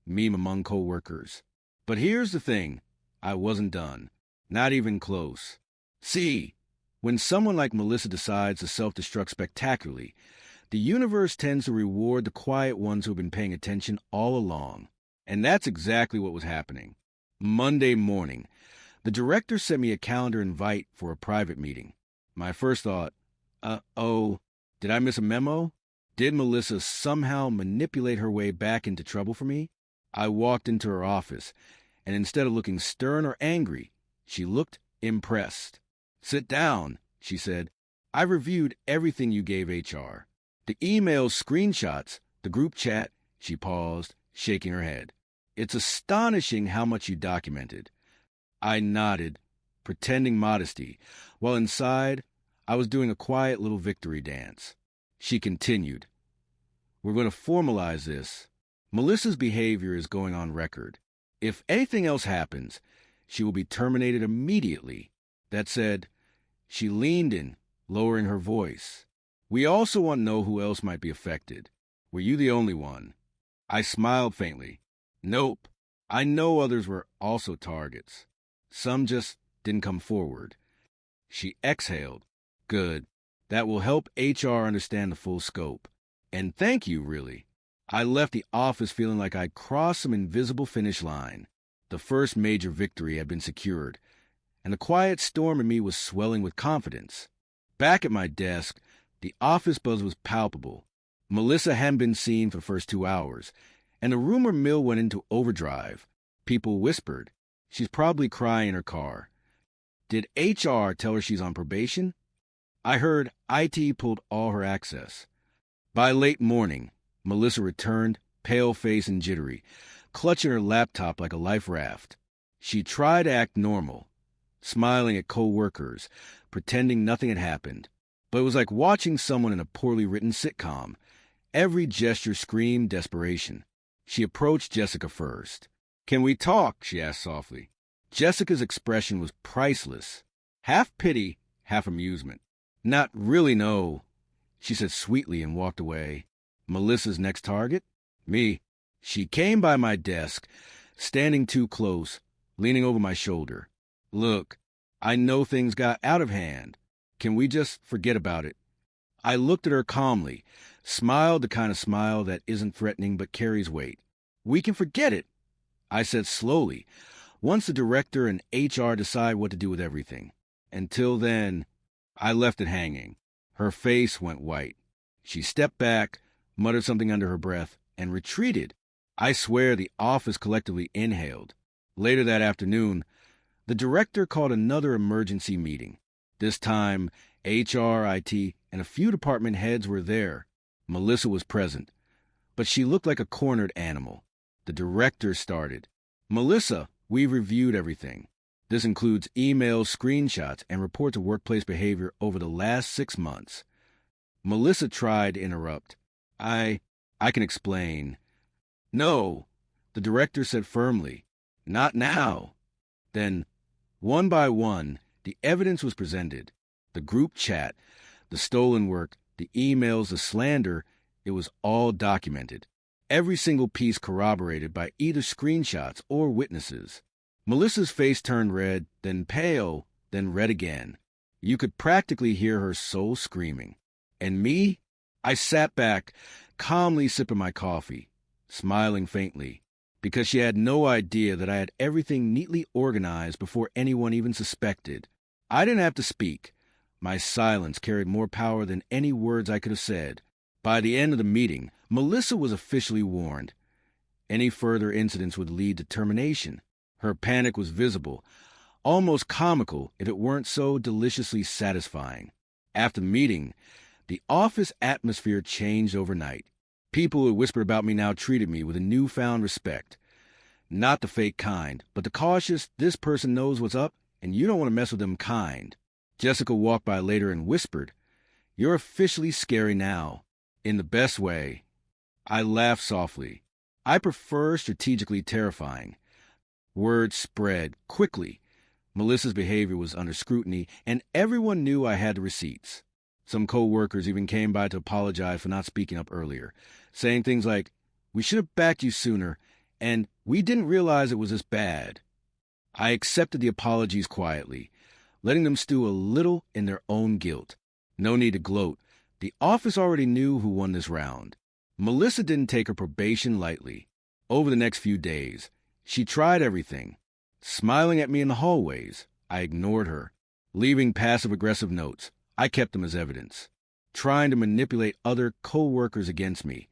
[SPEAKER 1] meme among co-workers. But here's the thing. I wasn't done. Not even close. See, when someone like Melissa decides to self-destruct spectacularly, the universe tends to reward the quiet ones who have been paying attention all along. And that's exactly what was happening. Monday morning, the director sent me a calendar invite for a private meeting. My first thought, did I miss a memo? Did Melissa somehow manipulate her way back into trouble for me? I walked into her office, and instead of looking stern or angry, she looked impressed. "Sit down," she said. "I've reviewed everything you gave HR. The emails, screenshots, the group chat." She paused, shaking her head. "It's astonishing how much you documented." I nodded, pretending modesty, while inside I was doing a quiet little victory dance. She continued, "We're going to formalize this. Melissa's behavior is going on record. If anything else happens, she will be terminated immediately." That said, she leaned in, lowering her voice. "We also want to know who else might be affected. Were you the only one?" I smiled faintly. "Nope. I know others were also targets. Some just didn't come forward." She exhaled. "Good. That will help HR understand the full scope. And thank you, really." I left the office feeling like I'd crossed some invisible finish line. The first major victory had been secured, and the quiet storm in me was swelling with confidence. Back at my desk, the office buzz was palpable. Melissa hadn't been seen for the first 2 hours, and the rumor mill went into overdrive. People whispered, "She's probably crying in her car." Did HR tell her she's on probation? I heard IT pulled all her access. By late morning, Melissa returned, pale-faced and jittery, clutching her laptop like a life raft. She tried to act normal, smiling at co-workers, pretending nothing had happened. But it was like watching someone in a poorly written sitcom. Every gesture screamed desperation. She approached Jessica first. "Can we talk?" she asked softly. Jessica's expression was priceless. Half pity, half amusement. "Not really, no," she said sweetly and walked away. Melissa's next target? Me. She came by my desk, standing too close, leaning over my shoulder. "Look, I know things got out of hand. Can we just forget about it?" I looked at her calmly, smiled the kind of smile that isn't threatening but carries weight. "We can forget it," I said slowly, "once the director and HR decide what to do with everything. Until then," I left it hanging. Her face went white. She stepped back, muttered something under her breath, and retreated. I swear the office collectively inhaled. Later that afternoon, the director called another emergency meeting. This time, HR, IT, and a few department heads were there. Melissa was present, but she looked like a cornered animal. The director started. "Melissa, we've reviewed everything. This includes emails, screenshots, and reports of workplace behavior over the last 6 months." Melissa tried to interrupt. I can explain." "No," the director said firmly. "Not now." Then, one by one, the evidence was presented. The group chat, the stolen work, the emails, the slander, it was all documented. Every single piece corroborated by either screenshots or witnesses. Melissa's face turned red, then pale, then red again. You could practically hear her soul screaming. And me? I sat back, calmly sipping my coffee, smiling faintly, because she had no idea that I had everything neatly organized before anyone even suspected. I didn't have to speak. My silence carried more power than any words I could have said. By the end of the meeting, Melissa was officially warned. Any further incidents would lead to termination. Her panic was visible, almost comical if it weren't so deliciously satisfying. After the meeting, the office atmosphere changed overnight. People who had whispered about me now treated me with a newfound respect. Not the fake kind, but the cautious, "this person knows what's up, and you don't want to mess with them" kind. Jessica walked by later and whispered, "You're officially scary now." In the best way. I laughed softly. I prefer strategically terrifying. Word spread quickly. Melissa's behavior was under scrutiny, and everyone knew I had the receipts. Some co-workers even came by to apologize for not speaking up earlier, saying things like, "We should have backed you sooner," and "we didn't realize it was this bad." I accepted the apologies quietly, letting them stew a little in their own guilt. No need to gloat. The office already knew who won this round. Melissa didn't take her probation lightly. Over the next few days, she tried everything. Smiling at me in the hallways, I ignored her. Leaving passive-aggressive notes, I kept them as evidence. Trying to manipulate other co-workers against me,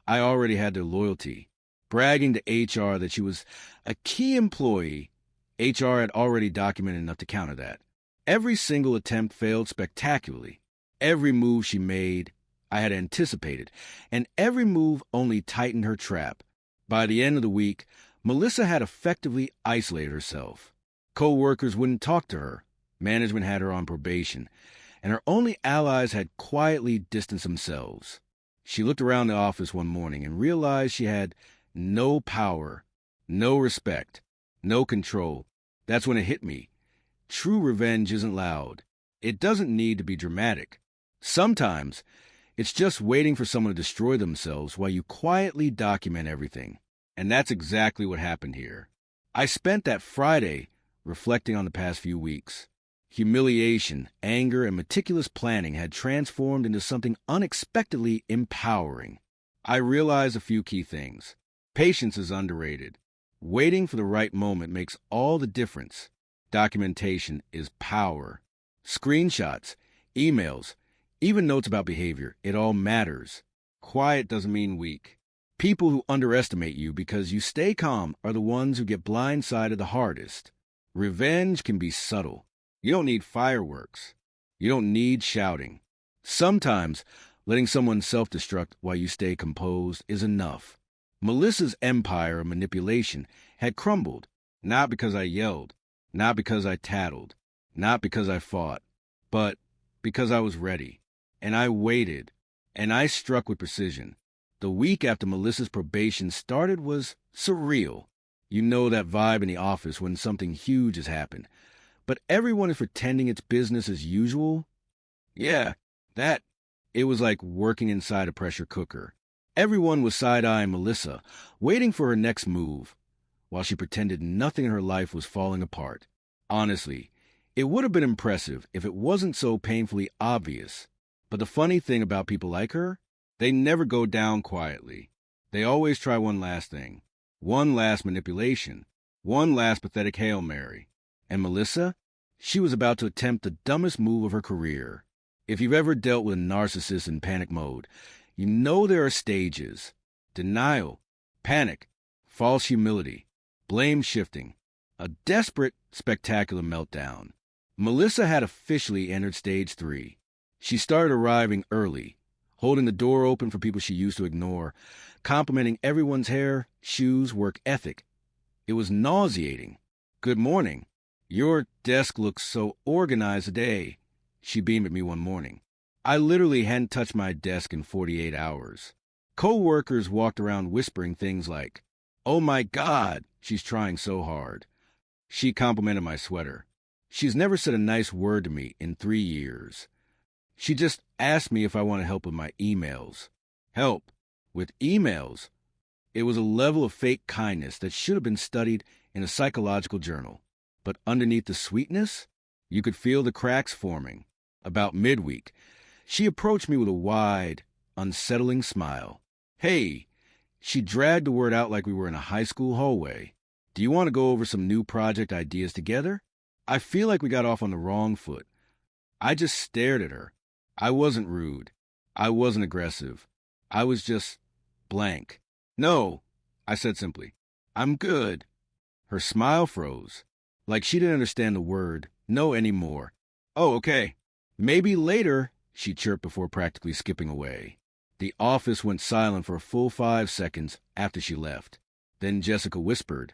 [SPEAKER 1] I already had their loyalty. Bragging to HR that she was a key employee, HR had already documented enough to counter that. Every single attempt failed spectacularly. Every move she made, I had anticipated, and every move only tightened her trap. By the end of the week, Melissa had effectively isolated herself. Co-workers wouldn't talk to her. Management had her on probation, and her only allies had quietly distanced themselves. She looked around the office one morning and realized she had no power, no respect, no control. That's when it hit me. True revenge isn't loud. It doesn't need to be dramatic. Sometimes, it's just waiting for someone to destroy themselves while you quietly document everything. And that's exactly what happened here. I spent that Friday reflecting on the past few weeks. Humiliation, anger, and meticulous planning had transformed into something unexpectedly empowering. I realized a few key things. Patience is underrated. Waiting for the right moment makes all the difference. Documentation is power. Screenshots, emails, even notes about behavior, it all matters. Quiet doesn't mean weak. People who underestimate you because you stay calm are the ones who get blindsided the hardest. Revenge can be subtle. You don't need fireworks. You don't need shouting. Sometimes, letting someone self-destruct while you stay composed is enough. Melissa's empire of manipulation had crumbled, not because I yelled, Not because I tattled, not because I fought, but because I was ready. And I waited, and I struck with precision. The week after Melissa's probation started was surreal. You know that vibe in the office when something huge has happened, but everyone is pretending it's business as usual. Yeah, that. It was like working inside a pressure cooker. Everyone was side-eyeing Melissa, waiting for her next move, while she pretended nothing in her life was falling apart. Honestly, it would have been impressive if it wasn't so painfully obvious. But the funny thing about people like her, they never go down quietly. They always try one last thing, one last manipulation, one last pathetic Hail Mary. And Melissa? She was about to attempt the dumbest move of her career. If you've ever dealt with a narcissist in panic mode, you know there are stages: denial, panic, false humility, blame shifting, a desperate, spectacular meltdown. Melissa had officially entered stage 3. She started arriving early, holding the door open for people she used to ignore, complimenting everyone's hair, shoes, work ethic. It was nauseating. "Good morning. Your desk looks so organized today," she beamed at me one morning. I literally hadn't touched my desk in 48 hours. Co-workers walked around whispering things like, "Oh my God, she's trying so hard." She complimented my sweater. She's never said a nice word to me in 3 years. She just asked me if I want to help with my emails. Help with emails? It was a level of fake kindness that should have been studied in a psychological journal. But underneath the sweetness, you could feel the cracks forming. About midweek, she approached me with a wide, unsettling smile. "Hey," she dragged the word out like we were in a high school hallway. "Do you want to go over some new project ideas together?" I feel like we got off on the wrong foot. I just stared at her. I wasn't rude. I wasn't aggressive. I was just blank. "No," I said simply. "I'm good." Her smile froze, like she didn't understand the word no anymore. "Oh, okay. Maybe later," she chirped before practically skipping away. The office went silent for a full 5 seconds after she left. Then Jessica whispered,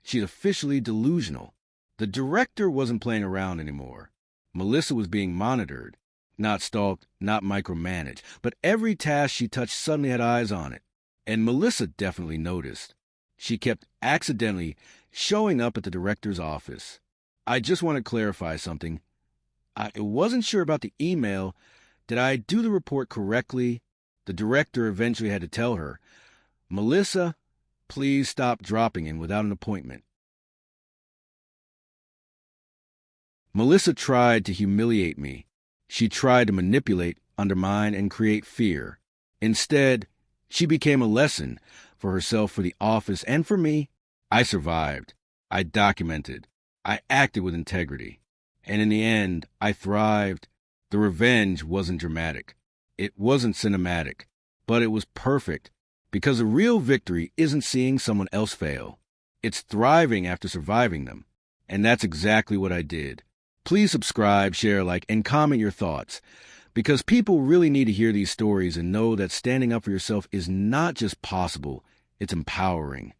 [SPEAKER 1] "She's officially delusional." The director wasn't playing around anymore. Melissa was being monitored, not stalked, not micromanaged, but every task she touched suddenly had eyes on it. And Melissa definitely noticed. She kept accidentally showing up at the director's office. I just want to clarify something. I wasn't sure about the email. Did I do the report correctly? The director eventually had to tell her, "Melissa, please stop dropping in without an appointment." Melissa tried to humiliate me. She tried to manipulate, undermine, and create fear. Instead, she became a lesson for herself, for the office, and for me. I survived. I documented. I acted with integrity. And in the end, I thrived. The revenge wasn't dramatic. It wasn't cinematic. But it was perfect. Because a real victory isn't seeing someone else fail. It's thriving after surviving them. And that's exactly what I did. Please subscribe, share, like, and comment your thoughts. Because people really need to hear these stories and know that standing up for yourself is not just possible, it's empowering.